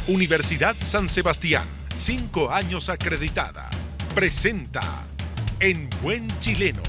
Universidad San Sebastián, 5 años acreditada. Presenta En Buen Chileno.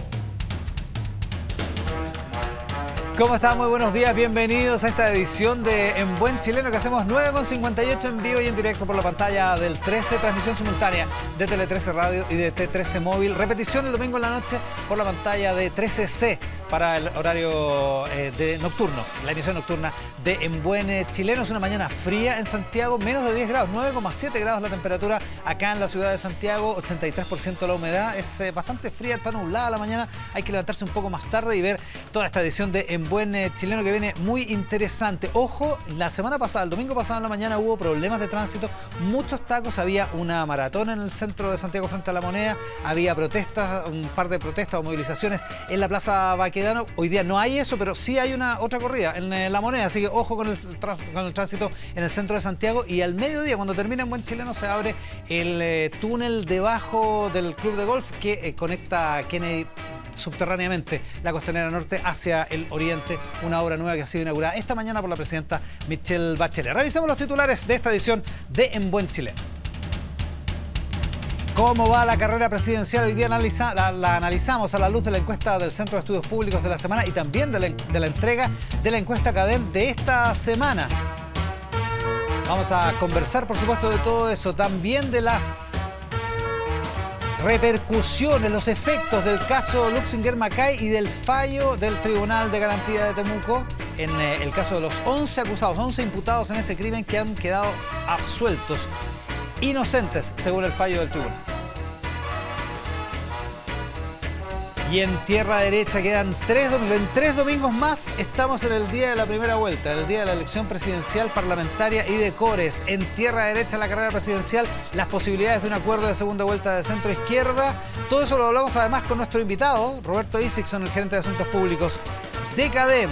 ¿Cómo están? Muy buenos días, bienvenidos a esta edición de En Buen Chileno que hacemos 9:58 en vivo y en directo por la pantalla del 13, transmisión simultánea de Tele 13 Radio y de T13 Móvil, repetición el domingo en la noche por la pantalla de 13C para el horario de nocturno, la emisión nocturna de En Buen Chileno. Es una mañana fría en Santiago, menos de 10 grados, 9,7 grados la temperatura acá en la ciudad de Santiago, 83% la humedad, es bastante fría, está nublada la mañana, hay que levantarse un poco más tarde y ver toda esta edición de En Buen Chileno que viene muy interesante. Ojo, la semana pasada, el domingo pasado en la mañana hubo problemas de tránsito, muchos tacos, había una maratón en el centro de Santiago frente a la Moneda, había protestas, un par de protestas o movilizaciones en la Plaza Baquedano. Hoy día no hay eso, pero sí hay otra corrida en la Moneda, así que ojo con el tránsito en el centro de Santiago. Y al mediodía, cuando termina En Buen Chileno, se abre el túnel debajo del club de golf que conecta Kennedy subterráneamente la Costanera Norte hacia el oriente, una obra nueva que ha sido inaugurada esta mañana por la presidenta Michelle Bachelet. Revisemos los titulares de esta edición de En Buen Chileno. ¿Cómo va la carrera presidencial? Hoy día la analizamos a la luz de la encuesta del Centro de Estudios Públicos de la semana y también de la entrega de la encuesta CADEM de esta semana. Vamos a conversar, por supuesto, de todo eso, también de las repercusiones, los efectos del caso Luxinger-Macay y del fallo del Tribunal de Garantía de Temuco en el caso de los 11 acusados, 11 imputados en ese crimen que han quedado absueltos, inocentes, según el fallo del tribunal. Y en tierra derecha quedan 3 domingos. En 3 domingos más estamos en el día de la primera vuelta, el día de la elección presidencial, parlamentaria y de Cores. En tierra derecha la carrera presidencial, las posibilidades de un acuerdo de segunda vuelta de centro izquierda. Todo eso lo hablamos además con nuestro invitado, Roberto Isixson, el gerente de Asuntos Públicos de CADEM,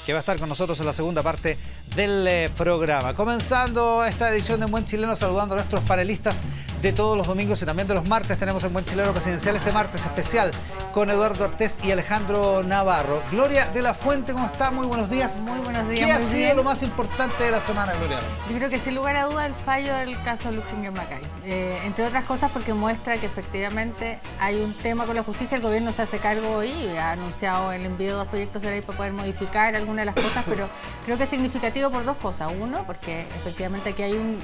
que va a estar con nosotros en la segunda parte del programa. Comenzando esta edición de En Buen Chileno, saludando a nuestros panelistas de todos los domingos y también de los martes. Tenemos En Buen Chileno presidencial este martes especial con Eduardo Artés y Alejandro Navarro. Gloria de la Fuente, ¿cómo está? Muy buenos días. Muy buenos días. ¿Qué ha sido lo más importante de la semana, Gloria? Yo creo que sin lugar a duda el fallo del caso Luxinger-Macay. Entre otras cosas porque muestra que efectivamente hay un tema con la justicia. El gobierno se hace cargo hoy y ha anunciado el envío de 2 proyectos de ley para poder modificar algunas de las cosas, pero creo que es significativo por 2 cosas. Uno, porque efectivamente aquí hay un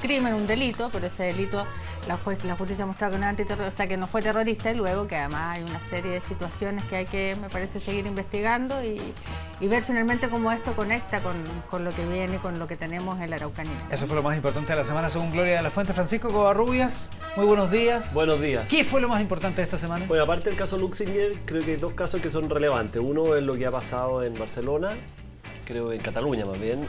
crimen, un delito, pero ese delito la justicia ha mostrado que no es antiterrorista, o sea, que no fue terrorista, y luego que además hay una serie de situaciones que hay que, me parece, seguir investigando y ver finalmente cómo esto conecta con lo que viene y con lo que tenemos en la Araucanía. Eso fue lo más importante de la semana, según Gloria de la Fuente. Francisco Covarrubias, muy buenos días. Buenos días. ¿Qué fue lo más importante de esta semana? Bueno, aparte del caso Luxinger, creo que hay 2 casos que son relevantes. Uno es lo que ha pasado en Barcelona, creo en Cataluña más bien.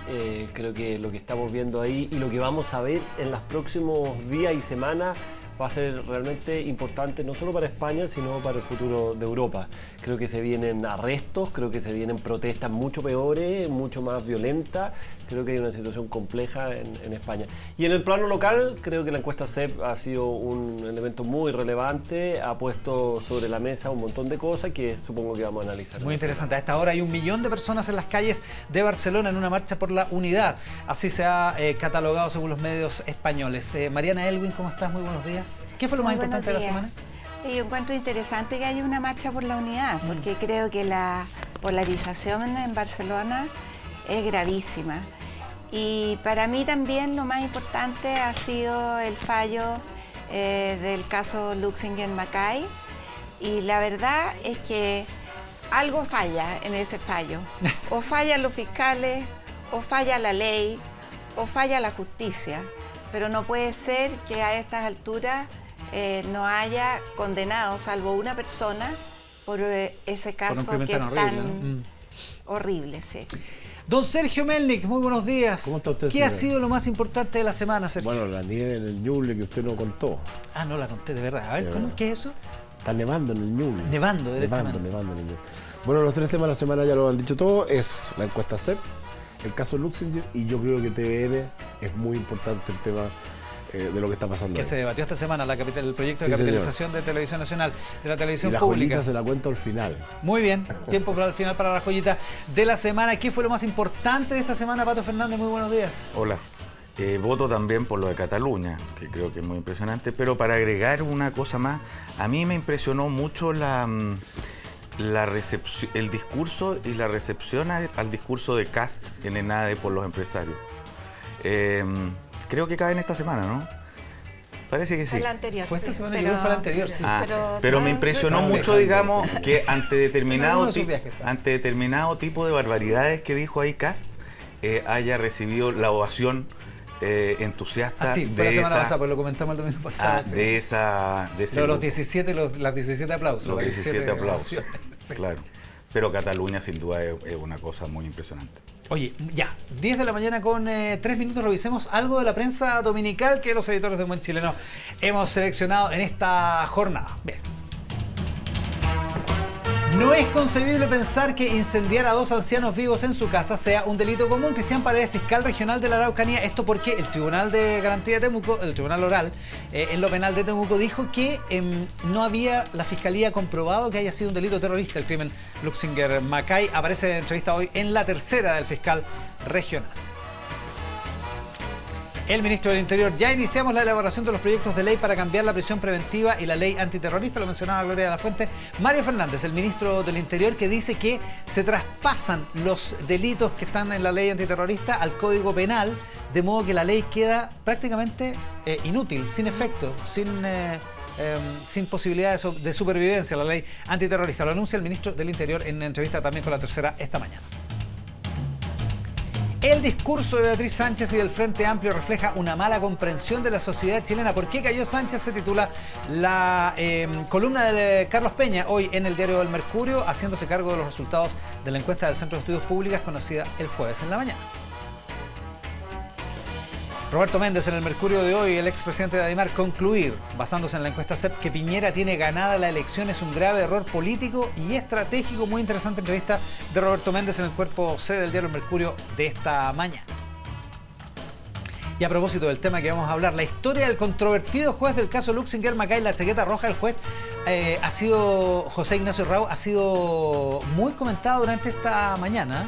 Creo que lo que estamos viendo ahí y lo que vamos a ver en los próximos días y semanas va a ser realmente importante, no solo para España, sino para el futuro de Europa. Creo que se vienen arrestos, creo que se vienen protestas mucho peores, mucho más violentas. Creo que hay una situación compleja en España. Y en el plano local, creo que la encuesta CEP ha sido un elemento muy relevante, ha puesto sobre la mesa un montón de cosas que supongo que vamos a analizar. Muy interesante. A esta hora hay 1 millón de personas en las calles de Barcelona en una marcha por la unidad. Así se ha catalogado según los medios españoles. Mariana Elwin, ¿cómo estás? Muy buenos días. ¿Qué fue lo más importante de la semana? Yo encuentro interesante que haya una marcha por la unidad, porque creo que la polarización en Barcelona es gravísima. Y para mí también lo más importante ha sido el fallo del caso Luxinger-Macay. Y la verdad es que algo falla en ese fallo. O fallan los fiscales, o falla la ley, o falla la justicia. Pero no puede ser que a estas alturas no haya condenado, salvo una persona, por ese caso por un que es tan tan horrible, sí. Don Sergio Melnik, muy buenos días. ¿Cómo está usted, ¿Qué señora? ha sido lo más importante de la semana, Sergio? Bueno, la nieve en el Ñuble que usted no contó. Ah, no la conté, de verdad. A ver, Sí, ¿qué es eso? Está nevando en el Ñuble. Nevando, derechamente. Nevando en el Ñuble. Bueno, los 3 temas de la semana ya lo han dicho todo. Es la encuesta CEP, el caso Luxinger, y yo creo que TVN es muy importante el tema de lo que está pasando. Que ahí. se debatió esta semana el proyecto de Sí, capitalización de Televisión Nacional, de la Y televisión la pública. joyita se la cuento al final. Muy bien, tiempo para el final para la joyita de la semana. ¿Qué fue lo más importante de esta semana, Pato Fernández? Muy buenos días. Hola. Voto también por lo de Cataluña, que creo que es muy impresionante, pero para agregar una cosa más, a mí me impresionó mucho el discurso y la recepción al discurso de Kast en ENADE por los empresarios. Creo que cae en esta semana, ¿no? Parece que sí. Fue la anterior. Fue esta semana, yo creo que fue la anterior, sí. Pero me impresionó mucho, digamos, que ante determinado tipo de barbaridades que dijo ahí Kast, haya recibido la ovación entusiasta sí, fue de la semana esa, pasada, pues lo comentamos el domingo pasado. de ese Los grupo. 17, las 17 aplausos. Los las 17 aplausos, ovaciones, sí. claro. Pero Cataluña sin duda es una cosa muy impresionante. Oye, ya, 10 de la mañana con 3 minutos, revisemos algo de la prensa dominical que los editores de Buen Chileno hemos seleccionado en esta jornada. Bien. No es concebible pensar que incendiar a 2 ancianos vivos en su casa sea un delito común. Cristian Paredes, fiscal regional de la Araucanía. Esto porque el Tribunal de Garantía de Temuco, el Tribunal Oral, en lo penal de Temuco, dijo que no había la Fiscalía comprobado que haya sido un delito terrorista el crimen Luxinger Macay. Aparece en entrevista hoy en La Tercera del fiscal regional. El ministro del Interior, ya iniciamos la elaboración de los proyectos de ley para cambiar la prisión preventiva y la ley antiterrorista, lo mencionaba Gloria de la Fuente. Mario Fernández, el ministro del Interior, que dice que se traspasan los delitos que están en la ley antiterrorista al Código Penal, de modo que la ley queda prácticamente inútil, sin efecto, sin posibilidad de supervivencia, la ley antiterrorista. Lo anuncia el ministro del Interior en una entrevista también con La Tercera esta mañana. El discurso de Beatriz Sánchez y del Frente Amplio refleja una mala comprensión de la sociedad chilena. ¿Por qué cayó Sánchez? Se titula la columna de Carlos Peña hoy en el diario El Mercurio, haciéndose cargo de los resultados de la encuesta del Centro de Estudios Públicos conocida el jueves en la mañana. Roberto Méndez en el Mercurio de hoy, el expresidente de Adimar, concluir, basándose en la encuesta CEP, que Piñera tiene ganada la elección es un grave error político y estratégico. Muy interesante entrevista de Roberto Méndez en el cuerpo C del diario El Mercurio de esta mañana. Y a propósito del tema que vamos a hablar, la historia del controvertido juez del caso Luxinger Macay, la chaqueta roja del juez, José Ignacio Rao, ha sido muy comentado durante esta mañana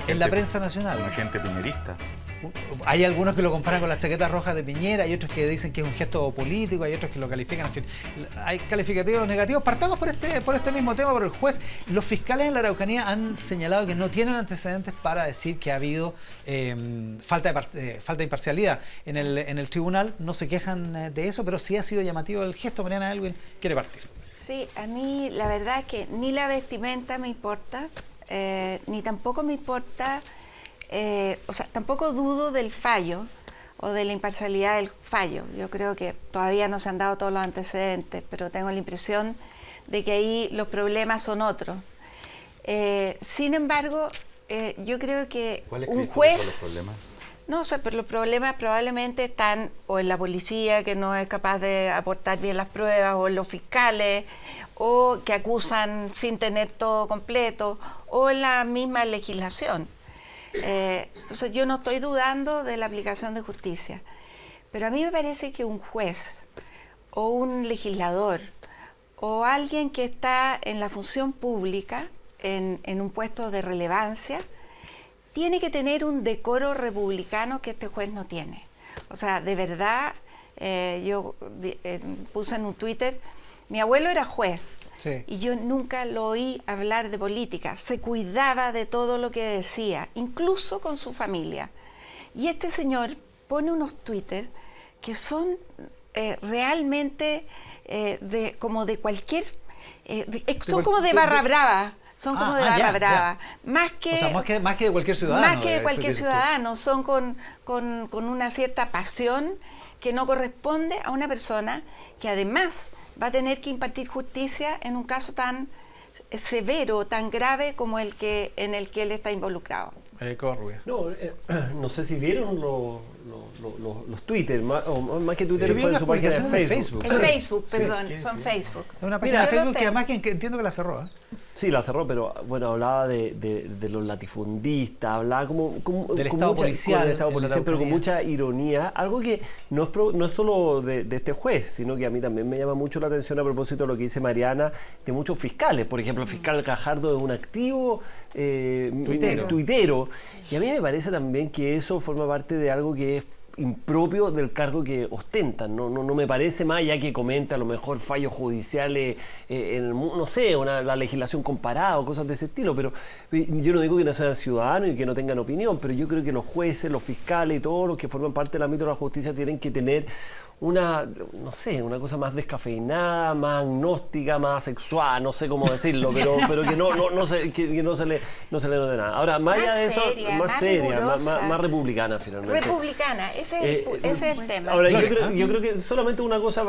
en la prensa nacional. Una gente piñerista. Hay algunos que lo comparan con las chaquetas rojas de Piñera, hay otros que dicen que es un gesto político, hay otros que lo califican, en fin, hay calificativos negativos. Partamos por este mismo tema, por el juez. Los fiscales en la Araucanía han señalado que no tienen antecedentes para decir que ha habido falta de imparcialidad en el tribunal. No se quejan de eso, pero sí ha sido llamativo el gesto. Mariana Elwin quiere partir. Sí, a mí la verdad es que ni la vestimenta me importa, ni tampoco me importa... tampoco dudo del fallo o de la imparcialidad del fallo. Yo creo que todavía no se han dado todos los antecedentes, pero tengo la impresión de que ahí los problemas son otros. Sin embargo, yo creo que un juez... ¿Cuáles son los problemas? No sé, pero los problemas probablemente están o en la policía, que no es capaz de aportar bien las pruebas, o en los fiscales, o que acusan sin tener todo completo, o en la misma legislación. Entonces yo no estoy dudando de la aplicación de justicia, pero a mí me parece que un juez o un legislador o alguien que está en la función pública, en un puesto de relevancia, tiene que tener un decoro republicano que este juez no tiene. O sea, de verdad, yo puse en un Twitter, mi abuelo era juez. Sí. Y yo nunca lo oí hablar de política, se cuidaba de todo lo que decía, incluso con su familia. Y este señor pone unos Twitter que son realmente como de cualquier... son como de barra brava. Son como de barra brava. Más que de cualquier ciudadano. Más que de cualquier ciudadano. Son con una cierta pasión que no corresponde a una persona que además va a tener que impartir justicia en un caso tan severo, tan grave como en el que él está involucrado. No sé si vieron los Twitter, más que Twitter, sí, fue en su página de Facebook. En Facebook, perdón, son Facebook. Es una página de Facebook que además que entiendo que la cerró, ¿eh? Sí, la cerró, pero bueno, hablaba de los latifundistas, hablaba como del Estado policial, pero con mucha ironía, algo que no es solo de este juez, sino que a mí también me llama mucho la atención a propósito de lo que dice Mariana, de muchos fiscales. Por ejemplo, el fiscal Cajardo es un activo tuitero, y a mí me parece también que eso forma parte de algo que es impropio del cargo que ostentan. No me parece, más ya que comente a lo mejor fallos judiciales, no sé, la legislación comparada o cosas de ese estilo, pero yo no digo que no sean ciudadanos y que no tengan opinión, pero yo creo que los jueces, los fiscales y todos los que forman parte del ámbito de la justicia tienen que tener una cosa más descafeinada, más agnóstica, más sexual, no sé cómo decirlo, pero que no se le note nada. Ahora, más allá de eso, más seria, más republicana finalmente. Republicana, ese es el tema. Ahora, yo creo que solamente una cosa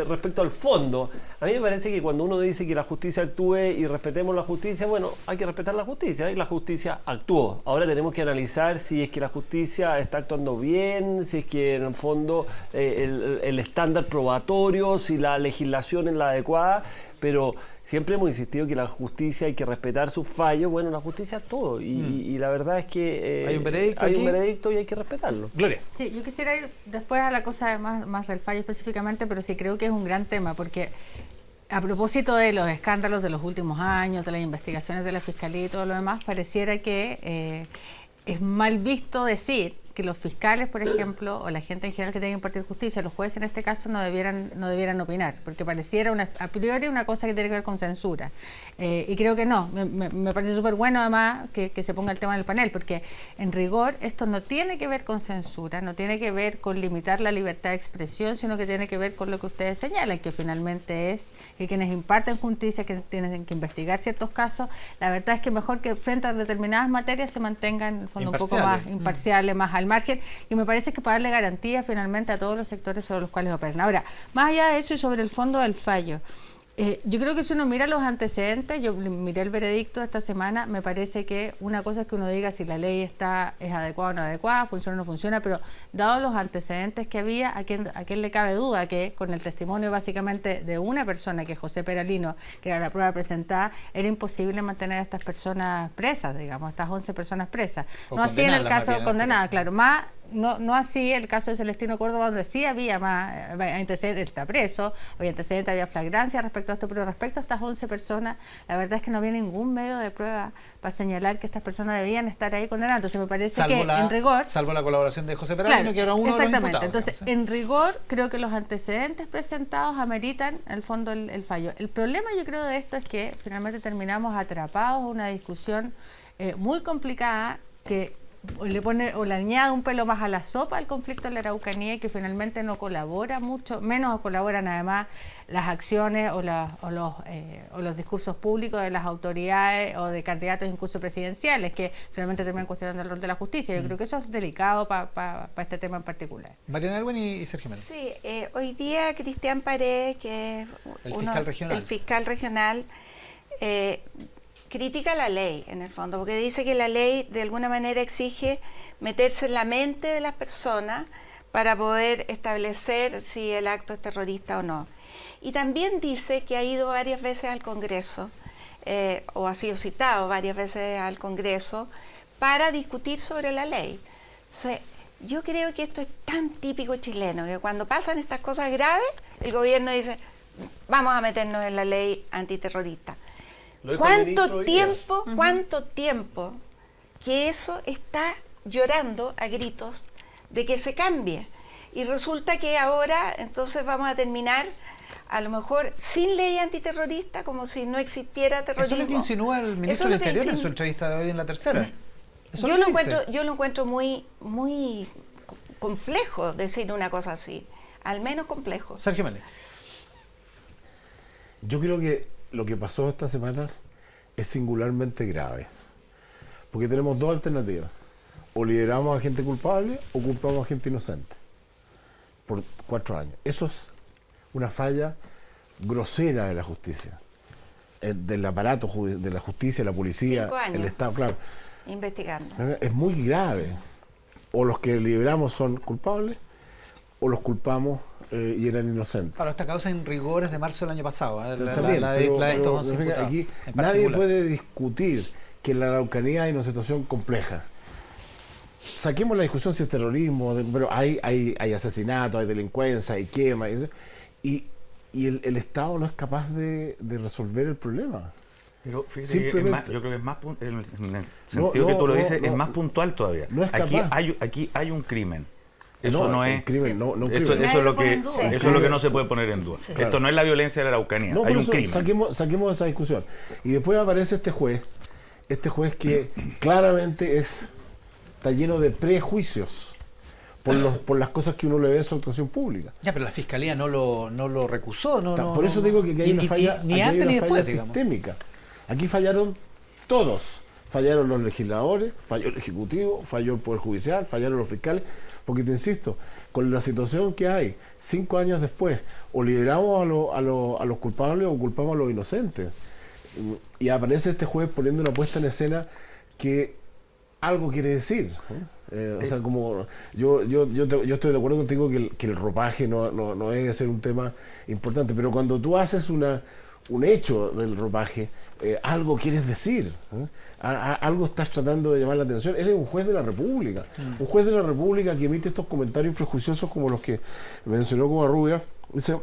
respecto al fondo. A mí me parece que cuando uno dice que la justicia actúe y respetemos la justicia, bueno, hay que respetar la justicia, y la justicia actuó. Ahora tenemos que analizar si es que la justicia está actuando bien, si es que en el fondo el estándar probatorio, si la legislación es la adecuada, pero siempre hemos insistido que la justicia hay que respetar sus fallos. Bueno, la justicia actuó y la verdad es que hay un veredicto y hay que respetarlo. Gloria. Sí, yo quisiera ir después a la cosa más del fallo específicamente, pero sí creo que es un gran tema, porque a propósito de los escándalos de los últimos años, de las investigaciones de la Fiscalía y todo lo demás, pareciera que es mal visto decir que los fiscales, por ejemplo, o la gente en general que tenga que impartir justicia, los jueces en este caso no debieran opinar, porque pareciera a priori una cosa que tiene que ver con censura. Y creo que no. Me parece súper bueno además que se ponga el tema en el panel, porque en rigor esto no tiene que ver con censura, no tiene que ver con limitar la libertad de expresión, sino que tiene que ver con lo que ustedes señalan, que finalmente es que quienes imparten justicia, que tienen que investigar ciertos casos, la verdad es que mejor que frente a determinadas materias se mantengan en el fondo un poco más imparciales, más al margen, y me parece que para darle garantía finalmente a todos los sectores sobre los cuales operan. Ahora, más allá de eso y sobre el fondo del fallo, yo creo que si uno mira los antecedentes, yo miré el veredicto de esta semana, me parece que una cosa es que uno diga si la ley es adecuada o no adecuada, funciona o no funciona, pero dado los antecedentes que había, ¿a quién le cabe duda que con el testimonio básicamente de una persona, que es José Peralino, que era la prueba presentada, era imposible mantener a estas personas presas, digamos, estas 11 personas presas? No así en el caso condenada, claro, más... No así el caso de Celestino Córdoba, donde sí había más antecedentes, está preso, había antecedentes, había flagrancia respecto a esto, pero respecto a estas 11 personas, la verdad es que no había ningún medio de prueba para señalar que estas personas debían estar ahí condenadas. Entonces me parece que en rigor... Salvo la colaboración de José Peralino, claro, que era uno de los imputados. Entonces, en rigor, creo que los antecedentes presentados ameritan, en el fondo, el fallo. El problema, yo creo, de esto es que finalmente terminamos atrapados en una discusión muy complicada que le añade un pelo más a la sopa al conflicto en la Araucanía, y que finalmente no colabora mucho, menos colaboran además las acciones o los discursos públicos de las autoridades o de candidatos incluso presidenciales, que finalmente terminan cuestionando el rol de la justicia. Yo creo que eso es delicado para este tema en particular. Mariana Elwin y Sergio Méndez. Sí, hoy día Cristian Paredes, que es el fiscal regional, critica la ley, en el fondo, porque dice que la ley de alguna manera exige meterse en la mente de las personas para poder establecer si el acto es terrorista o no. Y también dice que ha ido varias veces al Congreso, o ha sido citado varias veces al Congreso, para discutir sobre la ley. Entonces, yo creo que esto es tan típico chileno, que cuando pasan estas cosas graves, el gobierno dice, vamos a meternos en la ley antiterrorista. ¿Cuánto tiempo que eso está llorando a gritos de que se cambie? Y resulta que ahora entonces vamos a terminar a lo mejor sin ley antiterrorista, como si no existiera terrorismo. Eso es lo que insinúa el ministro del Interior en su entrevista de hoy en La Tercera. Yo lo encuentro muy, muy complejo decir una cosa así, al menos complejo. Sergio Méndez. Yo creo que lo que pasó esta semana es singularmente grave, porque tenemos dos alternativas: o lideramos a gente culpable o culpamos a gente inocente por 4 años. Eso es una falla grosera de la justicia, del aparato de la justicia, la policía, el Estado, claro. Investigando. Es muy grave. O los que liberamos son culpables o los culpamos y eran inocentes. Ahora, esta causa en rigor es de marzo del año pasado. Aquí nadie puede discutir que en la Araucanía hay una situación compleja. Saquemos la discusión si es terrorismo, pero hay asesinatos, hay delincuencia, hay quema, y el Estado no es capaz de resolver el problema. Pero fíjate, yo creo que es más, en el sentido que tú lo dices, es más puntual todavía. No es capaz. Aquí hay un crimen Eso no es. Crimen, no un Eso crimen. es lo que, Nadie lo pone en duda. eso es lo que no se puede poner en duda. Claro. Esto no es la violencia de la Araucanía, No, hay por un eso crimen. saquemos esa discusión. Y después aparece este juez que claramente está lleno de prejuicios por las cosas que uno le ve en su actuación pública. Ya, pero la fiscalía no lo recusó. Por eso digo que aquí hay una falla, ni aquí hay antes una ni falla después, digamos. sistémica. Aquí fallaron todos. Fallaron los legisladores, falló el Ejecutivo, falló el Poder Judicial, fallaron los fiscales, porque te insisto, con la situación que hay 5 años después, o liberamos a los culpables o culpamos a los inocentes. Y aparece este juez poniendo una puesta en escena que algo quiere decir. O sea, como yo estoy de acuerdo contigo que el ropaje no debe ser un tema importante, pero cuando tú haces un hecho del ropaje, algo quieres decir, algo estás tratando de llamar la atención. Eres un juez de la República, un juez de la República que emite estos comentarios prejuiciosos como los que mencionó Covarrubias. Dice,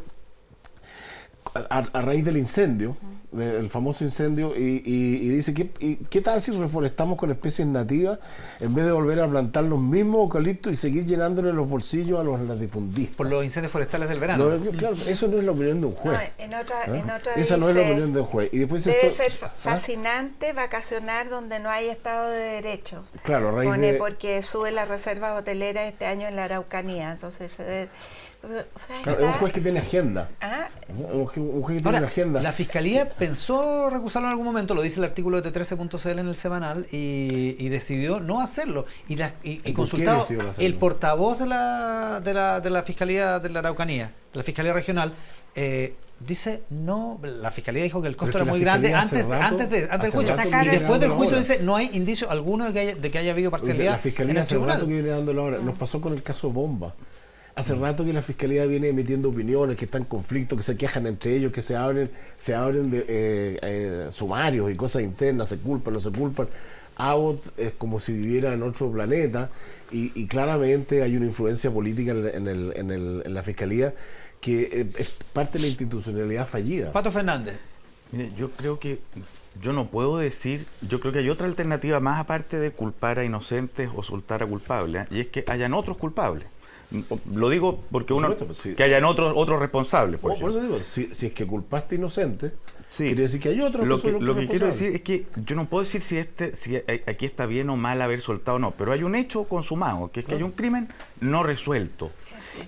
a raíz del incendio, del famoso incendio, y dice, ¿qué tal si reforestamos con especies nativas en vez de volver a plantar los mismos eucaliptos y seguir llenándole los bolsillos a los latifundistas? Por los incendios forestales del verano. Claro, eso no es la opinión de un juez. No, en otra Esa no es la dice, opinión de un juez. Y después debe ser fascinante vacacionar donde no hay Estado de Derecho. Claro, a raíz Pone de... porque sube la reserva hotelera este año en la Araucanía. Entonces, Claro, es un juez que tiene agenda. Un juez que tiene Ahora, una agenda. la Fiscalía pensó recusarlo en algún momento, lo dice el artículo de T13.cl en el semanal, y decidió no hacerlo. Y por qué consultado decidió no hacerlo? el portavoz de la Fiscalía de la Araucanía, de la Fiscalía Regional, dice no, la Fiscalía dijo que el costo Pero era es muy que la grande Fiscalía antes del juicio. rato Y viene después del dándolo juicio ahora. dice no hay indicio alguno de que haya habido parcialidad. La Fiscalía en el hace rato tribunal. que viene dándolo ahora. Nos pasó con el caso Bomba. Hace rato que la Fiscalía viene emitiendo opiniones, que están en conflicto, que se quejan entre ellos, que se abren de sumarios y cosas internas, se culpan, no se culpan. Abbott es como si viviera en otro planeta y claramente hay una influencia política en la Fiscalía que es parte de la institucionalidad fallida. Pato Fernández. Mire, yo creo que yo no puedo decir, yo creo que hay otra alternativa más aparte de culpar a inocentes o soltar a culpables, y es que hayan otros culpables. Lo digo porque Por supuesto, pues, sí, que hayan otros responsables. Por Por ejemplo. eso digo, si es que culpaste inocente, Sí. quiere decir que hay otros Lo que son que, los lo que quiero responsables. decir es que yo no puedo decir si aquí está bien o mal haber soltado o no, pero hay un hecho consumado, que es que hay un crimen no resuelto.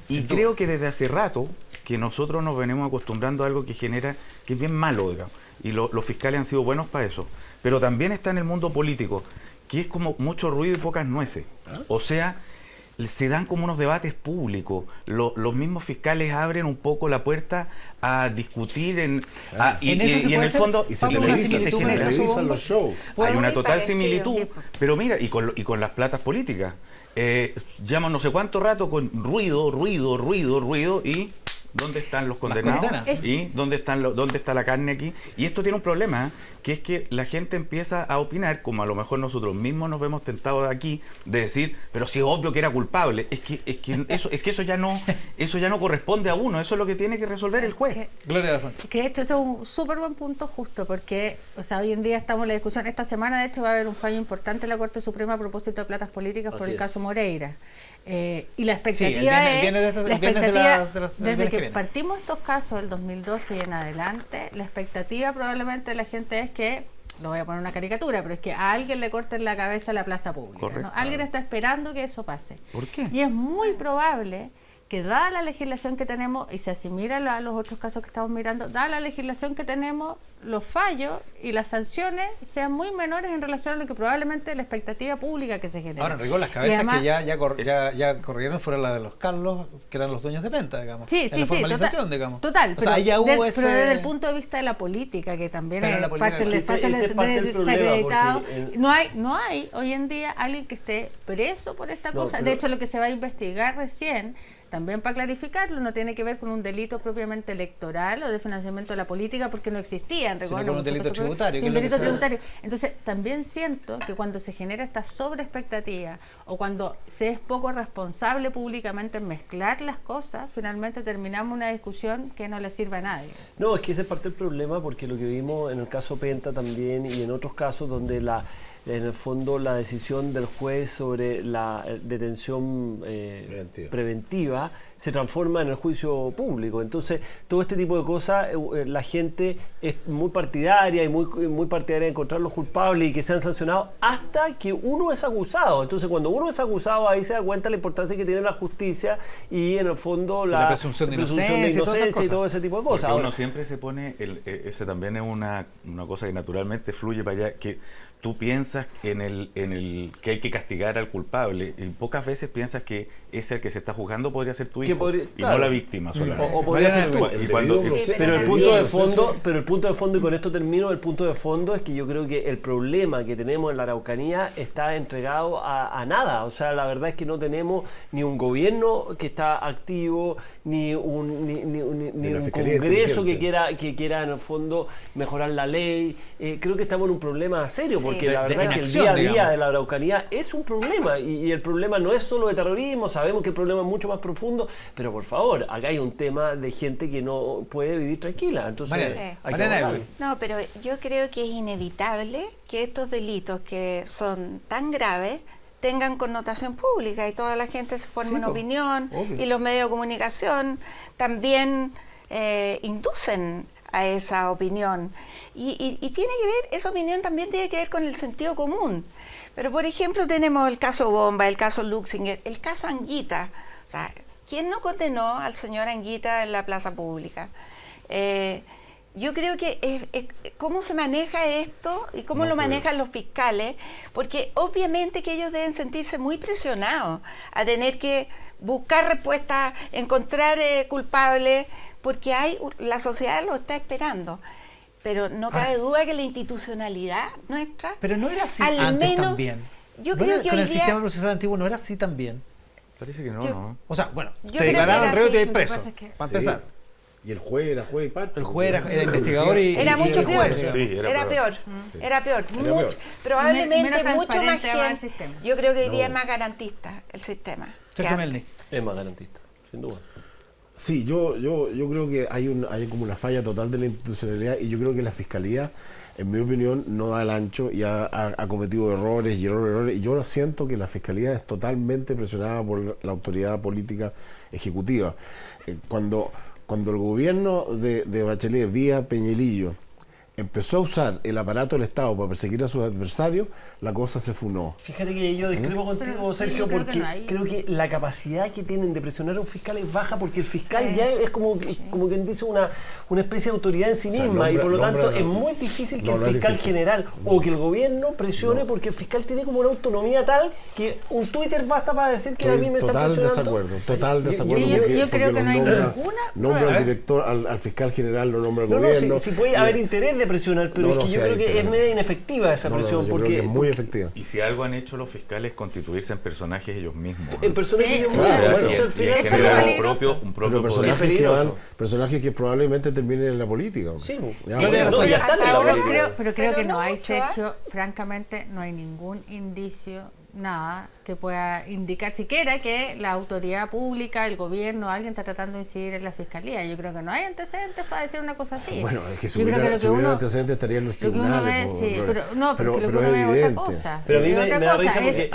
Y creo que desde hace rato que nosotros nos venimos acostumbrando a algo que es bien malo, digamos, y los fiscales han sido buenos para eso. Pero también está en el mundo político, que es como mucho ruido y pocas nueces. O sea, se dan como unos debates públicos. Los mismos fiscales abren un poco la puerta a discutir y en el fondo Y se Pablo, una televisan, similitud se en el caso televisan Bomba. los shows. hay una Muy total parecido, similitud, sí. pero mira, y con las platas políticas. Llevamos no sé cuánto rato con ruido, y ¿dónde están los condenados? condenas. ¿Y dónde está la carne aquí? Y esto tiene un problema, que es que la gente empieza a opinar, como a lo mejor nosotros mismos nos vemos tentados aquí, de decir, pero si es obvio que era culpable. Es que eso ya no corresponde a uno, eso es lo que tiene que resolver el juez. Gloria de la Fuente. Que de hecho eso es un súper buen punto justo, porque hoy en día estamos en la discusión. Esta semana, de hecho, va a haber un fallo importante en la Corte Suprema a propósito de platas políticas por Así el es. caso Moreira. Y la Sí, expectativa viene de la viernes de expectativa, los viernes desde que que viene. partimos estos casos del 2012 y en adelante, la expectativa probablemente de la gente es que, lo voy a poner una caricatura, pero es que a alguien le corten la cabeza a la plaza pública. Correcto. ¿no? Alguien está esperando que eso pase. ¿Por qué? Y es muy probable que dada la legislación que tenemos, y si así mira los otros casos que estamos mirando, dada la legislación que tenemos, los fallos y las sanciones sean muy menores en relación a lo que probablemente la expectativa pública que se genera. Ahora, en rigor, las Y cabezas además- que ya corrieron fueron las de los Carlos, que eran los dueños de Penta, digamos. Sí, en sí, la sí, formalización, digamos. total, O sea, ahí ya hubo ese... pero desde el punto de vista de la política, que también Pero es la política- parte del Ese- espacio ese es parte del problema, desacreditado. porque No hay hoy en día alguien que esté preso por esta No, cosa. pero- De hecho, lo que se va a investigar recién, también para clarificarlo, no tiene que ver con un delito propiamente electoral o de financiamiento de la política, porque no existían. Sino con un delito tributario, Sí, que un es lo que delito se- tributario. Entonces, también siento que cuando se genera esta sobreexpectativa o cuando se es poco responsable públicamente en mezclar las cosas, finalmente terminamos una discusión que no le sirve a nadie. No, es que ese es parte del problema, porque lo que vimos en el caso Penta también y en otros casos donde en el fondo la decisión del juez sobre la detención preventiva se transforma en el juicio público. Entonces, todo este tipo de cosas, la gente es muy partidaria y muy partidaria de encontrar los culpables y que sean sancionados hasta que uno es acusado. Entonces, cuando uno es acusado, ahí se da cuenta la importancia que tiene la justicia y, en el fondo, la presunción de inocencia y todo ese tipo de cosas. Porque uno siempre se pone, ese también es una cosa que naturalmente fluye para allá, que tú piensas en el que hay que castigar al culpable y pocas veces piensas que ese al que se está juzgando podría ser tu hijo y no la víctima solamente. O podría ser tú. Pero el punto de fondo, y con esto termino, el punto de fondo es que yo creo que el problema que tenemos en la Araucanía está entregado a nada. O sea, la verdad es que no tenemos ni un gobierno que está activo, ni un Congreso que quiera en el fondo mejorar la ley. Creo que estamos en un problema serio, porque la verdad es que el día a día de la Araucanía es un problema, y el problema no es solo de terrorismo, sabemos que el problema es mucho más profundo, pero por favor, acá hay un tema de gente que no puede vivir tranquila, entonces hay que abordarlo. No, pero yo creo que es inevitable que estos delitos que son tan graves tengan connotación pública y toda la gente se forme una opinión, y los medios de comunicación también inducen a esa opinión. Y tiene que ver, esa opinión también tiene que ver con el sentido común. Pero, por ejemplo, tenemos el caso Bomba, el caso Luxinger, el caso Anguita. O sea, ¿quién no condenó al señor Anguita en la plaza pública? Yo creo que cómo se maneja esto y cómo lo manejan los fiscales, porque obviamente que ellos deben sentirse muy presionados a tener que buscar respuestas, encontrar culpables, porque la sociedad lo está esperando. Pero no cabe duda que la institucionalidad nuestra... Pero no era así antes también. Yo creo que con el sistema procesal antiguo no era así también. Parece que no. O sea, bueno, te declararon reo y te preso, para empezar. Y el juez era juez y parte. El juez era investigador y... Era mucho peor. Era peor. Probablemente mucho más gente. Yo creo que hoy día es más garantista el sistema. Sergio Melnik. Es más garantista, sin duda. Sí, yo creo que hay como una falla total de la institucionalidad, y yo creo que la Fiscalía, en mi opinión, no da el ancho y ha cometido errores, y yo lo siento que la Fiscalía es totalmente presionada por la autoridad política ejecutiva. Cuando el gobierno de Bachelet, vía Peñalillo, empezó a usar el aparato del Estado para perseguir a sus adversarios, la cosa se funó. Fíjate que yo discrepo contigo, Sergio, porque creo que la capacidad que tienen de presionar a un fiscal es baja, porque el fiscal ya es como quien dice una especie de autoridad en sí misma, y por lo tanto es muy difícil que el fiscal general o que el gobierno presione, porque el fiscal tiene como una autonomía tal que un Twitter basta para decir que a mí me está presionando. Total desacuerdo. Yo creo que no hay ninguna nombra al director, al fiscal general, lo nombra el gobierno. Si puede haber interés de presionar, pero es que yo creo que es media inefectiva esa presión, porque es muy efectiva. Y si algo han hecho los fiscales, constituirse en personajes ellos mismos. En personajes ellos mismos. Un propio personajes que probablemente terminen en la política. Sí, pero creo que no hay, Sergio, francamente, no hay ningún indicio, nada que pueda indicar siquiera que la autoridad pública, el gobierno, alguien está tratando de incidir en la fiscalía. Yo creo que no hay antecedentes para decir una cosa así. Bueno, es que si hubiera antecedentes estarían los tribunales. Pero lo que uno ve es otra cosa. Pero a mí me da risa porque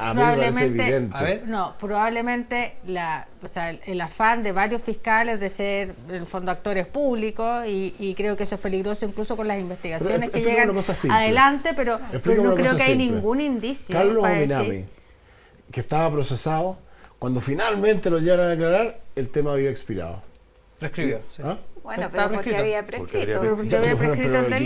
probablemente el afán de varios fiscales de ser, en el fondo, actores públicos, y creo que eso es peligroso incluso con las investigaciones que llegan adelante, pero no creo que hay ningún indicio Carlos para Ominami, decir... que estaba procesado, cuando finalmente lo llegaron a declarar, el tema había expirado. Prescribió. Sí. Bueno, pero porque había prescrito.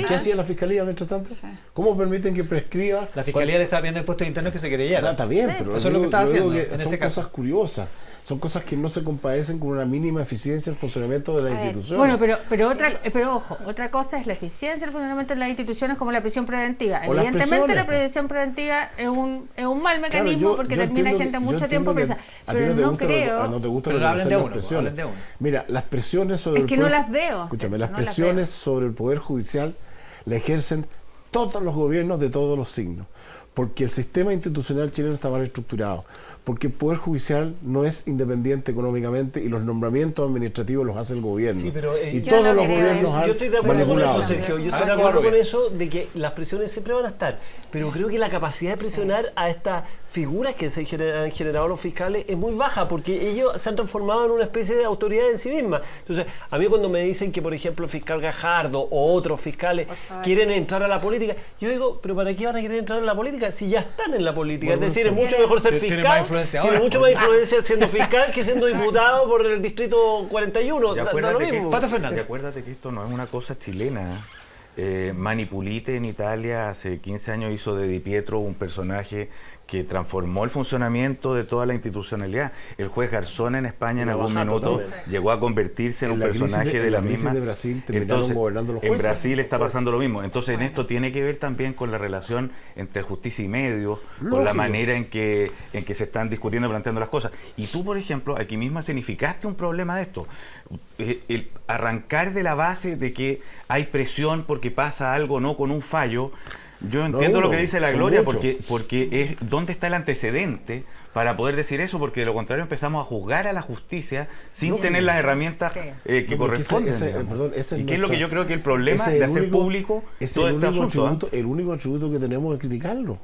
¿Qué hacía la Fiscalía mientras tanto? Sí. ¿Cómo permiten que prescriba? La Fiscalía le estaba pidiendo impuestos internos que se querellara. Está bien, pero eso es lo que estaba haciendo en ese caso. Son cosas curiosas. Son cosas que no se compadecen con una mínima eficiencia en el funcionamiento de las instituciones. Bueno, pero ojo, otra cosa es la eficiencia del funcionamiento de las instituciones, como la prisión preventiva. Evidentemente la prisión preventiva es un mal mecanismo, porque termina gente mucho tiempo presa. Pero no creo... No te gusta pero hablen de las presiones. Mira, las presiones sobre el poder... Es que no las veo. Escúchame, las presiones sobre el Poder Judicial la ejercen todos los gobiernos de todos los signos. porque el sistema institucional chileno está mal estructurado, porque el Poder Judicial no es independiente económicamente y los nombramientos administrativos los hace el gobierno. Sí, pero, y todos no los creo gobiernos eso. han yo estoy de acuerdo manipulado. con eso, Sergio. Yo estoy de acuerdo con eso de que las presiones siempre van a estar. Pero creo que la capacidad de presionar a estas figuras que se han generado los fiscales es muy baja, porque ellos se han transformado en una especie de autoridad en sí misma. Entonces, a mí cuando me dicen que, por ejemplo, el fiscal Gajardo o otros fiscales quieren entrar a la política, yo digo, pero ¿para qué van a querer entrar en la política si ya están en la política? Bueno, es decir, es mucho mejor ser tiene fiscal, más influencia ahora. tiene mucho más influencia siendo fiscal que siendo diputado por el distrito 41. Y Da lo acuérdate, mismo. Pato Fernández. y acuérdate que esto no es una cosa chilena. Manipulite en Italia hace 15 años hizo de Di Pietro un personaje que transformó el funcionamiento de toda la institucionalidad. El juez Garzón en España en algún minuto llegó a convertirse en un personaje de la misma. De Brasil terminaron gobernando los en jueces. Brasil está pasando lo mismo. Entonces en esto tiene que ver también con la relación entre justicia y medios, con la manera en que se están discutiendo y planteando las cosas. Y tú, por ejemplo, aquí mismo escenificaste un problema de esto. El arrancar de la base de que hay presión porque pasa algo no con un fallo. Yo entiendo lo que dice la Gloria, porque es dónde está el antecedente para poder decir eso, porque de lo contrario empezamos a juzgar a la justicia sin tener las herramientas que corresponden. ¿Y qué es lo que yo creo que el problema de hacer público todo este asunto? El único atributo que tenemos es criticarlo,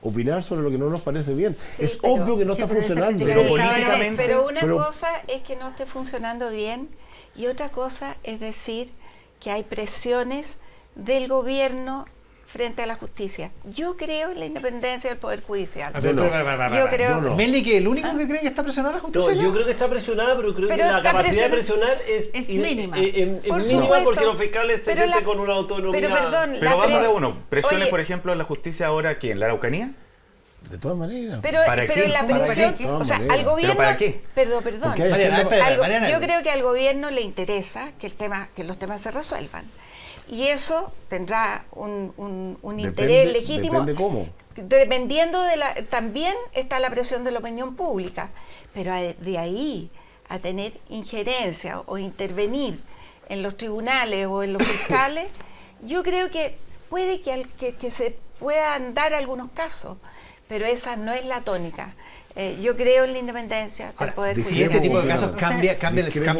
opinar sobre lo que no nos parece bien. Es obvio que no está funcionando. Pero políticamente... Pero una cosa es que no esté funcionando bien y otra cosa es decir que hay presiones del gobierno frente a la justicia. Yo creo en la independencia del Poder Judicial. Yo creo... ¿Meli que el único que cree que está presionada la No, justicia? yo creo que está presionada, pero creo que la capacidad de presionar es mínima. Es mínima porque los fiscales se sienten con una autonomía. Pero vamos de uno. Presiones, por ejemplo, en la justicia ahora, ¿quién? ¿La Araucanía? De todas maneras. Pero ¿Para qué? la presión, o sea, al gobierno... ¿Pero para qué? Perdón. Mariana, Yo creo que al gobierno le interesa que los temas se resuelvan. Y eso tendrá un interés legítimo. Depende cómo. Dependiendo también está la presión de la opinión pública. Pero de ahí a tener injerencia o intervenir en los tribunales o en los fiscales, yo creo que puede que se puedan dar algunos casos, pero esa no es la tónica. Yo creo en la independencia del Poder Judicial. Si este tipo de casos cambia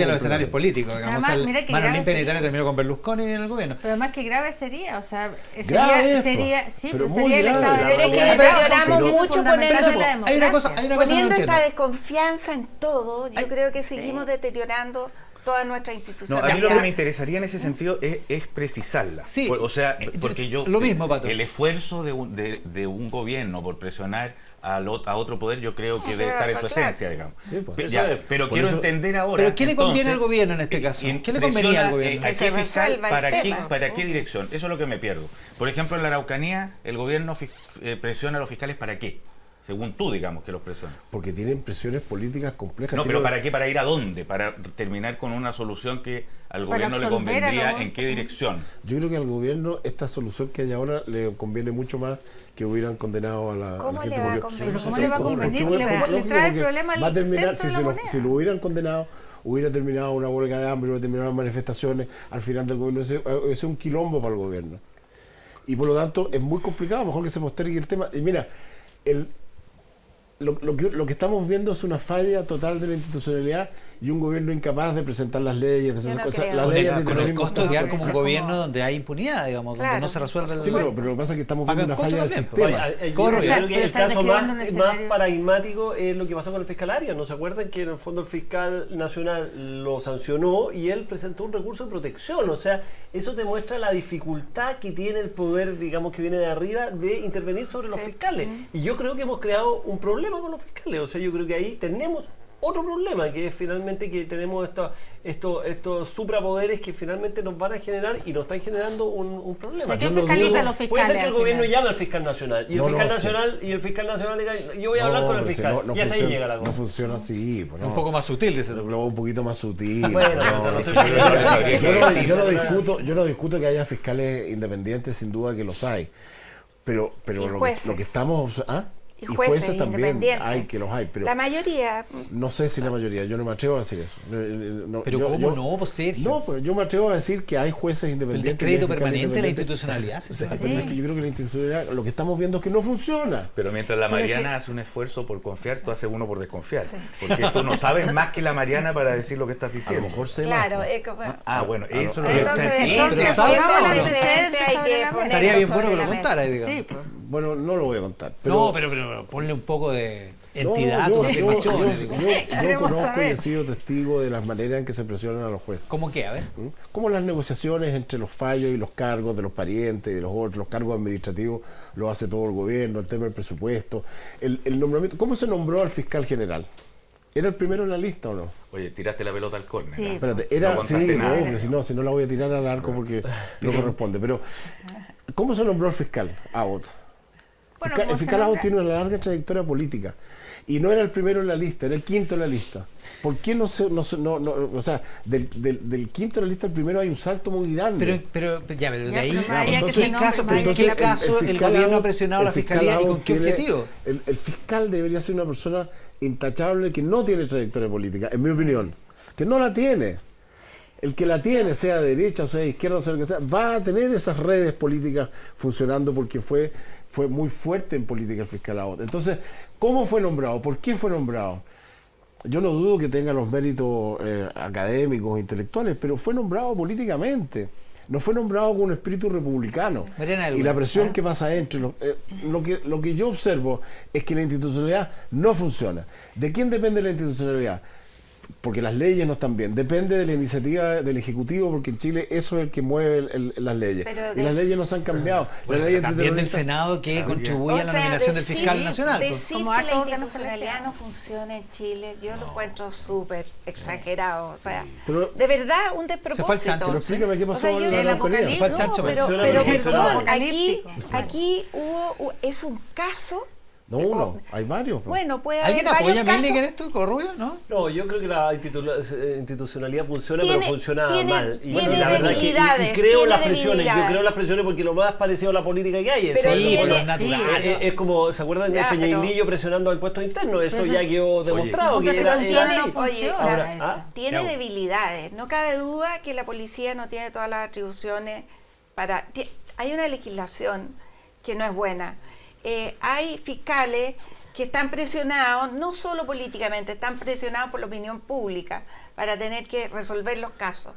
los escenarios políticos. O sea, Digamos, además, mira que Mano grave Limpia en sería. Italia terminó con Berlusconi en el gobierno. Pero más que grave sería, o sea, Grave, sería pero muy sería el grave. Estado de Pero es que Derecho. deterioramos Son mucho fundamentales poniendo de la Hay una cosa democracia. que no Poniendo entiendo. esta desconfianza en todo, yo creo que seguimos Sí. deteriorando toda nuestra No, institucionalidad. a mí lo que me interesaría en ese sentido es precisarla. Sí. O sea, porque yo... Lo mismo, Pato. El esfuerzo de un gobierno por presionar a otro poder, yo creo que debe estar en su esencia, digamos. Sí, pues. Pero Por quiero eso- entender ahora... ¿Pero qué le conviene entonces, al gobierno en este caso? y ¿Qué le convenía al presiona, gobierno? ¿A Que qué se fiscal? resuelva el tema. ¿Para qué dirección? Eso es lo que me pierdo. Por ejemplo, en la Araucanía, el gobierno presiona a los fiscales ¿para qué? Según tú, digamos, que los presiona. Porque tienen presiones políticas complejas. No, pero Tienen- ¿para qué? ¿Para ir a dónde? ¿Para terminar con una solución que al Para gobierno le absolver a convendría? los ¿En once. qué dirección? Yo creo que al gobierno esta solución que hay ahora le conviene mucho más que hubieran condenado a la ¿Cómo gente. le va a porque- convenir? ¿Cómo le va a convenir? porque, Le lógico, trae el porque problema al va a terminar, centro de la moneda. si lo hubieran condenado, hubiera terminado una huelga de hambre, hubiera terminado manifestaciones al final del gobierno. Ese es un quilombo para el gobierno. Y por lo tanto es muy complicado, mejor que se postergue el tema. Y mira, lo que estamos viendo es una falla total de la institucionalidad y un gobierno incapaz de presentar las leyes, de hacer Yo no cosas. creo. Las Con leyes de el terrorismo costo de están- quedar como un Eso es gobierno como- donde hay impunidad, digamos, donde Claro. no se resuelve el Sí, pero lo que pasa es que estamos Paga viendo una el falla del costo también, sistema. Yo ¿Cómo, creo Rubio? que Pero el están caso describiendo un más escenario. paradigmático es lo que pasó con el fiscal Arias. ¿No se acuerdan que en el fondo el fiscal nacional lo sancionó y él presentó un recurso de protección? O sea, eso demuestra la dificultad que tiene el poder, digamos, que viene de arriba de intervenir sobre los fiscales. Y yo creo que hemos creado un problema con los fiscales. O sea, yo creo que ahí tenemos otro problema, que es finalmente que tenemos estos suprapoderes que finalmente nos van a generar y nos están generando un problema. O sea, ¿quién Yo no fiscaliza dudo- a los Puede fiscales? ser que el al gobierno final? llame al fiscal nacional y el No, fiscal no, nacional y el fiscal nacional diga, yo voy a hablar con el pero si fiscal. no y hasta ahí llega la cosa. No funciona así. Pues, no. un poco más sutil, dice. Un poquito más sutil. Bueno, no, no, yo no discuto que haya fiscales independientes, sin duda que los hay. Pero Y lo jueces. que estamos... ¿Ah? y jueces también independientes. hay, que los hay, pero La mayoría. no sé si la mayoría, yo no me atrevo a decir eso. Pero ¿cómo no, pues Sergio? No, pero yo me atrevo a decir que hay jueces El independientes. descrédito y hay fiscales permanente de la independientes. institucionalidad. O sea, pero es que yo creo que la institucionalidad, lo que estamos viendo es que no funciona. Pero mientras la Mariana hace un esfuerzo por confiar, tú haces uno por desconfiar. Porque tú no sabes más que la Mariana para decir lo que estás A lo diciendo. mejor se Claro, más. Bueno, eso es lo que Entonces, pero si sabe, es el ¿no? antecedente, hay que ponerlo Estaría bien bueno sobre que lo la contara, mesa. digamos. Sí, pues. Bueno, no lo voy a contar. No, pero ponle un poco de entidad, No, tus afirmaciones. yo Queremos conozco y saber. he sido testigo de las maneras en que se presionan a los jueces. ¿Cómo qué? A ver. Como las negociaciones entre los fallos y los cargos de los parientes y de los otros, los cargos administrativos lo hace todo el gobierno, el tema del presupuesto, el nombramiento. ¿Cómo se nombró al fiscal general? ¿Era el primero en la lista o no? Oye, tiraste la pelota al córner. Sí. ¿no? Espérate, era, No sí, contaste nada. no, si no la voy a tirar al arco porque no corresponde. Pero, ¿cómo se nombró el fiscal Abbott? Bueno, El ¿cómo fiscal se Abbott nombra? tiene una larga trayectoria política y no era el primero en la lista, era el quinto en la lista. ¿Por qué o sea, del quinto en la lista al primero hay un salto muy grande? Pero de Ya, ahí, pero más allá ¿en que qué se nombre, caso, más pero en allá qué que caso el fiscal gobierno ha Abbott- presionado a la el fiscal fiscalía y Abbott con qué tiene- objetivo? El fiscal debería ser una persona intachable que no tiene trayectoria política, en mi opinión, que no la tiene. El que la tiene, sea de derecha o sea de izquierda o sea lo que sea, va a tener esas redes políticas funcionando porque fue muy fuerte en política el fiscal Abbott. Entonces, ¿cómo fue nombrado? ¿Por qué fue nombrado? Yo no dudo que tenga los méritos académicos, intelectuales, pero fue nombrado políticamente. No fue nombrado con un espíritu republicano. Mariana del Y la Buen. presión que pasa adentro, lo que yo observo es que la institucionalidad no funciona. ¿De quién depende la institucionalidad? Porque las leyes no están bien. Depende de la iniciativa del Ejecutivo, porque en Chile eso es el que mueve las leyes. Pero Y las leyes no se han cambiado. Las leyes También del antiterroristas- Senado que contribuye a la nominación del fiscal nacional. pues. Decir Como que harto la órgano institucionalidad colegiado. no funciona en Chile, yo lo encuentro súper exagerado. O sea, Pero- de verdad, un despropósito. Se fue el chancho, Pero explícame qué pasó O sea, yo- en el la Araucanía. apocalipsis. Fue el chancho, No, pero Funciona, perdón, apocalíptico. aquí es un caso. No uno, hay varios. pues. Bueno, puede haber ¿Alguien apoya a varios Milnik en casos. esto, Corrubio? ¿No? No, yo creo que la institucionalidad funciona, Tiene- pero funciona tiene- mal. tiene la verdad es que debilidades, y creo tiene las presiones. Yo debilidades. creo las presiones porque lo más parecido a la política que hay es Pero eso. Sí, tiene- por los sí, naturales. Es como, ¿se acuerdan de Ya, pero- Peñailillo presionando al impuesto interno? Eso Pero ya eso- quedó demostrado Porque que se era funciona, así. no funciona Ahora, eso. Tiene Ya, debilidades. No cabe duda que la policía no tiene todas las atribuciones para... Hay una legislación que no es buena. Hay fiscales que están presionados, no solo políticamente, están presionados por la opinión pública para tener que resolver los casos.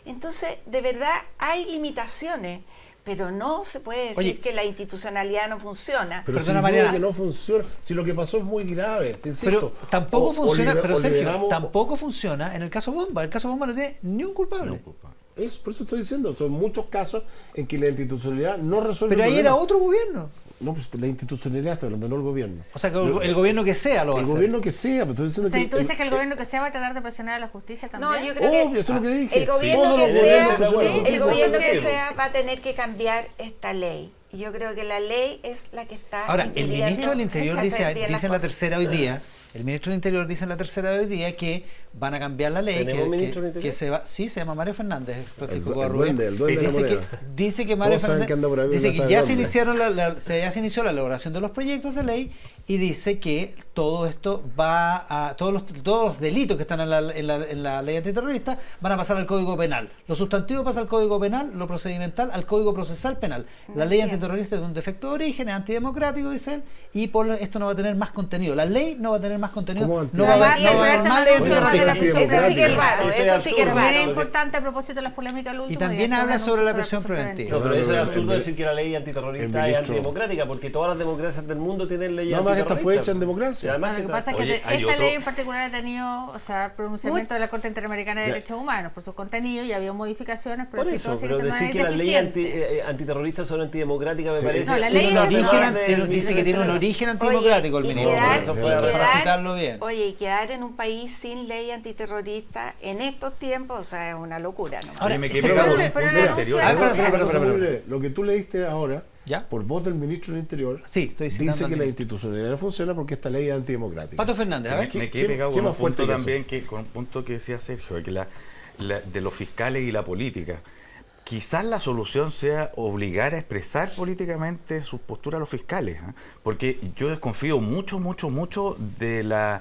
Entonces, de verdad, hay limitaciones, pero no se puede decir Oye. que la institucionalidad no funciona. Pero Perdona, sin Mariana. duda que no funciona. Si lo que pasó es muy grave, te insisto. Pero tampoco O funciona, liber- pero o Sergio, liberamos- tampoco funciona en el caso Bomba. El caso Bomba no tiene ni un culpable. Por eso estoy diciendo, son muchos casos en que la institucionalidad no resuelve Pero el ahí era problema. otro gobierno. No, pues la institucionalidad estoy hablando, no el gobierno. O sea, que el gobierno que sea lo va a El hacer. gobierno que sea, pero estoy diciendo O sea, que... ¿tú dices que el gobierno que sea va a tratar de presionar a la justicia también? No, yo creo que Obvio, eso es lo que dije. el gobierno Todos que los sea, gobiernos presionan a la el justicia. gobierno que Sí. sea va a tener que cambiar esta ley. Y yo creo que la ley es la que está Ahora, el impidiendo ministro del Interior hacer dice bien las en la cosas. tercera hoy día, el ministro del Interior dice en la tercera de hoy día que van a cambiar la ley, ¿Tenemos ministro del que Interior? se va, sí, se llama Mario Fernández, Francisco El Covarrubias. duende de la dice moneda. dice que Mario Todos saben Fernández que anda por ahí, dice no que sabe ya dónde. ya se inició la elaboración de los proyectos de ley y dice que todo esto va a todos los delitos que están en la ley antiterrorista van a pasar al Código Penal. Lo sustantivo pasa al Código Penal, lo procedimental al Código Procesal Penal. La ley Entiendo. antiterrorista es de un defecto de origen, es antidemocrático, dice él, y esto no va a tener más contenido. La ley no va a tener más contenido. ¿Cómo No va a haber, antidemocrático? no va a haber Pero más eso ley no Bueno, funciona antiterrorista. de la Eso sí que es raro, Eso es eso sí que es absurdo. También raro. es importante a propósito de las polémicas del último Y también día, habla se sobre la anunció prisión preventiva. No, pero eso es el- absurdo el- decir que la ley antiterrorista el es ministro- antidemocrática, porque todas las democracias del mundo tienen leyes Nada más esta antiterroristas. fue hecha en democracia. Y además Bueno, lo que pasa es Oye, que hay esta otro- ley en particular ha tenido, o sea, pronunciamiento de la Corte Interamericana de Ya. Derechos Humanos por sus contenidos y había modificaciones, pero Por si eso, todo sigue pero siendo decir que las leyes deficiente. antiterroristas son antidemocráticas me Sí. parece. No, la Tiene ley un es origen, nacional dice que tiene un origen antidemocrático el Oye, y ministro. quedar- Eso y fue quedar- para citarlo bien. Oye, y quedar en un país sin ley antiterrorista en estos tiempos, o sea, es una locura, ¿no? Ahora, Oye, me ese quedé pegado cambio- con un pero punto el anterior. anuncio- Espera, Cosa espera. muy breve. Lo que tú leíste ahora, ¿Ya? por voz del ministro del Interior, Sí, estoy citando dice al que la ministro. institucionalidad no funciona porque esta ley es antidemocrática. Pato Fernández, a ver. ¿Qué- Me quedé qué- pegado qué con un más fuerte punto que eso? también, con un punto que decía Sergio, que de los fiscales y la política. quizás la solución sea obligar a expresar políticamente sus posturas a los fiscales, ¿eh? Porque yo desconfío mucho de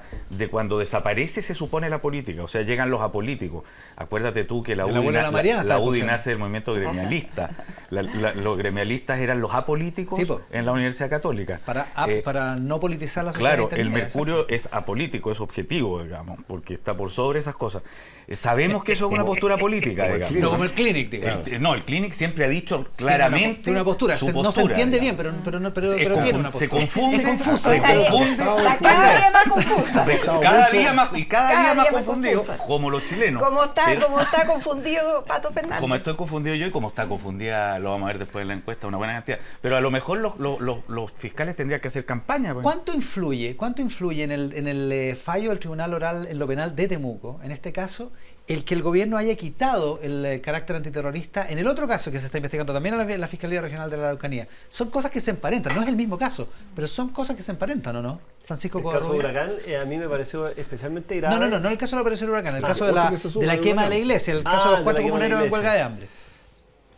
cuando desaparece, se supone, la política, o sea, llegan los apolíticos. Acuérdate tú que la UDI nace del movimiento gremialista. Los gremialistas eran los apolíticos, sí, en la Universidad Católica. Para no politizar la sociedad. Claro, el Mercurio es apolítico, es objetivo, digamos, porque está por sobre esas cosas. Sabemos que eso es una postura política, digamos. No como el Clinic, digamos. No, el Clinic siempre ha dicho claramente una postura. No se entiende bien, pero tiene una postura. Se confunde, cada día más confusa. Cada día más confundido, como los chilenos. Como está confundido Pato Fernández. Como estoy confundido yo y como está confundida, lo vamos a ver después en la encuesta, una buena cantidad. Pero a lo mejor los fiscales tendrían que hacer campaña. Pues. ¿Cuánto influye en el fallo del Tribunal Oral en lo penal de Temuco, en este caso, el que el gobierno haya quitado el carácter antiterrorista en el otro caso que se está investigando también en la Fiscalía Regional de la Araucanía? Son cosas que se emparentan, no es el mismo caso, pero son cosas que se emparentan, ¿o no? Francisco Covarrubias. El caso de Huracán a mí me pareció especialmente grave. No el caso de la operación Huracán, el caso de la quema de la iglesia, el caso de los 4 comuneros en huelga de hambre.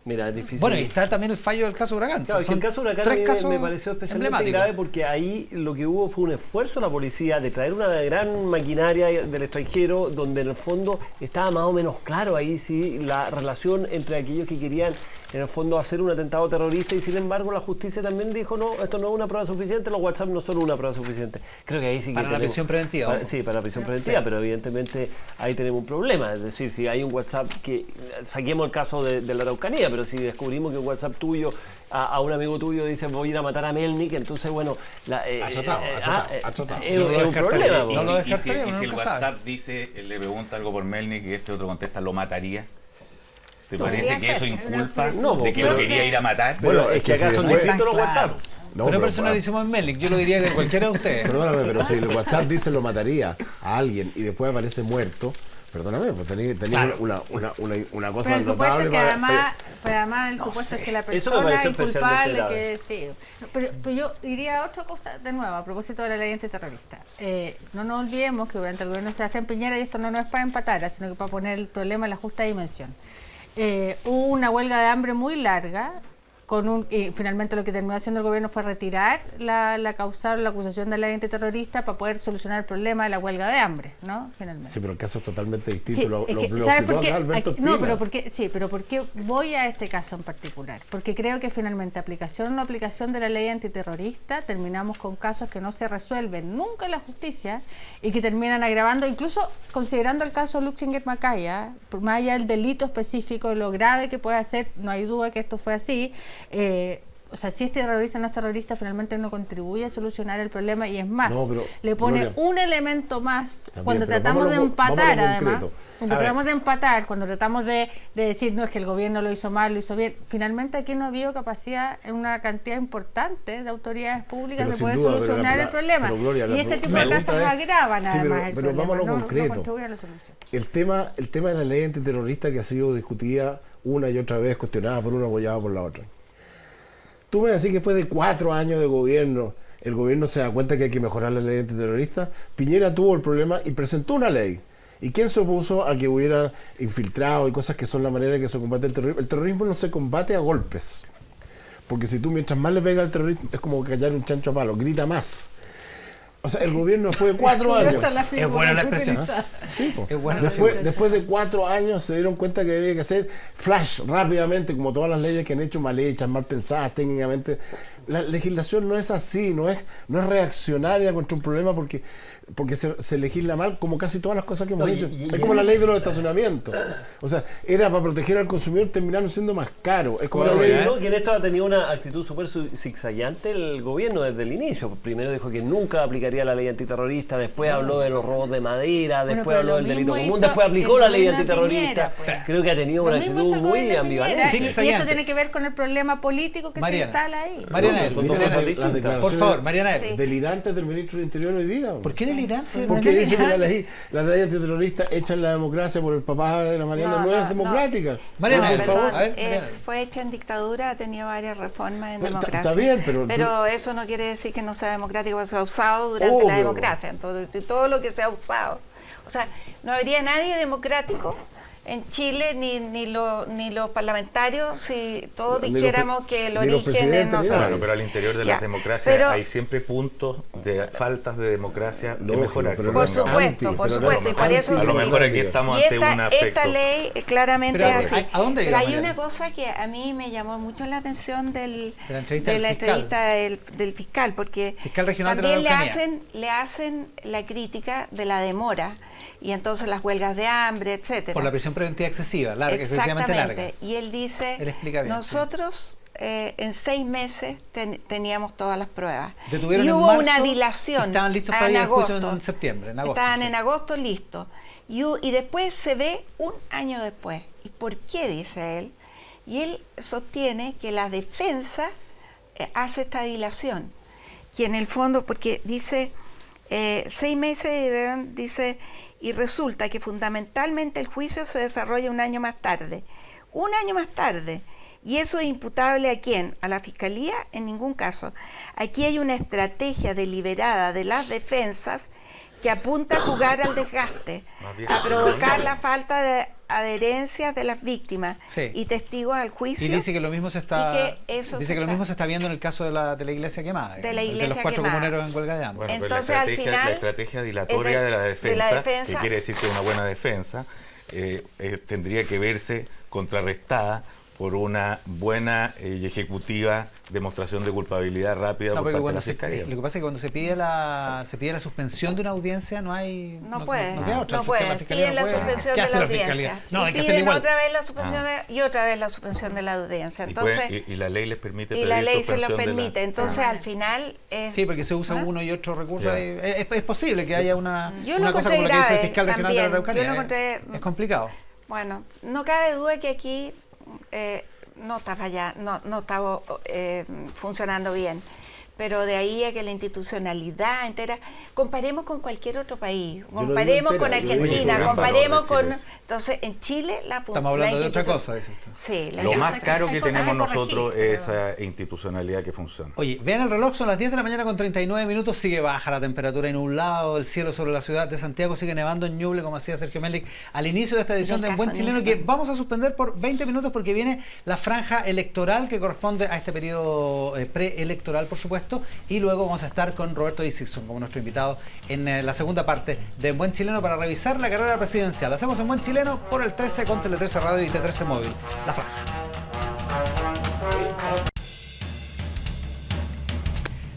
Mira, es difícil. Bueno, y está también el fallo del caso Huracán. Claro, el caso Huracán me pareció especialmente grave porque ahí lo que hubo fue un esfuerzo de la policía de traer una gran maquinaria del extranjero donde en el fondo estaba más o menos claro ahí sí la relación entre aquellos que querían en el fondo hacer un atentado terrorista y sin embargo la justicia también dijo no, esto no es una prueba suficiente, los WhatsApp no son una prueba suficiente. Creo que ahí sí que para la prisión preventiva. Sí, para la prisión preventiva, pero evidentemente ahí tenemos un problema, es decir, si hay un WhatsApp que, saquemos el caso de la Araucanía, pero si descubrimos que un WhatsApp tuyo a un amigo tuyo dice voy a ir a matar a Melnik, entonces bueno, es un problema. No lo descartaría. Y si el WhatsApp dice, le pregunta algo por Melnik y este otro contesta, ¿lo mataría? ¿Te parece que eso inculpa de que lo quería ir a matar? Bueno, es que acá son distintos los WhatsApp. No personalicemos en Melnik, yo lo diría que cualquiera de ustedes. Perdóname, pero si el WhatsApp dice lo mataría a alguien y después aparece muerto, perdóname, pues tenía claro. una cosa pero notable. Además el supuesto es que la persona es culpable, que sí. Pero yo diría otra cosa de nuevo, a propósito de la ley antiterrorista. No nos olvidemos que durante el gobierno de Sebastián Piñera, y esto no es para empatar, sino que para poner el problema en la justa dimensión. Hubo una huelga de hambre muy larga, finalmente lo que terminó haciendo el gobierno fue retirar la acusación de la ley antiterrorista para poder solucionar el problema de la huelga de hambre, ¿no? Finalmente. Sí, pero el caso es totalmente distinto. Sí, ¿sabes por qué? Pero ¿por qué voy a este caso en particular? Porque creo que finalmente aplicación o no aplicación de la ley antiterrorista terminamos con casos que no se resuelven nunca en la justicia y que terminan agravando, incluso considerando el caso Luxinger Macaya, por más allá del delito específico, lo grave que puede ser, no hay duda que esto fue así. O sea, si este terrorista no es terrorista, finalmente no contribuye a solucionar el problema y es más, le pone Gloria, un elemento más también, cuando tratamos de empatar, además, cuando tratamos de decir, no, es que el gobierno lo hizo mal, lo hizo bien, finalmente aquí no ha habido capacidad en una cantidad importante de autoridades públicas de poder solucionar el problema. Gloria, y este tipo de casos agravan además el problema, vamos a lo concreto. No contribuyen a la solución. El tema de la ley antiterrorista que ha sido discutida una y otra vez, cuestionada por una, apoyada por la otra. Tú me decís que después de 4 años de gobierno, el gobierno se da cuenta que hay que mejorar la ley antiterrorista. Piñera tuvo el problema y presentó una ley. ¿Y quién se opuso a que hubiera infiltrado y cosas que son la manera en que se combate el terrorismo? El terrorismo no se combate a golpes. Porque si tú mientras más le pegas al terrorismo, es como callar un chancho a palo, grita más. O sea, el gobierno después de 4 años... Es buena la expresión, ¿eh? Sí, después de 4 años se dieron cuenta que había que hacer flash rápidamente, como todas las leyes que han hecho mal hechas, mal pensadas técnicamente. La legislación no es así, no es reaccionaria contra un problema porque se legisla mal, como casi todas las cosas que hemos hecho. Es como la ley de los estacionamientos. O sea, era para proteger al consumidor, terminaron siendo más caro. Es como que en esto ha tenido una actitud súper zigzagueante el gobierno desde el inicio. Primero dijo que nunca aplicaría la ley antiterrorista, después habló de los robos de madera, después habló del delito común, después aplicó la ley antiterrorista. Piñera, creo que ha tenido una actitud muy ambivalente. Y esto tiene que ver con el problema político que se instala ahí. Por favor, Mariana. Delirantes del ministro del Interior hoy día. ¿Por qué delirante? Porque dice que la ley antiterrorista hecha en la democracia por el papá de la Mariana no es democrática. Mariana, por favor. Fue hecha en dictadura, ha tenido varias reformas en democracia. Está bien, pero eso no quiere decir que no sea democrático, porque se ha usado durante la democracia. Entonces, todo lo que se ha usado. O sea, no habría nadie democrático en Chile ni los parlamentarios, si todos Ni los dijéramos que el ni los origen es presidentes, nosotros. Claro, pero al interior de Ya, las democracias pero- hay siempre puntos de faltas de democracia que Lógico, mejorar. pero Por no es supuesto, anti, por pero no es supuesto, y por eso A lo sí. mejor aquí estamos Y ante un aspecto. esta ley claramente Pero, es así. ¿a dónde Pero iba, hay Mariana? una cosa que a mí me llamó mucho la atención De la entrevista del fiscal. entrevista del fiscal, porque Fiscal regional de la también Araucanía. le hacen la crítica de la demora y entonces las huelgas de hambre, etcétera. Por la prisión preventiva excesiva, larga, excesivamente larga. Exactamente. Y él dice, Él explica bien, nosotros en 6 meses teníamos todas las pruebas. Detuvieron y en hubo marzo, una dilación. estaban listos para ir al juicio en septiembre, en agosto. Estaban sí. en agosto listos. Y después se ve un año después. ¿Y por qué? Dice él. Y él sostiene que la defensa hace esta dilación. Que en el fondo, porque dice, 6 meses, dice, y resulta que fundamentalmente el juicio se desarrolla un año más tarde. Un año más tarde. ¿Y eso es imputable a quién? ¿A la Fiscalía? En ningún caso. Aquí hay una estrategia deliberada de las defensas que apunta a jugar al desgaste, Más bien, a provocar la falta de adherencia de las víctimas Sí. y testigos al juicio. Y dice que lo mismo se está, Y que eso dice se que lo está- mismo se está viendo en el caso de la iglesia quemada. De la digamos, iglesia los 4 quemada. comuneros en huelga de hambre. Bueno, Entonces, pero al final, la estrategia dilatoria de la defensa, que quiere decir que una buena defensa, tendría que verse contrarrestada por una buena y ejecutiva demostración de culpabilidad rápida No, por porque parte de cuando la se, Fiscalía. lo que pasa es que cuando se pide la suspensión de una audiencia no hay No puede, queda otra. no El fiscal- puede. la fiscalía Piden no la puede. suspensión ¿Qué de hace la la audiencia. fiscalía? No, hay Y que hacerlo piden igual. otra vez la suspensión y otra vez la suspensión de la audiencia. Entonces, y la ley les permite y pedir la ley se lo suspensión de la- permite. Entonces, al final... Sí, porque se usa ¿Ah? uno y otro recurso. Ya. Es posible que haya una Yo lo cosa como encontré la que dice el grave fiscal regional de la también. Araucanía. Yo lo encontré- Es complicado. Bueno, no cabe duda que aquí no estaba funcionando bien. Pero de ahí a que la institucionalidad entera, comparemos con cualquier otro país, no digo comparemos entera, con yo digo Argentina, que comparemos Chile con... es. Entonces, en Chile Estamos hablando de otra cosa, dice usted. Sí, la Lo más institución- caro hay que cosas tenemos que corregir, nosotros pero- es esa institucionalidad que funciona. Oye, vean el reloj, son las 10 de la mañana con 39 minutos, sigue baja la temperatura y nublado, el cielo sobre la ciudad de Santiago sigue nevando en Ñuble, como hacía Sergio Melik al inicio de esta edición Del de En Buen caso Chileno, Nisman. que vamos a suspender por 20 minutos porque viene la franja electoral que corresponde a este periodo preelectoral, por supuesto, y luego vamos a estar con Roberto Dickinson como nuestro invitado en la segunda parte de En Buen Chileno para revisar la carrera presidencial. Hacemos En Buen Chileno por el 13 con Tele 13 Radio y T13 Móvil. La franja.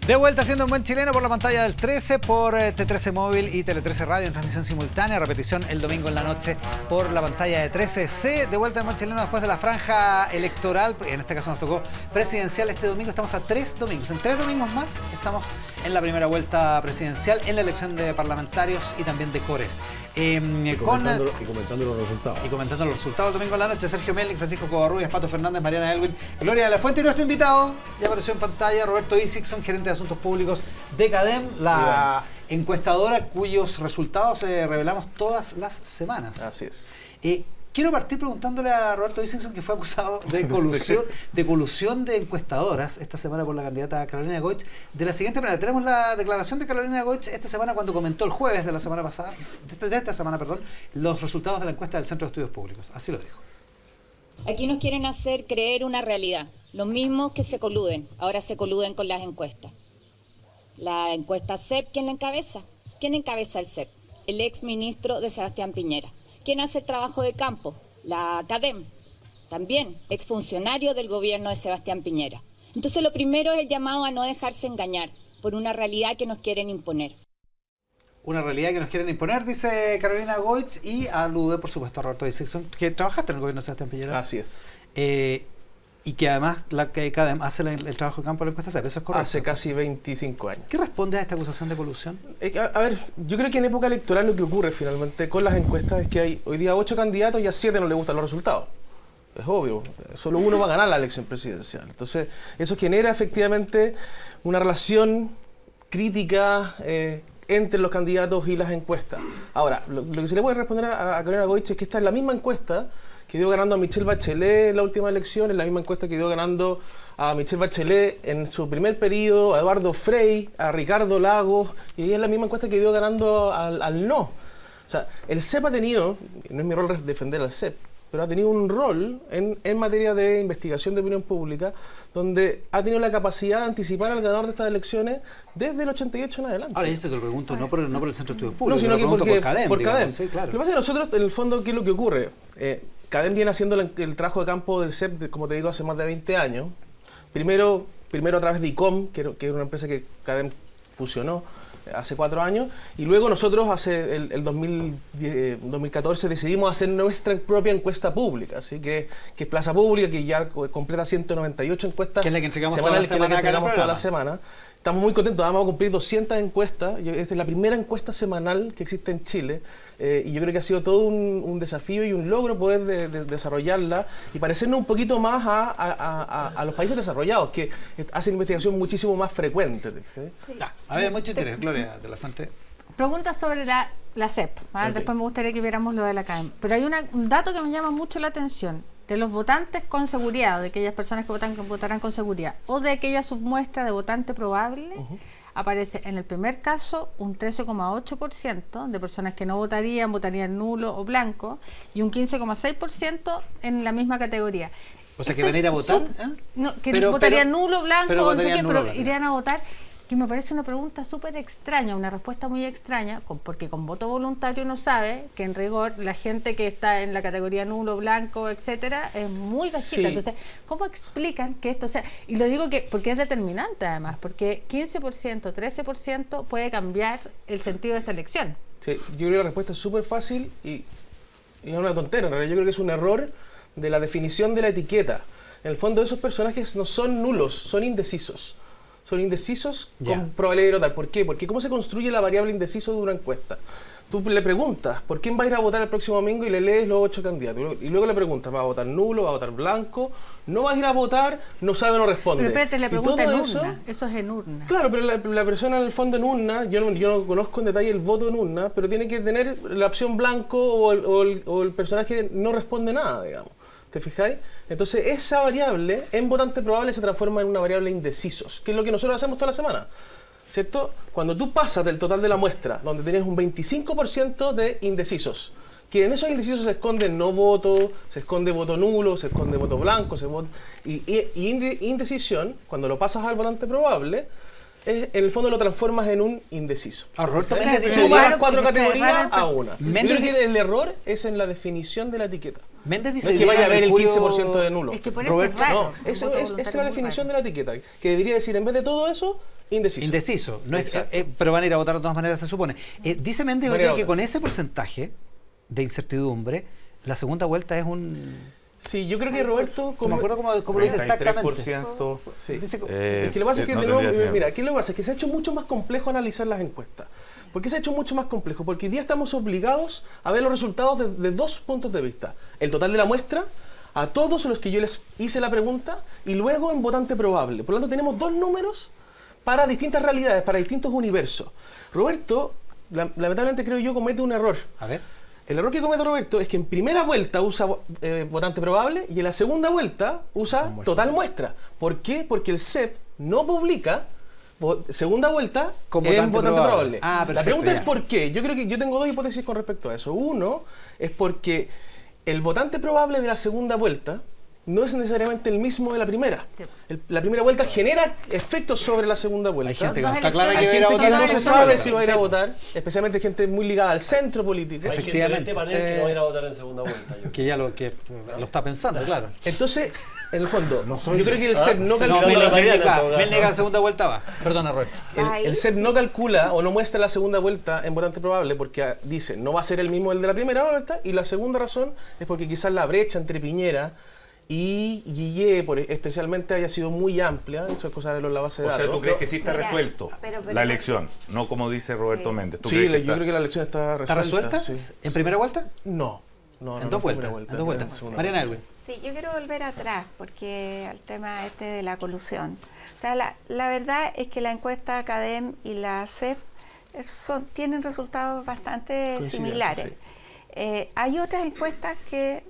De vuelta haciendo Un Buen Chileno por la pantalla del 13, por T13 Móvil y Tele 13 Radio en transmisión simultánea, repetición el domingo en la noche por la pantalla de 13C. De vuelta en Buen Chileno después de la franja electoral, en este caso nos tocó presidencial este domingo, estamos a 3 domingos. En 3 domingos más estamos en la primera vuelta presidencial, en la elección de parlamentarios y también de cores. Y comentando los resultados. Y comentando los resultados domingo en la noche, Sergio Melik, Francisco Covarrubias, Pato Fernández, Mariana Elwin, Gloria de la Fuente y nuestro invitado, ya apareció en pantalla, Roberto Dickinson, gerente de Asuntos Públicos de CADEM, la encuestadora cuyos resultados revelamos todas las semanas. Así es. Quiero partir preguntándole a Roberto Dickinson, que fue acusado de colusión de encuestadoras esta semana por la candidata Carolina Goich, de la siguiente manera. Tenemos la declaración de Carolina Goich esta semana cuando comentó el jueves de la semana pasada, de esta semana, perdón, los resultados de la encuesta del Centro de Estudios Públicos. Así lo dijo. Aquí nos quieren hacer creer una realidad. Los mismos que se coluden, ahora se coluden con las encuestas. La encuesta CEP, ¿quién la encabeza? ¿Quién encabeza el CEP? El ex ministro de Sebastián Piñera. ¿Quién hace el trabajo de campo? La CADEM, también exfuncionario del gobierno de Sebastián Piñera. Entonces lo primero es el llamado a no dejarse engañar por una realidad que nos quieren imponer. Una realidad que nos quieren imponer, dice Carolina Goich, y alude, por supuesto, a Roberto Dickinson, que trabajaste en el gobierno de Sebastián Piñera. Así es. Y que además la CADEM hace el trabajo de campo de la encuesta CEP. ¿Eso es correcto? Hace casi 25 años. ¿Qué responde a esta acusación de colusión? A ver, yo creo que en época electoral lo que ocurre finalmente con las encuestas es que hay hoy día 8 candidatos y a 7 no les gustan los resultados. Es obvio, solo uno va a ganar la elección presidencial. Entonces, eso genera efectivamente una relación crítica entre los candidatos y las encuestas. Ahora, lo que se le puede responder a Carolina Goich es que esta es la misma encuesta que dio ganando a Michelle Bachelet en la última elección, es la misma encuesta que dio ganando a Michelle Bachelet en su primer periodo, a Eduardo Frei, a Ricardo Lagos, y es la misma encuesta que dio ganando al no. O sea, el CEP ha tenido, no es mi rol defender al CEP, pero ha tenido un rol en materia de investigación de opinión pública, donde ha tenido la capacidad de anticipar al ganador de estas elecciones desde el 88 en adelante. Ahora, yo te lo pregunto no por el Centro de Estudios Públicos, no, sino te lo pregunto por CADEM. Sí, claro. Lo que pasa es que nosotros, en el fondo, ¿qué es lo que ocurre? CADEM viene haciendo el trabajo de campo del CEP, como te digo, hace más de 20 años. Primero a través de ICOM, que es una empresa que CADEM fusionó hace 4 años, y luego nosotros hace el 2014 decidimos hacer nuestra propia encuesta pública, así que es Plaza Pública, que ya completa 198 encuestas, que es la que entregamos toda la semana. Estamos muy contentos, vamos a cumplir 200 encuestas. Esta es la primera encuesta semanal que existe en Chile, y yo creo que ha sido todo un desafío y un logro poder desarrollarla y parecernos un poquito más a los países desarrollados, que hacen investigación muchísimo más frecuente. Sí. A ver, mucho interés, Gloria de la Fuente. Pregunta sobre la CEP. Okay. Después me gustaría que viéramos lo de la CADEM. Pero hay un dato que me llama mucho la atención. De los votantes con seguridad, de aquellas personas que votarán con seguridad, o de aquella submuestra de votante probable, aparece en el primer caso un 13,8% de personas que no votarían nulo o blanco, y un 15,6% en la misma categoría. O sea, que van a ir a votar. No, que votarían nulo, blanco, no sé qué, pero irían a votar. Que me parece una pregunta súper extraña, una respuesta muy extraña, porque con voto voluntario uno sabe que en rigor la gente que está en la categoría nulo, blanco, etcétera, es muy bajita. Sí. Entonces, ¿cómo explican que esto sea? Y lo digo porque es determinante además, porque 15%, 13% puede cambiar el sentido de esta elección. Sí, yo creo que la respuesta es súper fácil y es una tontera. En realidad yo creo que es un error de la definición de la etiqueta. En el fondo esos personajes no son nulos, son indecisos. Son indecisos con probabilidad de votar. ¿Por qué? Porque ¿cómo se construye la variable indeciso de una encuesta? Tú le preguntas, ¿por quién va a ir a votar el próximo domingo? Y le lees los 8 candidatos. Y luego le preguntas, ¿va a votar nulo? ¿Va a votar blanco? ¿No va a ir a votar? No sabe, no responde. Pero espérate, le pregunta en urna. Eso es en urna. Claro, pero la persona en el fondo en urna, yo no conozco en detalle el voto en urna, pero tiene que tener la opción blanco o el personaje no responde nada, digamos. ¿Te fijáis? Entonces esa variable en votante probable se transforma en una variable indecisos, que es lo que nosotros hacemos toda la semana, ¿cierto? Cuando tú pasas del total de la muestra, donde tienes un 25% de indecisos, que en esos indecisos se esconde no voto, se esconde voto nulo, se esconde voto blanco, indecisión, cuando lo pasas al votante probable, en el fondo lo transformas en un indeciso. Sumas las 4 categorías a una. Yo creo que el error es en la definición de la etiqueta. Méndez dice no es que vaya a haber el 15% de nulo. Es que por eso es raro. No, es la definición de la etiqueta, que debería decir, en vez de todo eso, indeciso. Indeciso. No es, pero van a ir a votar de todas maneras, se supone. Dice Méndez que con ese porcentaje de incertidumbre, la segunda vuelta es un... Sí, yo creo que Roberto... No me acuerdo cómo lo dice exactamente. Sí. Es que lo que pasa es que, mira, ¿qué es lo que pasa? Es que se ha hecho mucho más complejo analizar las encuestas. ¿Por qué se ha hecho mucho más complejo? Porque hoy día estamos obligados a ver los resultados de 2 puntos de vista. El total de la muestra, a todos los que yo les hice la pregunta, y luego en votante probable. Por lo tanto, tenemos 2 números para distintas realidades, para distintos universos. Roberto, lamentablemente creo yo, comete un error. A ver. El error que comete Roberto es que en primera vuelta usa votante probable y en la segunda vuelta usa total muestra. ¿Por qué? Porque el CEP no publica segunda vuelta en votante probable. La pregunta es ¿por qué? Yo creo que yo tengo 2 hipótesis con respecto a eso. Uno es porque el votante probable de la segunda vuelta no es necesariamente el mismo de la primera. Sí. La primera vuelta genera efectos sobre la segunda vuelta. Hay gente que no está clara que no se sabe si va a ir a votar, especialmente gente muy ligada al centro político. Hay gente de este panel que no va a ir a votar en segunda vuelta. Que ya lo está pensando, claro. Entonces, en el fondo, yo creo que el CEP no calcula... Me nega la segunda vuelta, va. Perdona, Roberto. El CEP no calcula o no muestra la segunda vuelta en votante probable porque dice, no va a ser el mismo el de la primera vuelta, y la segunda razón es porque quizás la brecha entre Piñera y Guillé, especialmente, haya sido muy amplia. Eso es cosa de la base de datos. O sea, ¿tú crees que sí está resuelto la elección? No como dice Roberto Méndez. Sí, yo creo que la elección está resuelta. ¿Está resuelta? Sí. ¿En primera vuelta? No. En dos vueltas. Mariana Elwin. Sí, yo quiero volver atrás porque al tema de la colusión. O sea, la verdad es que la encuesta CADEM y la CEP tienen resultados bastante similares. Sí. Hay otras encuestas que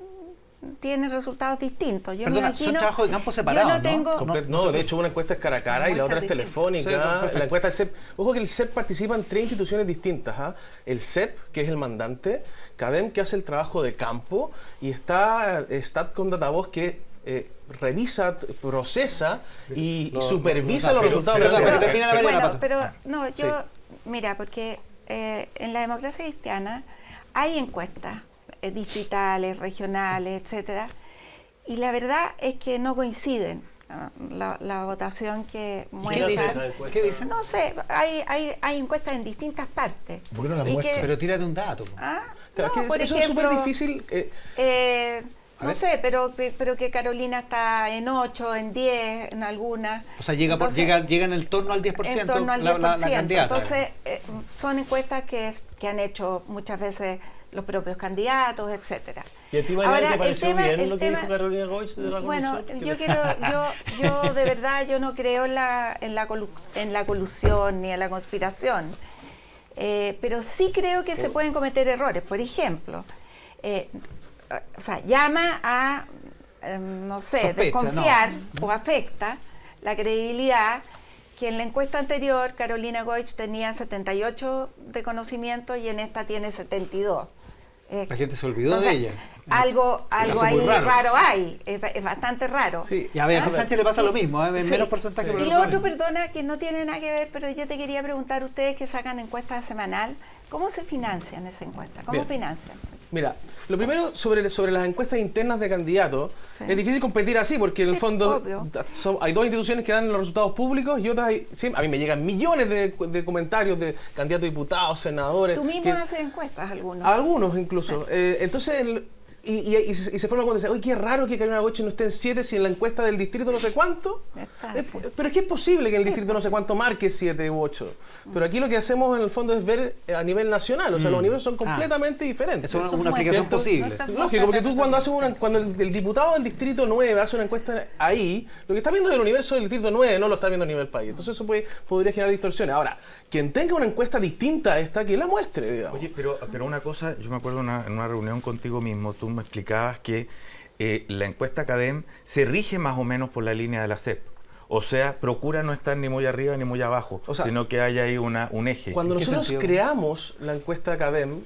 tienen resultados distintos. Yo Perdona, me imagino, son trabajos de campo separados, yo no tengo, No, de hecho una encuesta es cara a cara y la otra es encuestas telefónica. distintas. Sí, perfecto. La encuesta del CEP, ojo que el CEP participa en 3 instituciones distintas. ¿Ah? El CEP, que es el mandante, CADEM, que hace el trabajo de campo, y está Statcom Datavoz, que revisa, procesa y supervisa los resultados de la pero encuesta. termina la Mariana, bueno, Pato. pero no, yo, Sí. mira, porque en la democracia cristiana hay encuestas distritales, regionales, etcétera, y la verdad es que no coinciden la votación que muestra. ¿Qué dicen? No sé, hay encuestas en distintas partes. ¿Por qué no las Y muestra? Pero tírate un dato. ¿Ah? Claro, No, que por eso es súper ejemplo, difícil. no sé, pero que Carolina está en 8, en 10, en algunas. O sea, llega en el torno al 10%, En torno al 10%. la candidata. Entonces, son encuestas que han hecho muchas veces los propios candidatos, etcétera. ¿Y a ti, Mariana, te pareció bien lo que tema- dijo Carolina Goich de la Bueno, Convención? yo de verdad, yo no creo en la colusión ni en la conspiración, pero sí creo que se pueden cometer errores. Por ejemplo, o sea, llama a, no sé, Sospecha, desconfiar o afecta la credibilidad que en la encuesta anterior Carolina Goich tenía 78 de conocimiento y en esta tiene 72. La gente se olvidó Entonces, de ella. Algo caso ahí muy raro. raro hay, es bastante raro. Sí. Y a Beatriz Sánchez le pasa lo mismo, en Sí. menos porcentaje. Y pero lo no otro, sabe. perdona, que no tiene nada que ver, pero yo te quería preguntar, ustedes que sacan encuestas semanal, ¿cómo se financian esa encuesta? ¿Cómo Bien. financian? Mira, lo primero sobre las encuestas internas de candidatos, Sí. es difícil competir así porque en Sí, el fondo obvio. hay 2 instituciones que dan los resultados públicos y otras a mí me llegan millones de comentarios de candidatos a diputados, senadores. Tú mismo que- haces encuestas, algunos. Algunos incluso. Entonces, y se forma cuando dice, oye, qué raro que Carolina Goich no esté en 7 si en la encuesta del distrito no sé cuánto. Está, sí. Pero es que es posible que en el distrito no sé cuánto marque 7 u 8. Pero aquí lo que hacemos en el fondo es ver a nivel nacional. O sea, los niveles son completamente diferentes. Eso es Eso una es aplicación cierto. posible. No se- Lógico, porque tú cuando haces cuando el diputado del distrito 9 hace una encuesta ahí, lo que está viendo del universo del distrito 9 no lo está viendo a nivel país. Entonces eso podría generar distorsiones. Ahora, quien tenga una encuesta distinta a esta, que la muestre, digamos. Oye, pero una cosa, yo me acuerdo en una reunión contigo mismo, tú me explicabas que la encuesta CADEM se rige más o menos por la línea de la CEP. O sea, procura no estar ni muy arriba ni muy abajo, O sea, sino que haya ahí un eje. Cuando ¿En qué nosotros sentido? creamos la encuesta CADEM,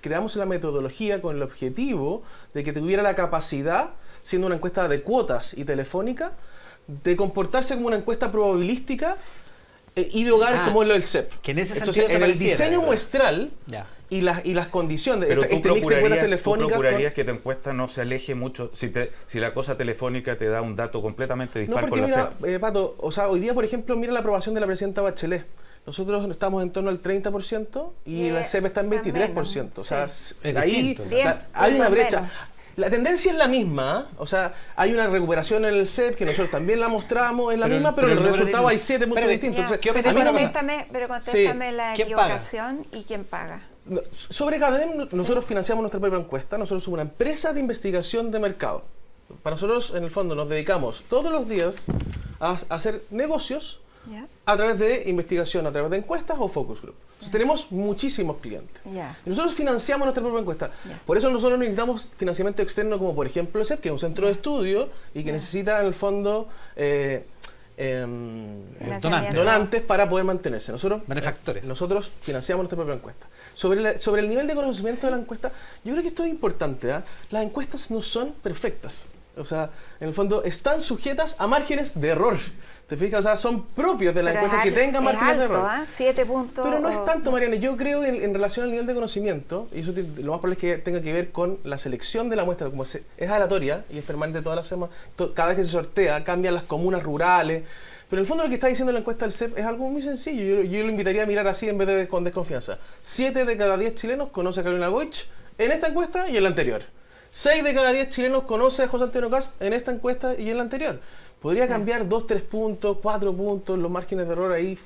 creamos la metodología con el objetivo de que tuviera la capacidad, siendo una encuesta de cuotas y telefónica, de comportarse como una encuesta probabilística y de hogares como es lo del CEP. que en ese Entonces, sentido se en el pareciera, diseño ¿verdad? muestral Ya. y las condiciones, Pero tú este mix de encuestas procurarías, telefónicas que tu encuesta no se aleje mucho si la cosa telefónica te da un dato completamente No, dispar porque con la mira, CEP. Pato, o sea, hoy día, por ejemplo, mira la aprobación de la presidenta Bachelet. Nosotros estamos en torno al 30% y la CEP está en 23%. O sea, Sí. Es ahí distinto. hay una Bien, brecha. menos. La tendencia es la misma, ¿eh? O sea, hay una recuperación en el CEP que nosotros también la mostramos, es la Pero misma, pero el en el número resultado de- hay 7 puntos Espérate, distintos. Ya. Entonces, ¿Qué opinas a mí de no la me- cosa? Pero contéstame Sí. la ¿Quién paga? equivocación y quién paga. No, sobre CADEM, nosotros financiamos nuestra propia encuesta, nosotros somos una empresa de investigación de mercado. Para nosotros, en el fondo, nos dedicamos todos los días a hacer negocios ¿Ya? a través de investigación, a través de encuestas o focus group. Entonces, tenemos muchísimos clientes. Ya. Y nosotros financiamos nuestra propia encuesta. Ya. Por eso nosotros necesitamos financiamiento externo, como por ejemplo el CEP, que es un centro de estudio y que necesita, en el fondo, Financiamiento. donantes para poder mantenerse. Nosotros, Benefactores. nosotros financiamos nuestra propia encuesta. Sobre el nivel de conocimiento de la encuesta, yo creo que esto es importante. ¿Ah? Las encuestas no son perfectas. O sea, en el fondo están sujetas a márgenes de error. ¿Te fijas? O sea, son propios de la Pero encuesta que tengan márgenes de error. 7 puntos. Pero no es tanto, Mariana. Yo creo en relación al nivel de conocimiento, y eso lo más probable es que tenga que ver con la selección de la muestra, como es aleatoria y es permanente todas las semanas, cada vez que se sortea, cambian las comunas rurales. Pero en el fondo lo que está diciendo la encuesta del CEP es algo muy sencillo. Yo lo invitaría a mirar así en vez de con desconfianza. 7 de cada 10 chilenos conoce a Carolina Goich en esta encuesta y en la anterior. 6 de cada 10 chilenos conoce a José Antonio Kast en esta encuesta y en la anterior. Podría cambiar 2, 3 puntos, 4 puntos, los márgenes de error ahí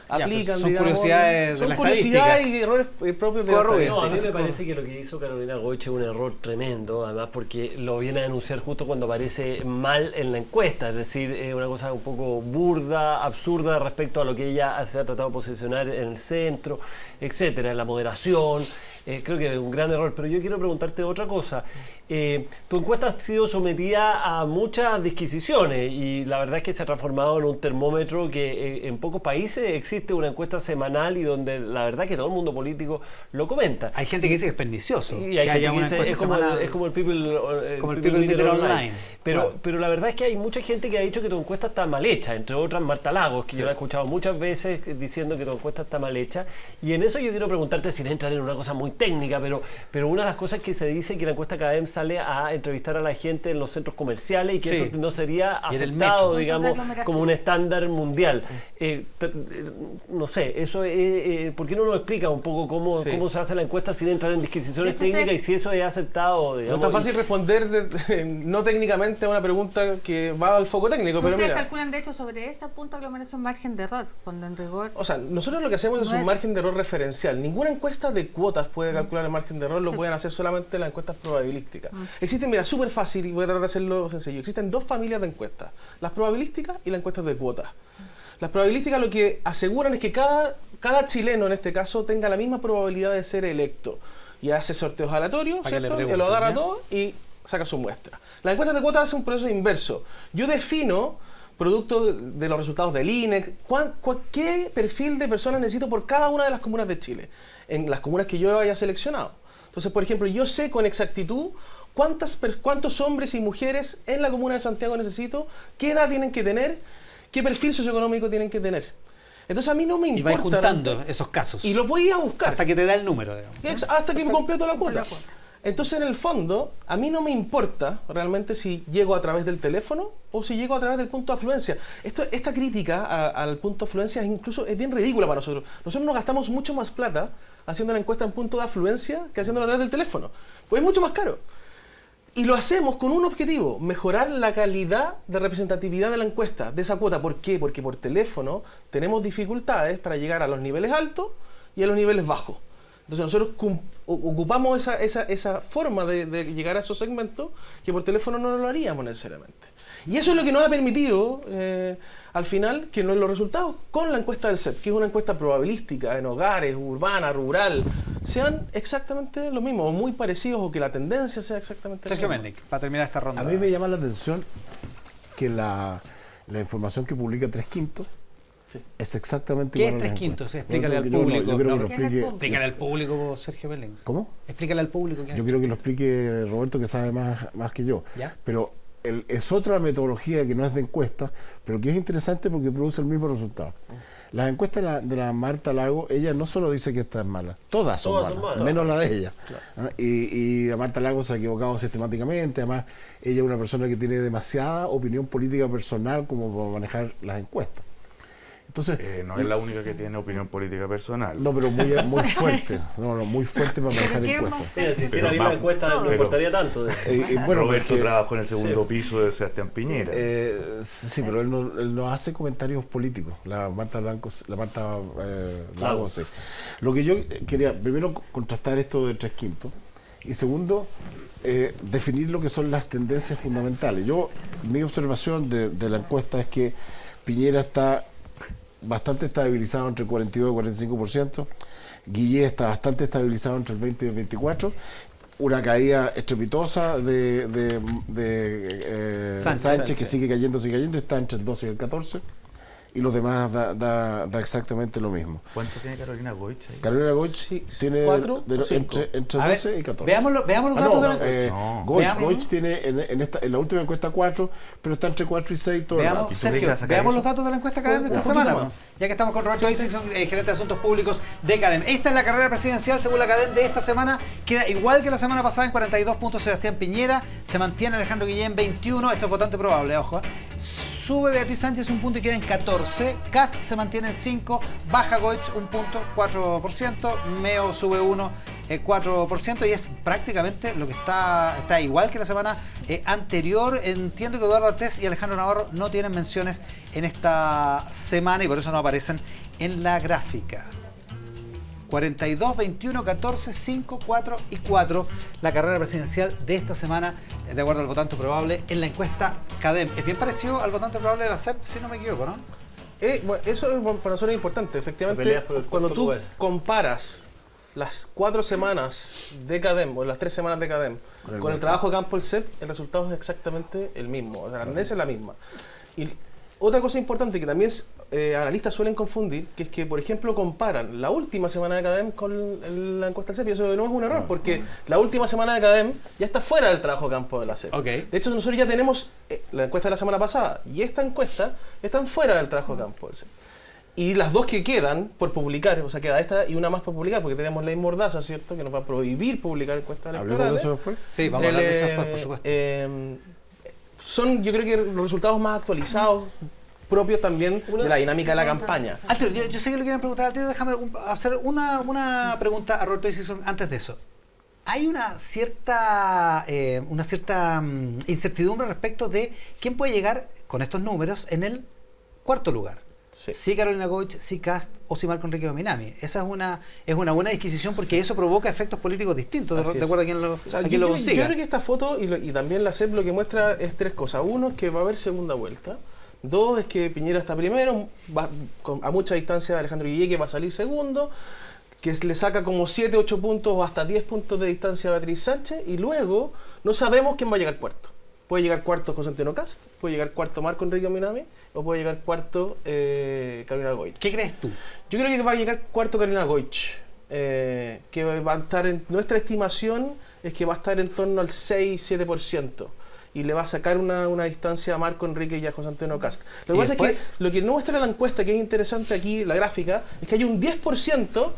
aplican. son digamos, curiosidades de son la curiosidades estadística. y errores propios de la Corro bien. estadística. No, a mí me parece que lo que hizo Carolina Goich es un error tremendo, además porque lo viene a denunciar justo cuando aparece mal en la encuesta, es decir, una cosa un poco burda, absurda respecto a lo que ella se ha tratado de posicionar en el centro, etcétera, en la moderación. Creo que es un gran error, pero yo quiero preguntarte otra cosa. Tu encuesta ha sido sometida a muchas disquisiciones y la verdad es que se ha transformado en un termómetro que en pocos países existe una encuesta semanal y donde la verdad que todo el mundo político lo comenta. Hay gente que dice que es pernicioso. Y hay gente que dice, es como el People Meter Online. Pero la verdad es que hay mucha gente que ha dicho que tu encuesta está mal hecha, entre otras Marta Lagos, que yo la he escuchado muchas veces diciendo que tu encuesta está mal hecha. Y en eso yo quiero preguntarte, sin entrar en una cosa muy técnica, pero una de las cosas que se dice que la encuesta CADEM sale a entrevistar a la gente en los centros comerciales y que eso no sería aceptado, digamos, como un estándar mundial. No sé, eso ¿por qué no nos explica un poco cómo se hace la encuesta sin entrar en disquisiciones técnicas y si eso es aceptado? Digamos, no es tan fácil responder no técnicamente a una pregunta que va al foco técnico, pero ustedes mira, calculan de hecho sobre ese punto aglomeración margen de error, cuando en rigor... O sea, nosotros lo que hacemos es un margen de error referencial. Ninguna encuesta de cuotas puede calcular el margen de error, lo pueden hacer solamente las encuestas probabilísticas. Existen, mira, súper fácil y voy a tratar de hacerlo sencillo. Existen dos familias de encuestas, las probabilísticas y las encuestas de cuotas. Las probabilísticas lo que aseguran es que cada chileno en este caso tenga la misma probabilidad de ser electo. Y hace sorteos aleatorios, ¿cierto? Y lo agarra todo y saca su muestra. Las encuestas de cuotas hacen un proceso inverso. Yo defino, producto de los resultados del INE, qué perfil de personas necesito por cada una de las comunas de Chile, en las comunas que yo haya seleccionado. Entonces, por ejemplo, yo sé con exactitud cuántos hombres y mujeres en la comuna de Santiago necesito, qué edad tienen que tener, qué perfil socioeconómico tienen que tener. Entonces a mí no me importa. Y vais juntando esos casos. Y los voy a buscar. Hasta que te da el número, digamos. Hasta que me completo la cuota. Entonces, en el fondo, a mí no me importa realmente si llego a través del teléfono o si llego a través del punto de afluencia. Esta crítica al punto de afluencia es bien ridícula para nosotros. Nosotros nos gastamos mucho más plata haciendo la encuesta en punto de afluencia que haciéndola a través del teléfono. Pues es mucho más caro. Y lo hacemos con un objetivo, mejorar la calidad de representatividad de la encuesta, de esa cuota. ¿Por qué? Porque por teléfono tenemos dificultades para llegar a los niveles altos y a los niveles bajos. Entonces nosotros ocupamos esa forma de llegar a esos segmentos que por teléfono no lo haríamos necesariamente. Y eso es lo que nos ha permitido, al final, que los resultados con la encuesta del CEP, que es una encuesta probabilística en hogares, urbana, rural, sean exactamente los mismos, o muy parecidos, o que la tendencia sea exactamente la misma. Sergio Melnik, para terminar esta ronda. A mí me llama la atención que la información que publica 3/5 es exactamente igual. ¿Qué es 3/5? Sí, explícale al público. Yo creo que lo explique. Explícale al público, Sergio Melnik. ¿Cómo? Explícale al público. Yo quiero que lo explique Roberto, que sabe más que yo. ¿Ya? Pero es otra metodología que no es de encuesta, pero que es interesante porque produce el mismo resultado. Las encuestas de la Marta Lagos, ella no solo dice que esta es mala, todas son malas, menos la de ella. Claro. Y la Marta Lagos se ha equivocado sistemáticamente, además ella es una persona que tiene demasiada opinión política personal como para manejar las encuestas. Entonces, no es la única que tiene opinión política personal. No, pero muy fuerte. Muy fuerte para manejar encuestas. Si hiciera bien la encuesta no me costaría tanto. Bueno, Roberto trabajó en el segundo piso de Sebastián Piñera. Sí, pero él no hace comentarios políticos. La Marta Lagos, sí. Lo que yo quería, primero, contrastar esto de 3/5 y segundo, definir lo que son las tendencias fundamentales. Mi observación de la encuesta es que Piñera está bastante estabilizado entre el 42 y el 45%, Guillé está bastante estabilizado entre el 20 y el 24%, una caída estrepitosa de Sánchez, que sigue cayendo, está entre el 12 y el 14%, y los demás da exactamente lo mismo. ¿Cuánto tiene Carolina Goich ahí? Carolina Goich tiene entre 12 y 14. Veamos los datos de la encuesta. Goich tiene en la última encuesta 4, pero está entre 4 y 6 todo el rato. Sergio, veamos los datos de la encuesta CADEM de esta semana. Ya que estamos con Roberto Dixon, gerente de Asuntos Públicos de CADEM. Esta es la carrera presidencial según la CADEM de esta semana. Queda igual que la semana pasada en 42 puntos Sebastián Piñera. Se mantiene Alejandro Guillén en 21. Esto es votante probable, ojo. Sube Beatriz Sánchez un punto y queda en 14. Cast se mantiene en 5. Baja Goich un punto, 4%. Meo sube 1, 4%. Y es prácticamente lo que está igual que la semana anterior. Entiendo que Eduardo Artés y Alejandro Navarro no tienen menciones en esta semana y por eso no aparecen en la gráfica. 42, 21, 14, 5, 4 y 4 la carrera presidencial de esta semana, de acuerdo al votante probable en la encuesta CADEM. Es bien parecido al votante probable de la CEP, si no me equivoco, ¿no? Bueno, eso para nosotros es importante. Efectivamente, cuando tú comparas las 4 semanas de CADEM, o las 3 semanas de CADEM, con el trabajo de campo del CEP, el resultado es exactamente el mismo, o sea, la tendencia es la misma. Y otra cosa importante que también analistas suelen confundir, que es que, por ejemplo, comparan la última semana de CADEM con la encuesta del CEP, y eso no es un error, porque la última semana de CADEM ya está fuera del trabajo de campo de la CEP. Okay. De hecho, nosotros ya tenemos la encuesta de la semana pasada y esta encuesta están fuera del trabajo de campo del CEP. Y las dos que quedan por publicar, o sea, queda esta y una más por publicar, porque tenemos ley Mordaza, ¿cierto?, que nos va a prohibir publicar encuestas electorales. ¿Hablemos de eso después? Sí, vamos a hablar de eso después, por supuesto. Son, yo creo que los resultados más actualizados, propios también de la dinámica de la campaña. Altero, yo sé que le quieren preguntar, Altero, déjame hacer una pregunta a Roberto Dicison antes de eso. Hay una cierta incertidumbre respecto de quién puede llegar con estos números en el cuarto lugar. Sí. Si Carolina Goich, si Kast o si Marco Enrique Dominami. Esa es una buena disquisición porque eso provoca efectos políticos distintos, de acuerdo a quién lo consiga. Yo creo que esta foto y también la CEP lo que muestra es 3 cosas. Uno, que va a haber segunda vuelta. 2, es que Piñera está primero, a mucha distancia de Alejandro Guillé, que va a salir segundo, que le saca como 7, 8 puntos o hasta 10 puntos de distancia a Beatriz Sánchez, y luego no sabemos quién va a llegar cuarto. Puede llegar cuarto José Antonio Kast, puede llegar cuarto Marco Enrique Dominami, o puede llegar cuarto Carolina Goich. ¿Qué crees tú? Yo creo que va a llegar cuarto Carolina Goich, que va a estar nuestra estimación es que va a estar en torno al 6-7%. Y le va a sacar una distancia a Marco Enrique y a José Antonio Kast. Lo que pasa es que lo que no muestra la encuesta, que es interesante aquí, la gráfica, es que hay un 10%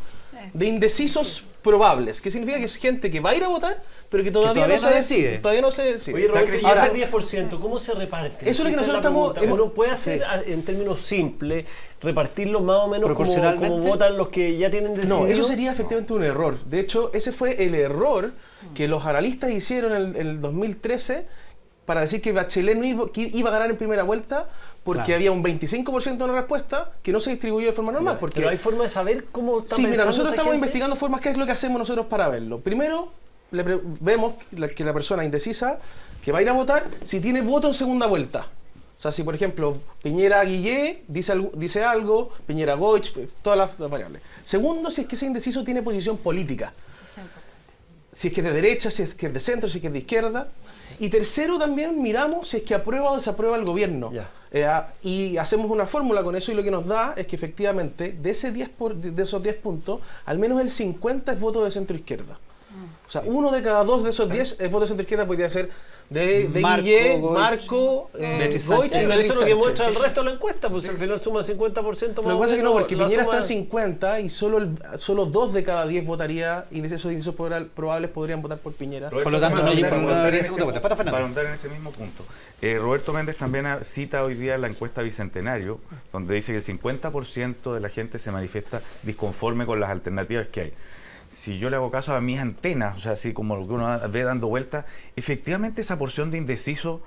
de indecisos probables, que significa que es gente que va a ir a votar, pero que todavía no se decide. Todavía no se decide. Oye, Roberto, y ese 10%, ¿cómo se reparte? Eso es lo que nosotros estamos... Uno puede hacer, en términos simples, repartirlo más o menos como votan los que ya tienen decidido. No, eso sería efectivamente un error. De hecho, ese fue el error que los analistas hicieron en el 2013 para decir que Bachelet no iba a ganar en primera vuelta porque había un 25% de la respuesta que no se distribuyó de forma normal. Porque pero hay forma de saber cómo está pensando. Sí, mira, nosotros estamos investigando formas, ¿qué es lo que hacemos nosotros para verlo? Primero, vemos que la persona indecisa que va a ir a votar, si tiene voto en segunda vuelta. O sea, si por ejemplo Piñera Guillé dice algo, Piñera Goich, todas las variables. Segundo, si es que ese indeciso tiene posición política. Si es que es de derecha, si es que es de centro, si es que es de izquierda. Y tercero, también miramos si es que aprueba o desaprueba el gobierno. Y hacemos una fórmula con eso, y lo que nos da es que efectivamente de esos 10 puntos, al menos el 50 es voto de centro izquierda. O sea, uno de cada 2 de esos 10 es voto de centro izquierda, podría ser de Guillé, Marco, Goich y Beatriz Sánchez. Eso es lo que muestra el resto de la encuesta, pues al final suma 50% más. Lo que pasa es que no, porque Piñera está en 50 y solo 2 de cada 10 votaría, y esos indicios probables podrían votar por Piñera. Por lo tanto, no habría segunda vuelta. Para ahondar en ese mismo punto, Roberto Méndez también cita hoy día la encuesta Bicentenario, donde dice que el 50% de la gente se manifiesta disconforme con las alternativas que hay. Si yo le hago caso a mis antenas, o sea, así como lo que uno ve dando vueltas, efectivamente esa porción de indeciso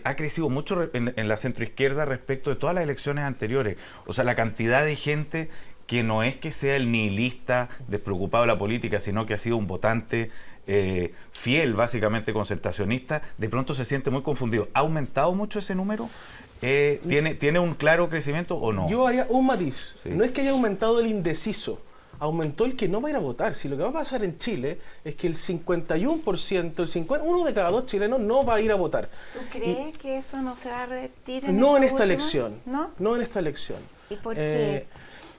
ha crecido mucho en la centroizquierda respecto de todas las elecciones anteriores. O sea, la cantidad de gente que no es que sea el nihilista despreocupado de la política, sino que ha sido un votante fiel, básicamente concertacionista, de pronto se siente muy confundido. ¿Ha aumentado mucho ese número? ¿Tiene un claro crecimiento o no? Yo haría un matiz. Sí. No es que haya aumentado el indeciso, aumentó el que no va a ir a votar. Si lo que va a pasar en Chile es que el 51%, uno de cada 2 chilenos no va a ir a votar. ¿Tú crees que eso no se va a revertir en esta elección? ¿No? No en esta elección. ¿Y por qué?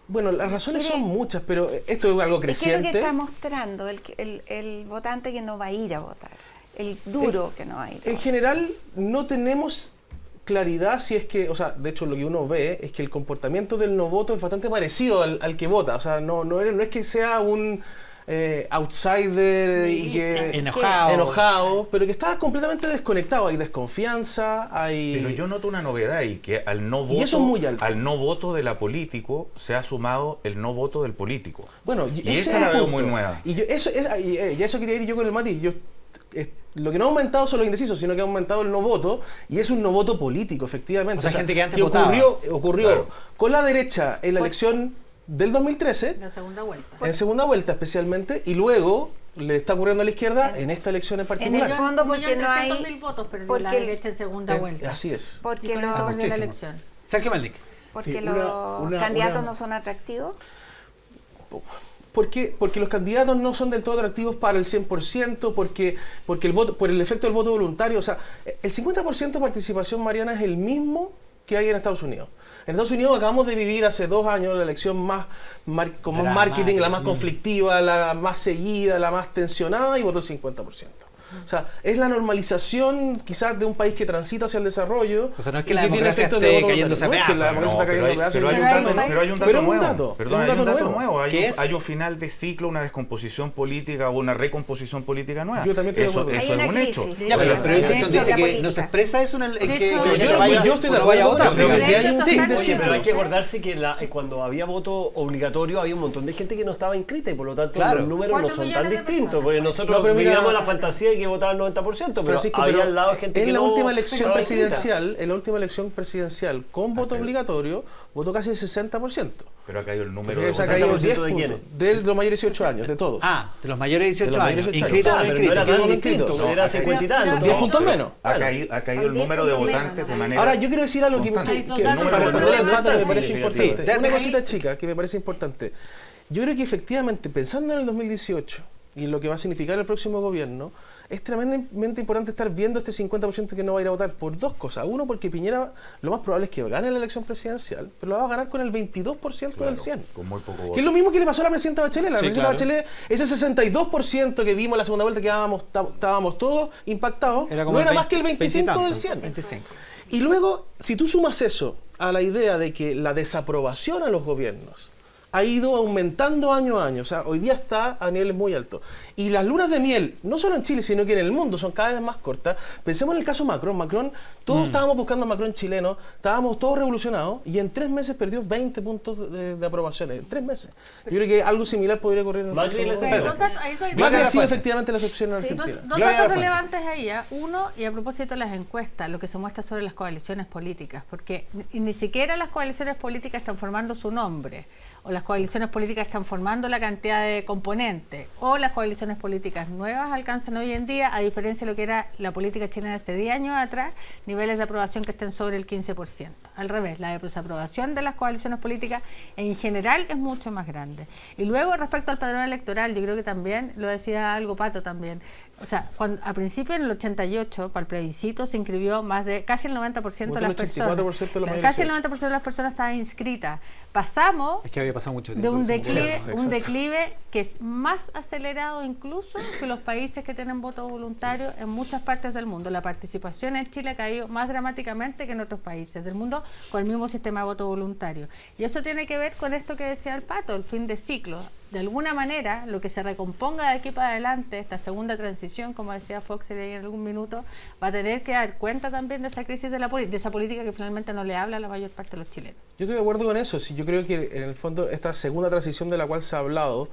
Bueno, las razones son muchas, pero esto es algo creciente. ¿Qué es lo que está mostrando el votante que no va a ir a votar? El duro que no va a ir a votar. En general, no tenemos claridad si es que, o sea, de hecho lo que uno ve es que el comportamiento del no voto es bastante parecido al que vota. O sea, no es que sea un outsider y que enojado, pero que está completamente desconectado. Hay desconfianza, Pero yo noto una novedad ahí, que al no voto, y eso es muy alto. Al no voto de la político se ha sumado el no voto del político. Bueno, y esa la veo muy nueva. Y eso quería ir yo con el matiz. Lo que no ha aumentado son los indecisos, sino que ha aumentado el no voto, y es un no voto político, efectivamente. O sea, gente que antes ocurrió claro, con la derecha en la elección del 2013, en la segunda vuelta. En segunda vuelta especialmente, y luego le está ocurriendo a la izquierda en esta elección en particular. En el fondo porque no hay 300.000 votos, pero la derecha en segunda vuelta. Así es. Porque con eso perdió la elección. Sergio Melnik. Porque los candidatos no son atractivos. porque los candidatos no son del todo atractivos para el 100%, porque el voto, por el efecto del voto voluntario. O sea, el 50% de participación, Mariana, es el mismo que hay en Estados Unidos. En Estados Unidos acabamos de vivir hace 2 años la elección con más marketing, la más conflictiva, la más seguida, la más tensionada, y votó el 50%. O sea, es la normalización quizás de un país que transita hacia el desarrollo. O sea, no es que la democracia esté cayéndose a pedazos. Pero hay un dato nuevo. Hay un final de ciclo, una descomposición política o una recomposición política nueva. Yo también estoy de acuerdo. Eso es un hecho. Pero esa dice que no se expresa eso en el que yo estoy de acuerdo a votar. Pero hay que acordarse que cuando había voto obligatorio había un montón de gente que no estaba inscrita y por lo tanto los números no son tan distintos. Porque nosotros vivíamos la fantasía de que votaba el 90%, pero había al lado gente que en la no última elección presidencial, con voto obligatorio, votó casi el 60%. Pero ha caído el número de 10 de quiénes? De los mayores de 18 años, de todos. De los mayores de 18 años. Inscritos o no inscritos. No era tan distinto, era 50 y tanto. 10 puntos menos. Ha caído el número de votantes de manera. Ahora, yo quiero decir algo que me parece importante. Una cosita chica que me parece importante. Yo creo que efectivamente, pensando en el 2018 y en lo que va a significar el próximo gobierno, es tremendamente importante estar viendo este 50% que no va a ir a votar por 2 cosas. Uno, porque Piñera lo más probable es que gane la elección presidencial, pero lo va a ganar con el 22% del 100%. Con muy poco voto. Que es lo mismo que le pasó a la presidenta Bachelet. La presidenta Bachelet, ese 62% que vimos en la segunda vuelta, que estábamos todos impactados, no era más que el 25% del 100%. Y luego, si tú sumas eso a la idea de que la desaprobación a los gobiernos ha ido aumentando año a año, o sea, hoy día está a niveles muy altos. Y las lunas de miel, no solo en Chile, sino que en el mundo, son cada vez más cortas. Pensemos en el caso Macron. Macron, todos estábamos buscando a Macron chileno, estábamos todos revolucionados, y en 3 meses perdió 20 puntos de aprobación. En 3 meses. Yo creo que algo similar podría ocurrir en el Macri ha sido efectivamente la excepción en Argentina. 2 datos relevantes ahí. Uno, y a propósito de las encuestas, lo que se muestra sobre las coaliciones políticas, porque ni siquiera las coaliciones políticas están formando su nombre, o las coaliciones políticas están formando la cantidad de componentes, o las coaliciones políticas nuevas alcanzan hoy en día, a diferencia de lo que era la política chilena hace 10 años atrás, niveles de aprobación que estén sobre el 15%. Al revés, la desaprobación de las coaliciones políticas en general es mucho más grande. Y luego, respecto al padrón electoral, yo creo que también, lo decía algo Pato también, o sea, a principio en el 88, para el plebiscito, se inscribió más de casi el 90% de las personas. Casi el 90% de las personas estaban inscritas. Pasamos de un declive que es más acelerado incluso que los países que tienen voto voluntario en muchas partes del mundo. La participación en Chile ha caído más dramáticamente que en otros países del mundo con el mismo sistema de voto voluntario. Y eso tiene que ver con esto que decía el Pato, el fin de ciclo. De alguna manera, lo que se recomponga de aquí para adelante, esta segunda transición, como decía Fox en algún minuto, va a tener que dar cuenta también de esa crisis de esa política que finalmente no le habla a la mayor parte de los chilenos. Yo estoy de acuerdo con eso. Sí, yo creo que en el fondo esta segunda transición de la cual se ha hablado,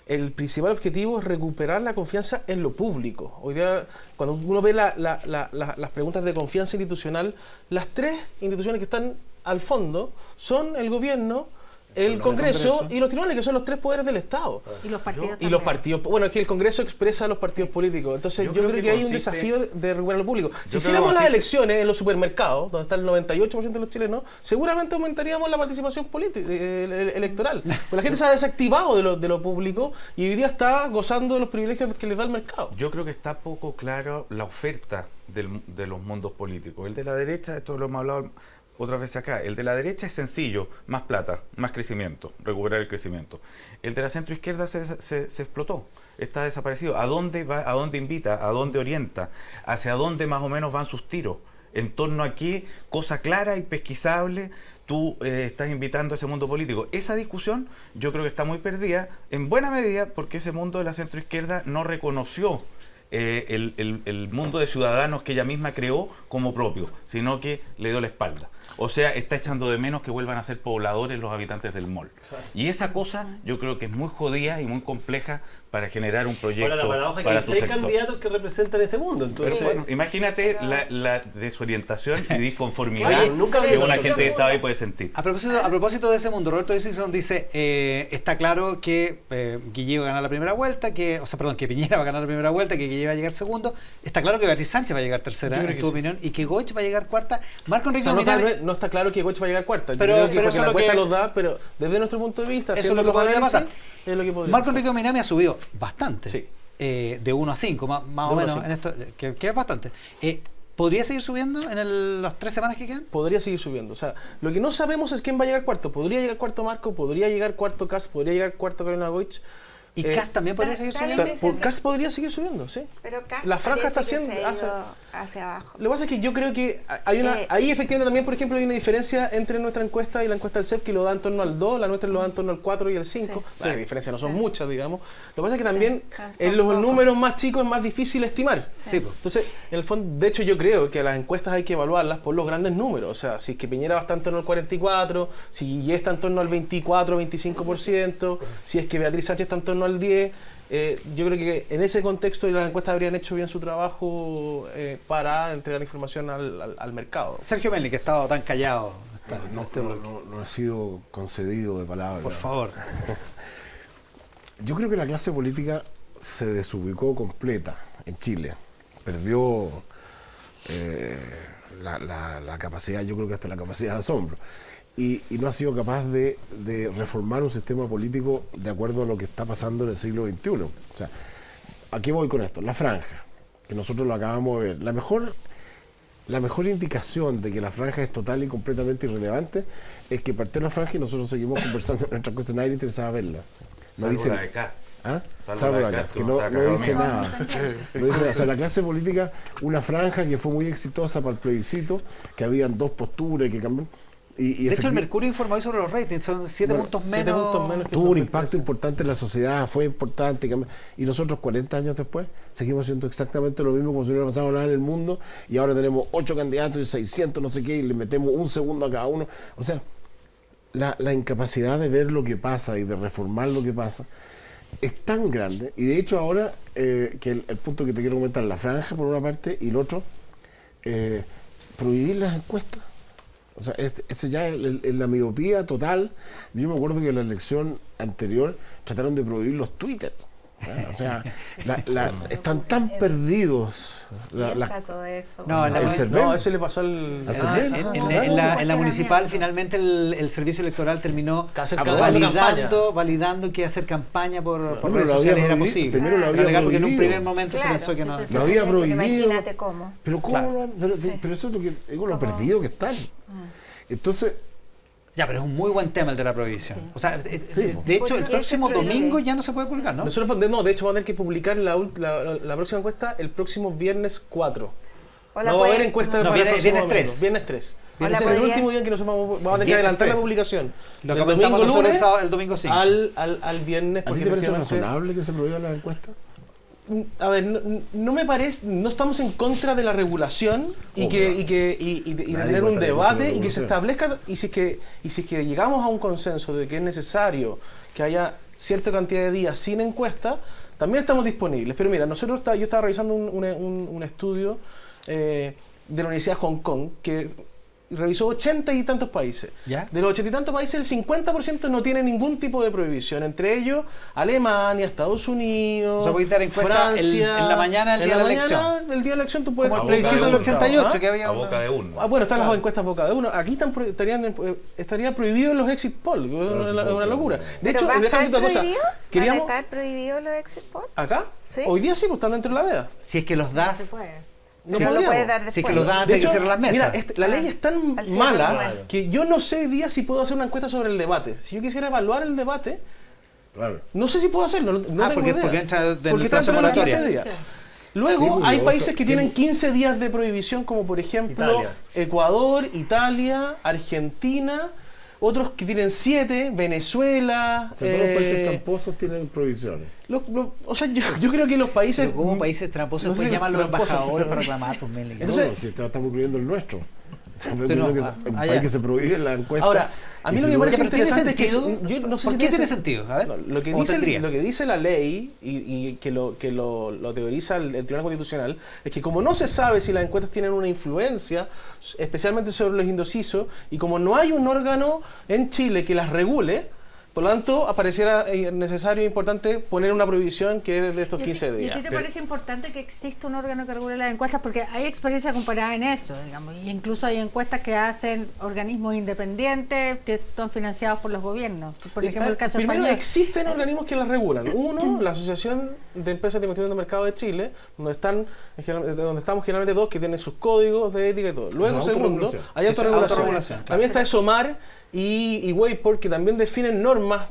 el principal objetivo es recuperar la confianza en lo público. Hoy día, cuando uno ve las preguntas de confianza institucional, las 3 instituciones que están al fondo son el gobierno, el Congreso y los tribunales, que son los 3 poderes del Estado. Y los partidos. Y los partidos. Bueno, es que el Congreso expresa a los partidos políticos. Entonces yo creo que hay un desafío de recuperar lo público. Si hiciéramos las elecciones en los supermercados, donde está el 98% de los chilenos, seguramente aumentaríamos la participación electoral. Pues la gente se ha desactivado de lo público y hoy día está gozando de los privilegios que les da el mercado. Yo creo que está poco claro la oferta de los mundos políticos. El de la derecha, esto lo hemos hablado otras veces acá, el de la derecha es sencillo, más plata, más crecimiento, recuperar el crecimiento. El de la centroizquierda se explotó, está desaparecido. ¿A dónde va? ¿A dónde invita? ¿A dónde orienta? ¿Hacia dónde más o menos van sus tiros? ¿En torno a qué cosa clara y pesquisable tú estás invitando a ese mundo político? Esa discusión yo creo que está muy perdida, en buena medida porque ese mundo de la centroizquierda no reconoció el mundo de ciudadanos que ella misma creó como propio, sino que le dio la espalda. O sea, está echando de menos que vuelvan a ser pobladores los habitantes del mall. Y esa cosa yo creo que es muy jodida y muy compleja para generar un proyecto. Ahora la paradoja es que para hay tu 6 sector. candidatos que representan ese mundo. Entonces, Pero bueno, imagínate la desorientación y disconformidad Oye, nunca que había una visto gente que eso. estaba ahí puede sentir. A propósito de ese mundo, Roberto Dickinson dice, está claro que Guille va a ganar la primera vuelta, que Piñera va a ganar la primera vuelta, que Guille va a llegar segundo. Está claro que Beatriz Sánchez va a llegar tercera, Yo creo en que tu sí. opinión, y que Goich va a llegar cuarta. Marco O Enrique sea, Minami, no está claro que Goich va a llegar cuarta. Yo Pero- creo que pero porque eso la es lo encuesta que- los da, pero desde nuestro punto de vista, eso es haciendo lo que los podría análisis, pasar. es lo que podría Marco pasar. Enrique Minami ha subido bastante, Sí. de 1 a 5, más De o 1 a menos, 5. en esto, que es bastante. ¿Podría seguir subiendo en las 3 semanas que quedan? Podría seguir subiendo. O sea, lo que no sabemos es quién va a llegar cuarto. Podría llegar cuarto Marco, podría llegar cuarto Kast, podría llegar cuarto Carolina Goich. ¿Y Kast también podría seguir da la subiendo? impresión Kast podría seguir subiendo, sí. Pero Kast La franja está parece que haciendo- se ha ido hacia abajo. Lo que pasa es que yo creo que hay una, ahí efectivamente también, por ejemplo, hay una diferencia entre nuestra encuesta y la encuesta del CEP, que lo da en torno al 2, la nuestra lo da en torno al 4 y al 5. Sí. Las diferencias no son Sí. muchas, digamos. Lo que pasa es que también Son en los pocos. números más chicos es más difícil estimar. Sí, pues. Entonces, en el fondo, de hecho yo creo que las encuestas hay que evaluarlas por los grandes números. O sea, si es que Piñera va a estar en torno al 44, si Guille está en torno al 24, 25%, si es que Beatriz Sánchez está en torno al 10%. Yo creo que en ese contexto las encuestas habrían hecho bien su trabajo para entregar información al mercado. Sergio Melli, que ha estado tan callado. No he sido concedido de palabra. Por favor. Yo creo que la clase política se desubicó completa en Chile. Perdió la capacidad, yo creo que hasta la capacidad de asombro. Y no ha sido capaz de reformar un sistema político de acuerdo a lo que está pasando en el siglo XXI. O sea, ¿a qué voy con esto? La franja, que nosotros lo acabamos de ver. La mejor indicación de que la franja es total y completamente irrelevante es que partió la franja y nosotros seguimos conversando en nuestras cosas, nadie le interesaba verla. No dicen, la de Kast. ¿ah? Salvo Salvo la la de clase, Kast, que como no está dice Carlos nada. No dice nada. O sea, la clase política, una franja que fue muy exitosa para el plebiscito, que habían dos posturas que cambiaron. De hecho, el Mercurio informó hoy sobre los ratings, son 7 puntos menos. Tuvo un impacto importante en la sociedad, fue importante. Y nosotros, 40 años después, seguimos haciendo exactamente lo mismo como si no hubiera pasado nada en el mundo. Y ahora tenemos 8 candidatos y 600 no sé qué, y le metemos un segundo a cada uno. O sea, la incapacidad de ver lo que pasa y de reformar lo que pasa es tan grande. Y de hecho ahora, que el punto que te quiero comentar, la franja por una parte, y el otro, prohibir las encuestas. O sea, ese ya es la miopía total. Yo me acuerdo que en la elección anterior trataron de prohibir los Twitter. O sea, están tan perdidos. Todo eso. No, el CERVEL. No, eso le pasó al CERVEL. En la municipal, finalmente el servicio electoral terminó validando validando que hacer campaña por pero redes lo había sociales era prohibido, posible. primero lo había Era legal, porque en un prohibido. primer momento se pensó que no. Lo había prohibido. Imagínate cómo. Pero ¿cómo? Claro. Pero eso es lo que digo, lo perdido que están. Entonces, Ya, pero es un muy buen tema el de la prohibición. Sí. O sea, Sí, de hecho, ¿por el qué próximo se prohíbe? domingo ya no se puede publicar, ¿no? Nosotros, no, de hecho, vamos a tener que publicar la próxima encuesta el próximo viernes 4. O la No va a haber puede- encuesta No, para viernes- el próximo viernes 3. domingo. Viernes 3. O la Ese es el podría- último día en que nosotros vamos a tener que Viernes adelantar la 3. publicación. Lo Del comentamos domingo nosotros lunes el domingo 5. al viernes. ¿a ti porque te parece efectivamente- razonable que se prohíban las encuestas? A ver, no me parece, no estamos en contra de la regulación y Obvio. de Nadie tener va a un estar en contra de debate la y que se regulación. establezca, y si es que llegamos a un consenso de que es necesario que haya cierta cantidad de días sin encuesta, también estamos disponibles. Pero mira, yo estaba revisando un estudio de la Universidad de Hong Kong que revisó 80 y tantos países. ¿Ya? De los 80 y tantos países, el 50% no tiene ningún tipo de prohibición. Entre ellos, Alemania, Estados Unidos, O sea, puedes dar encuesta Francia. en la mañana del En día de la mañana, el día de la elección tú puedes... Como el A boca plebiscito de del urna. 88, que había A una- boca de urna. Ah, bueno, están las encuestas boca de uno. Aquí estaría prohibido en los exit polls, que es una locura. De ¿Pero hecho, va a déjame estar decirte otra cosa. prohibido? ¿Van a Queríamos... estar prohibidos los exit polls? ¿Acá? Sí. Hoy día sí, pues están dentro de la veda. Si es que los No se das, puede. No Sí, lo podríamos. puedes dar si es que después. los das antes de que cierren las mesas. Mira, la ley es tan Al cierre mala del mes. que yo no sé hoy día si puedo hacer una encuesta sobre el debate. Si yo quisiera evaluar el debate, Claro. no sé si puedo hacerlo. No tengo porque- idea. porque entra dentro Porque del plazo dentro de los moratoria. 15 días. Sí. Luego Qué hay curioso, países que qué- tienen 15 días de prohibición, como por ejemplo Italia. Ecuador, Italia, Argentina, otros que tienen 7, Venezuela. O sea, todos los países tramposos tienen prohibiciones. O sea, yo creo que los países... pero como países tramposos No sé pues si llaman a los tramposos, embajadores pero- para reclamar, pues Meli. Entonces- No, si estamos incluyendo el nuestro. un país que se prohíbe la encuesta. Ahora, a mí lo que me parece interesante es que yo no sé ¿por qué tiene sentido? A ver, lo que dice la ley y que lo teoriza el Tribunal Constitucional es que como no se sabe si las encuestas tienen una influencia, especialmente sobre los indecisos, y como no hay un órgano en Chile que las regule, por lo tanto, apareciera necesario e importante poner una prohibición que es de estos 15 días. ¿Y a ti te parece importante que exista un órgano que regule las encuestas? Porque hay experiencia comparada en eso, digamos, y incluso hay encuestas que hacen organismos independientes que están financiados por los gobiernos. Por ejemplo, el caso Primero, español. existen organismos que las regulan. Uno, la Asociación de Empresas de Investigación de Mercado de Chile, donde estamos generalmente dos que tienen sus códigos de ética y todo. Luego, segundo, hay autorregulación. También está ESOMAR y Wayport, que también definen normas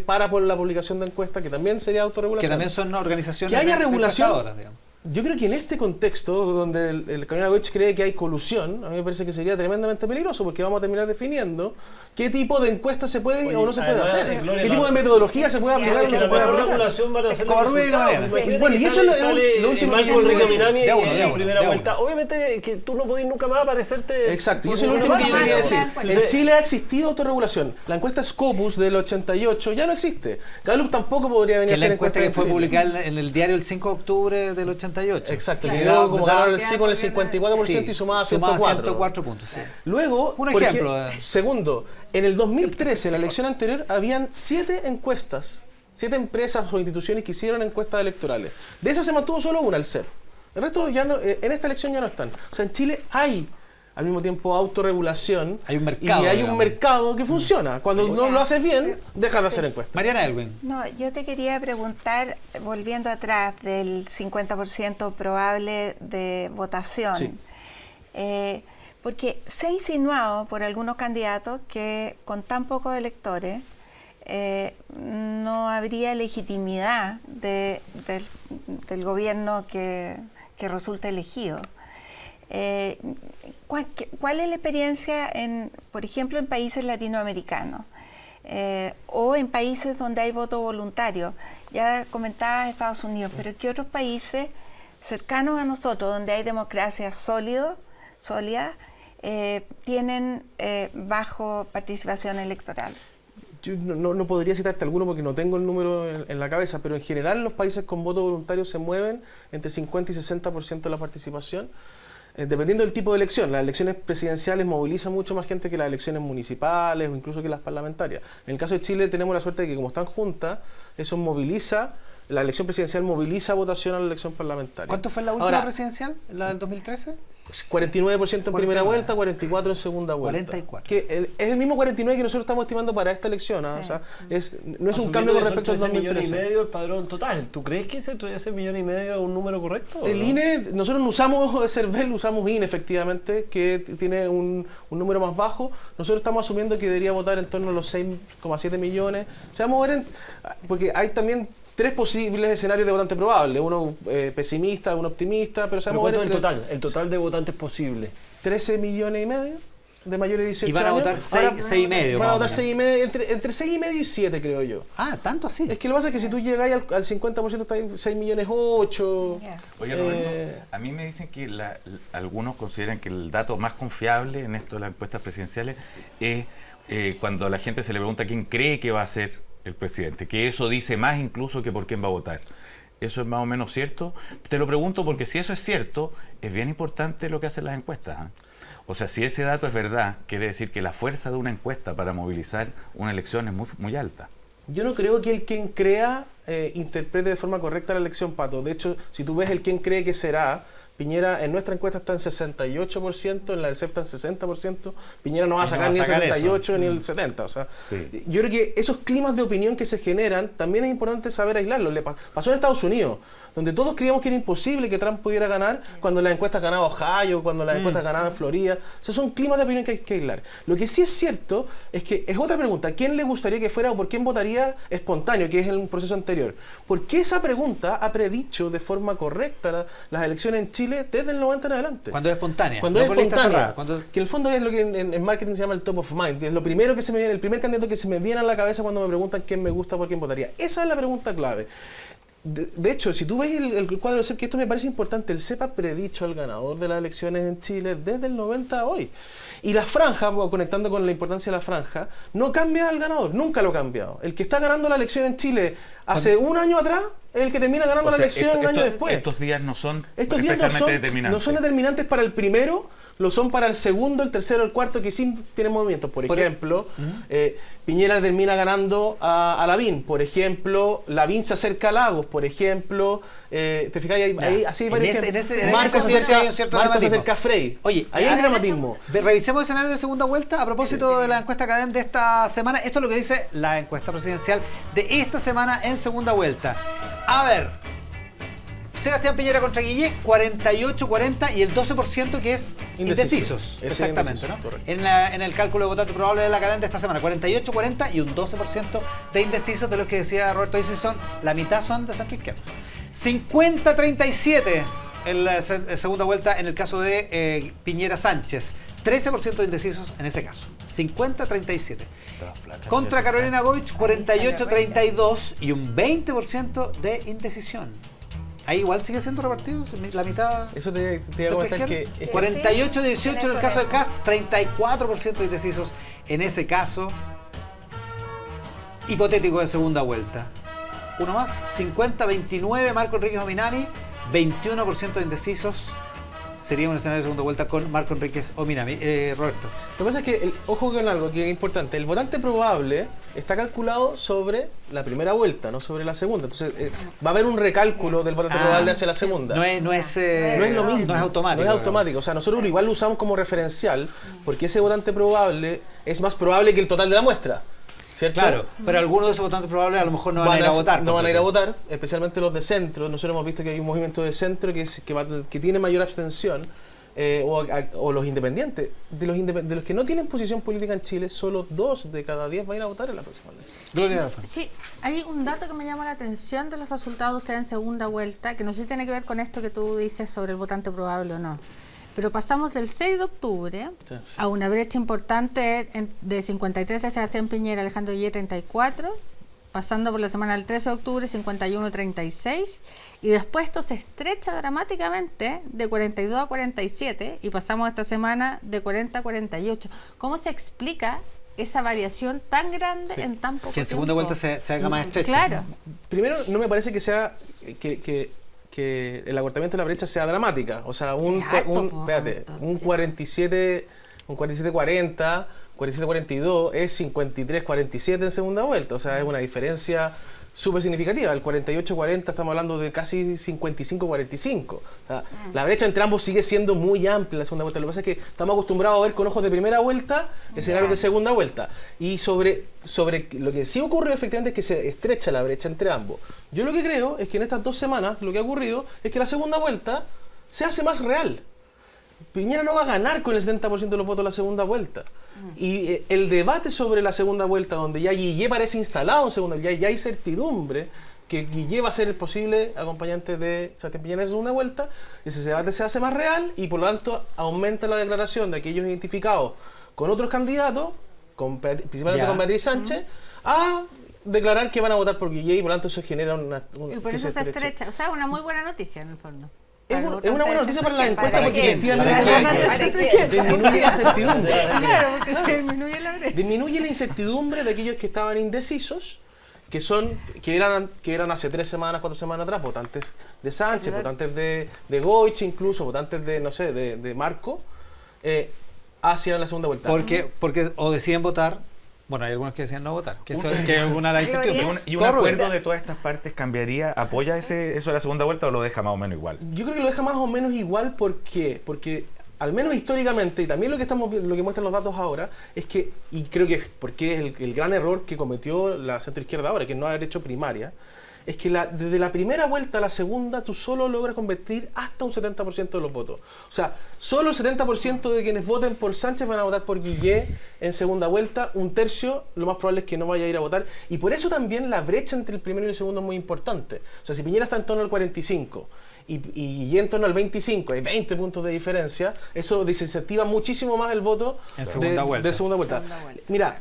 para por la publicación de encuestas, que también sería autorregulación. Que también son organizaciones que haya regulación. Digamos. Yo creo que en este contexto, donde el Carolina Goich cree que hay colusión, a mí me parece que sería tremendamente peligroso, porque vamos a terminar definiendo qué tipo de encuesta se puede o no se puede hacer, qué tipo de metodología se puede aplicar o no se puede aplicar. Regulación van a hacer bueno, y eso es lo último que yo quería decir. En primera vuelta. Obviamente que tú no podés nunca más aparecerte. Exacto, y eso es lo último que yo quería decir. En Chile ha existido autorregulación. La encuesta Scopus del 88 ya no existe. Gallup tampoco podría venir a hacer encuesta que fue publicada en el diario el 5 de octubre del 88. Exacto, que quedó como ganaron el sí con el 54% y sumaba 104 puntos. Sí. Luego, un ejemplo. Segundo, en el 2013, en la elección anterior, habían 7 encuestas, 7 empresas o instituciones que hicieron encuestas electorales. De esas se mantuvo solo una, el CEP. El resto ya no, en esta elección ya no están. O sea, en Chile hay al mismo tiempo autorregulación. Hay un mercado. Y hay un mercado que funciona. Cuando no lo haces bien, dejas de hacer encuestas. Mariana Elwin. No, yo te quería preguntar, volviendo atrás del 50% probable de votación. Sí. Porque se ha insinuado por algunos candidatos que con tan pocos electores no habría legitimidad del gobierno que resulta elegido. ¿Cuál es la experiencia, por ejemplo, en países latinoamericanos o en países donde hay voto voluntario? Ya comentaba Estados Unidos, pero ¿qué otros países cercanos a nosotros, donde hay democracia sólida, tienen bajo participación electoral? Yo no podría citarte alguno porque no tengo el número en la cabeza, pero en general los países con voto voluntario se mueven entre 50 y 60% de la participación. Dependiendo del tipo de elección, las elecciones presidenciales movilizan mucho más gente que las elecciones municipales o incluso que las parlamentarias. En el caso de Chile tenemos la suerte de que como están juntas, eso moviliza, la elección presidencial moviliza votación a la elección parlamentaria. ¿Cuánto fue la última presidencial? ¿La del 2013? 49% en primera vuelta, 44% en segunda vuelta. 44. Que es el mismo 49% que nosotros estamos estimando para esta elección. Sí. O sea, no es un cambio con respecto al 2013. 1,5 millones el padrón total. ¿Tú crees que ese 1,5 millones es un número correcto? El INE, nosotros no usamos CERVEL, usamos INE efectivamente, que tiene un número más bajo. Nosotros estamos asumiendo que debería votar en torno a los 6,7 millones. Se va a mover porque hay también 3 posibles escenarios de votante probable, uno pesimista, uno optimista, pero se va a mover el total de votantes posible. 13,5 millones de mayores de 18 años. Y van a votar 6,5. Van a votar 6,5, entre 6,5 y 7, creo yo. Ah, ¿tanto así? Es que lo que pasa es que si tú llegáis al 50% está en 6,8 millones. Oye, Roberto, a mí me dicen que algunos consideran que el dato más confiable en esto de las encuestas presidenciales es cuando a la gente se le pregunta quién cree que va a ser el presidente, que eso dice más incluso que por quién va a votar. ¿Eso es más o menos cierto? Te lo pregunto porque si eso es cierto, es bien importante lo que hacen las encuestas, ¿eh? O sea, si ese dato es verdad, quiere decir que la fuerza de una encuesta para movilizar una elección es muy, muy alta. Yo no creo que el quien crea interprete de forma correcta la elección, Pato. De hecho, si tú ves el quién cree que será, Piñera en nuestra encuesta está en 68%, en la del CEP está en 60%, Piñera no va a sacar ni el 68 ni el 70%. O sea, sí. Yo creo que esos climas de opinión que se generan, también es importante saber aislarlos. Pasó en Estados Unidos, donde todos creíamos que era imposible que Trump pudiera ganar cuando las encuestas ganaba Ohio, cuando las encuestas ganaban Florida. O sea, son climas de opinión que hay que aislar. Lo que sí es cierto es que es otra pregunta. ¿Quién le gustaría que fuera o por quién votaría espontáneo, que es el proceso anterior? ¿Por qué esa pregunta ha predicho de forma correcta las elecciones en Chile desde el 90 en adelante? Cuando es espontánea. Cuando es espontánea. Que en el fondo es lo que en marketing se llama el top of mind, que es lo primero que se me viene, el primer candidato que se me viene a la cabeza cuando me preguntan quién me gusta, por quién votaría. Esa es la pregunta clave. De hecho, si tú ves el cuadro del CEP, que esto me parece importante, el CEP ha predicho al ganador de las elecciones en Chile desde el 90 a hoy. Y la franja, conectando con la importancia de la franja, no cambia al ganador, nunca lo ha cambiado. El que está ganando la elección en Chile hace un año atrás es el que termina ganando la elección un año después. Estos días no son determinantes. No son determinantes para el primero, lo son para el segundo, el tercero, el cuarto, que sí tienen movimientos. Por ejemplo, Piñera termina ganando a Lavín. Por ejemplo, Lavín se acerca a Lagos. Por ejemplo, ¿te fijas? Así hay varios ejemplos. Marcos se acerca a Frey. Oye, ahí hay dramatismo. Revisemos escenarios de segunda vuelta a propósito de la encuesta Cadem de esta semana. Esto es lo que dice la encuesta presidencial de esta semana en segunda vuelta. A ver, Sebastián Piñera contra Guillé, 48-40 y el 12% que es indecisos. Exactamente, ¿no? En el cálculo de votante probable de la Cadem de esta semana, 48-40 y un 12% de indecisos, de los que decía Roberto Dice son, la mitad son de centro izquierda. 50-37 en la segunda vuelta en el caso de Piñera Sánchez. 13% de indecisos en ese caso. 50-37. Contra Carolina Goich, 48-32 y un 20% de indecisión. Ahí igual sigue siendo repartido, la mitad. Eso te iba a comentar que 48-18 en el caso de Kast, 34% de indecisos en ese caso hipotético de segunda vuelta. Uno más, 50-29 Marco Enríquez Ominami, 21% de indecisos. Sería un escenario de segunda vuelta con Marco Enríquez Ominami. Roberto. Lo que pasa es que, ojo con algo que es importante, el votante probable está calculado sobre la primera vuelta, no sobre la segunda. Entonces va a haber un recálculo del votante probable hacia la segunda. No es lo mismo. No es automático. No es automático. O sea, nosotros igual lo usamos como referencial porque ese votante probable es más probable que el total de la muestra. ¿Cierto? Claro, pero algunos de esos votantes probables a lo mejor no van a ir a votar. No van a ir a votar, especialmente los de centro. Nosotros hemos visto que hay un movimiento de centro que tiene mayor abstención, o los independientes. De los que no tienen posición política en Chile, solo 2 de cada 10 van a ir a votar en la próxima elección. Gloria. Sí, hay un dato que me llama la atención de los resultados de ustedes en segunda vuelta, que no sé si tiene que ver con esto que tú dices sobre el votante probable o no. Pero pasamos del 6 de octubre a una brecha importante de 53 de Sebastián Piñera, Alejandro Guillé 34, pasando por la semana del 13 de octubre 51-36, y después esto se estrecha dramáticamente de 42 a 47 y pasamos esta semana de 40 a 48. ¿Cómo se explica esa variación tan grande en tan poco tiempo? Que en segunda vuelta se haga más estrecha. Claro. Primero, no me parece que sea que el acortamiento de la brecha sea dramática. O sea, un 47-40, 47-42 es 53-47 en segunda vuelta. O sea, es una diferencia súper significativa. El 48-40 estamos hablando de casi 55-45. O sea, la brecha entre ambos sigue siendo muy amplia en la segunda vuelta. Lo que pasa es que estamos acostumbrados a ver con ojos de primera vuelta escenarios de segunda vuelta. Y sobre lo que sí ocurre efectivamente es que se estrecha la brecha entre ambos. Yo lo que creo es que en estas 2 semanas lo que ha ocurrido es que la segunda vuelta se hace más real. Piñera no va a ganar con el 70% de los votos en la segunda vuelta. Y el debate sobre la segunda vuelta, donde ya Guillé parece instalado en segunda, ya hay certidumbre que Guillé va a ser el posible acompañante de Sebastián Piñera en segunda vuelta, ese debate se hace más real y por lo tanto aumenta la declaración de aquellos identificados con otros candidatos, principalmente con Beatriz Sánchez, a declarar que van a votar por Guillé y por lo tanto eso genera y por eso se estrecha. O sea, una muy buena noticia en el fondo. Es una buena noticia para la encuesta porque efectivamente disminuye la incertidumbre. Claro, porque se disminuye la brecha. Disminuye la incertidumbre de aquellos que estaban indecisos, que eran hace 3 semanas, 4 semanas atrás, votantes de Sánchez, votantes de Goich incluso, votantes de Marco, hacia la segunda vuelta. Porque o deciden votar. Bueno, hay algunos que decían no votar, que es una de las incertidumbres. ¿Y un acuerdo de todas estas partes apoya eso de la segunda vuelta o lo deja más o menos igual? Yo creo que lo deja más o menos igual, porque al menos históricamente, y también lo que muestran los datos ahora, es que, y creo que porque es el gran error que cometió la centroizquierda ahora, que no haber hecho primaria, es que desde la primera vuelta a la segunda tú solo logras convertir hasta un 70% de los votos. O sea, solo el 70% de quienes voten por Sánchez van a votar por Guillé en segunda vuelta, 1/3 lo más probable es que no vaya a ir a votar. Y por eso también la brecha entre el primero y el segundo es muy importante. O sea, si Piñera está en torno al 45 y Guillé en torno al 25, hay 20 puntos de diferencia, eso desincentiva muchísimo más el voto de segunda vuelta. Mira,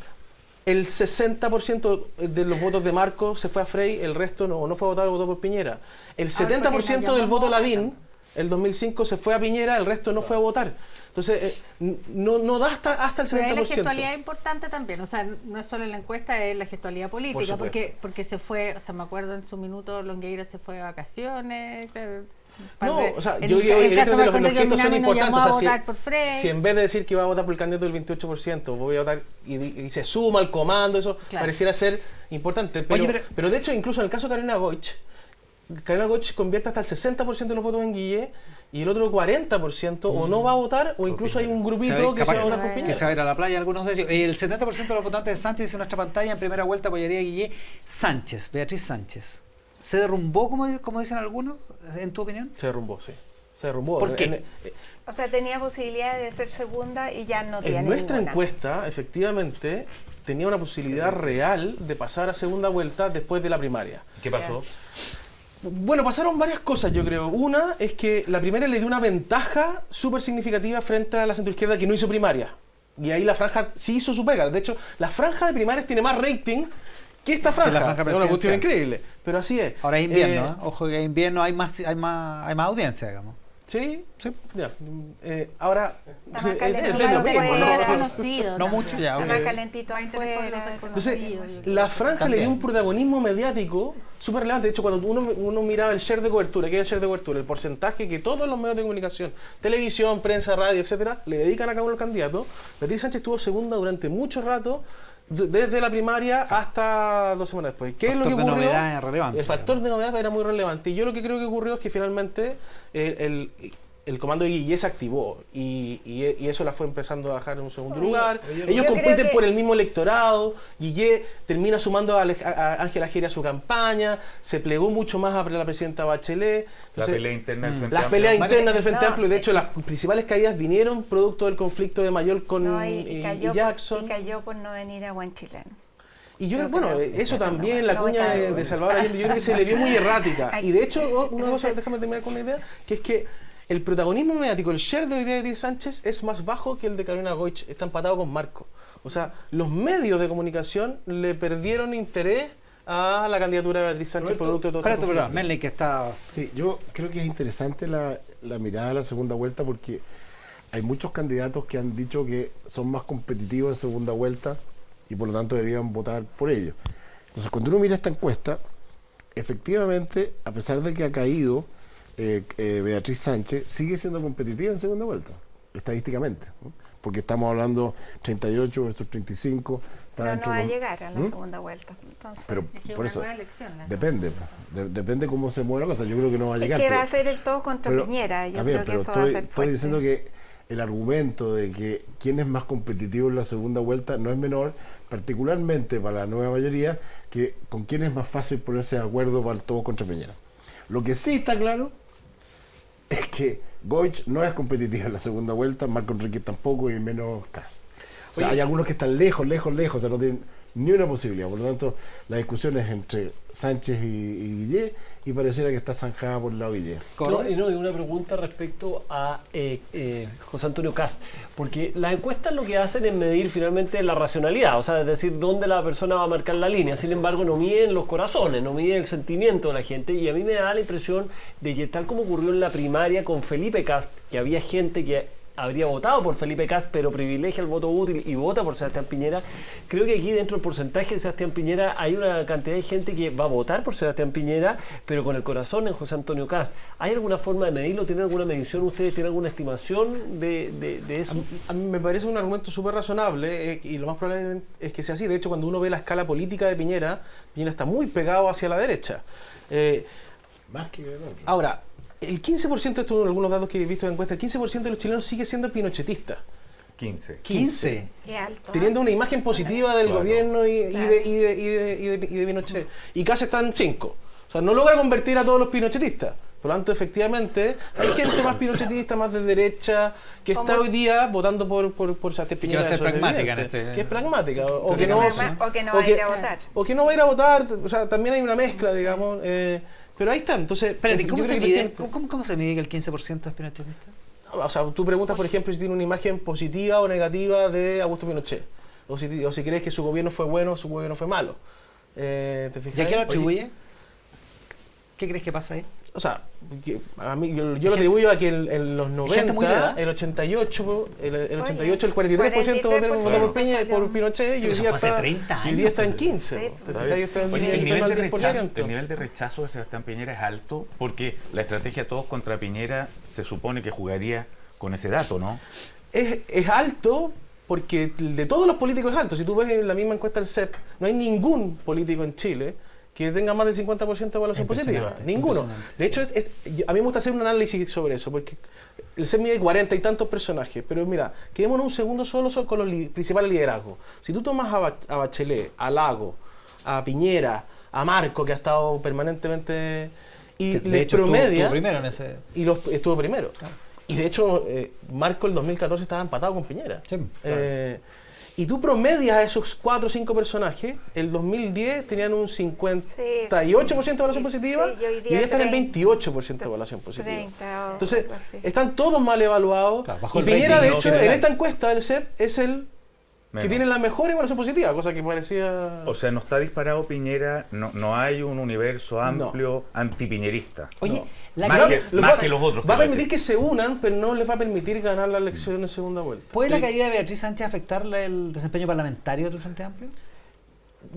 el 60% de los votos de Marco se fue a Frey, el resto no fue a votar, votó por Piñera. El 70% del voto Lavín, el 2005, se fue a Piñera, el resto no fue a votar. Entonces, no da hasta el 70%. Pero hay la gestualidad importante también, o sea, no es solo la encuesta, es la gestualidad política, porque se fue, o sea, me acuerdo en su minuto Longueira se fue de vacaciones. No, o sea, yo digo, los gestos son importantes. O sea, si en vez de decir que va a votar por el candidato del 28%, voy a votar y se suma al comando, eso pareciera ser importante. Pero de hecho, incluso en el caso de Carolina Goich convierte hasta el 60% de los votos en Guillé y el otro 40% o no va a votar o incluso hay un grupito que se va a votar por Piñera. Que se va a ir a la playa, algunos de ellos. El 70% de los votantes de Sánchez, dice nuestra pantalla, en primera vuelta apoyaría a Guillé. Sánchez, Beatriz Sánchez. ¿Se derrumbó, como dicen algunos, en tu opinión? Se derrumbó, sí. Se derrumbó. ¿Por qué? O sea, tenía posibilidad de ser segunda y ya no tiene ninguna. En nuestra encuesta, efectivamente, tenía una posibilidad real de pasar a segunda vuelta después de la primaria. ¿Qué pasó? Bueno, pasaron varias cosas, yo creo. Una es que la primaria le dio una ventaja súper significativa frente a la centroizquierda que no hizo primaria. Y ahí la franja sí hizo su pega. De hecho, la franja de primarias tiene más rating que esta franja. Es una cuestión increíble, pero así es. Ahora es invierno, ojo que en invierno hay más audiencia, digamos. Sí, sí. Ya. Ahora, no mucho ya. Está más calentito afuera. Entonces, la franja le dio un protagonismo mediático súper relevante. De hecho, cuando uno miraba el share de cobertura, ¿qué es el share de cobertura? El porcentaje que todos los medios de comunicación, televisión, prensa, radio, etcétera, le dedican a cada uno de los candidatos. Beatriz Sánchez estuvo segunda durante mucho rato, desde la primaria hasta 2 semanas después. ¿Qué es lo que ocurrió? Novedad es relevante. El factor de novedad era muy relevante. Y yo lo que creo que ocurrió es que finalmente el comando de Guillé se activó y eso la fue empezando a dejar en un segundo lugar. Ellos compiten por el mismo electorado. Guillé termina sumando a Ángela Geri a su campaña, se plegó mucho más a la presidenta Bachelet. Entonces, la pelea interna del Frente Las Amplio. peleas internas del Frente Amplio, y de hecho las principales caídas vinieron producto del conflicto de Mayol con y Jackson. Y cayó por no venir a Buen Chileno. Y yo creo, bueno, eso también, la cuña de Salvador Allende, yo creo que se le vio muy errática. Y de hecho, una cosa, déjame terminar con una idea, que es que el protagonismo mediático, el share de hoy día de Beatriz Sánchez es más bajo que el de Carolina Goich, está empatado con Marco. O sea, los medios de comunicación le perdieron interés a la candidatura de Beatriz Sánchez producto de todo esto. Espérate, Merlin, que está... Sí, yo creo que es interesante la mirada a la segunda vuelta porque hay muchos candidatos que han dicho que son más competitivos en segunda vuelta y por lo tanto deberían votar por ellos. Entonces, cuando uno mira esta encuesta, efectivamente, a pesar de que ha caído Beatriz Sánchez, sigue siendo competitiva en segunda vuelta, estadísticamente, ¿no? Porque estamos hablando 38 versus 35. Pero no va a llegar a la segunda vuelta. Entonces, pero es que por eso depende cómo se mueva la cosa. Yo creo que no va a llegar. Es que va a ser el todo contra Piñera. Yo creo que eso va a ser fuerte. Estoy diciendo que el argumento de que quién es más competitivo en la segunda vuelta no es menor, particularmente para la nueva mayoría, que con quién es más fácil ponerse de acuerdo para el todo contra Piñera. Lo que sí está claro es que Goich no es competitiva en la segunda vuelta, Marco Enrique tampoco y menos Kast. O sea, hay algunos que están lejos, o sea, no tienen ni una posibilidad. Por lo tanto, la discusión es entre Sánchez y Guillé y pareciera que está zanjada por el lado de Guillé. Y una pregunta respecto a José Antonio Kast, porque las encuestas lo que hacen es medir finalmente la racionalidad, o sea, es decir, dónde la persona va a marcar la línea. Sin embargo, no miden los corazones, no miden el sentimiento de la gente, y a mí me da la impresión de que tal como ocurrió en la primaria con Felipe Kast, que había gente que habría votado por Felipe Kast, pero privilegia el voto útil y vota por Sebastián Piñera. Creo que aquí dentro del porcentaje de Sebastián Piñera hay una cantidad de gente que va a votar por Sebastián Piñera, pero con el corazón en José Antonio Kast. ¿Hay alguna forma de medirlo? ¿Tienen alguna medición? ¿Ustedes tienen alguna estimación de eso? A mí me parece un argumento súper razonable y lo más probable es que sea así. De hecho, cuando uno ve la escala política de Piñera, Piñera está muy pegado hacia la derecha. Más que el otro. Ahora, el 15%, esto son algunos datos que he visto en encuesta, el 15% de los chilenos sigue siendo pinochetista. 15. Qué alto. Teniendo una imagen positiva del gobierno y de Pinochet. Y casi están 5. O sea, no logra convertir a todos los pinochetistas. Por lo tanto, efectivamente, hay gente más pinochetista, más de derecha, que está hoy día votando por Sebastián Piñera. Que va a ser pragmática en este. Que es pragmática. O que no va a ir a votar. O que no va a ir a votar. O sea, también hay una mezcla, digamos. Pero ahí está. Entonces, espérate, ¿cómo se mide que el 15% es pinochetista? O sea, tú preguntas, por ejemplo, si tiene una imagen positiva o negativa de Augusto Pinochet. o si crees que su gobierno fue bueno o su gobierno fue malo. ¿Te fijas? ¿Y a qué lo atribuye? ¿Qué crees que pasa ahí? O sea, a mí, yo lo atribuyo a que en los 90, el 88, el 43% votó por Peña y por Pinochet, y hoy día está en 15. El nivel de rechazo de Sebastián Piñera es alto porque la estrategia Todos contra Piñera se supone que jugaría con ese dato, ¿no? Es alto porque de todos los políticos es alto. Si tú ves en la misma encuesta del CEP, no hay ningún político en Chile que tenga más del 50% de evaluación positiva. Ninguno. De hecho, a mí me gusta hacer un análisis sobre eso, porque el CEP mide 40 y tantos personajes, pero mira, quedémonos un segundo solo con los principales liderazgos. Si tú tomas a Bachelet, a Lago, a Piñera, a Marco, que ha estado permanentemente... Y de hecho estuvo primero en ese... Y estuvo primero. Claro. Y de hecho, Marco el 2014 estaba empatado con Piñera. Sí, claro. Y tú promedias a esos 4 o 5 personajes, el 2010 tenían un 58% de evaluación positiva y hoy día están en 28% de evaluación positiva. Entonces, están todos mal evaluados. Claro, y Piñera, de hecho, en esta encuesta del CEP es el que tiene la mejor evaluación positiva, cosa que parecía... O sea, no está disparado Piñera, no hay un universo amplio antipiñerista. Oye, más que los otros. Va a permitir que se unan, pero no les va a permitir ganar la elección en segunda vuelta. ¿Puede la caída de Beatriz Sánchez afectarle el desempeño parlamentario del Frente Amplio?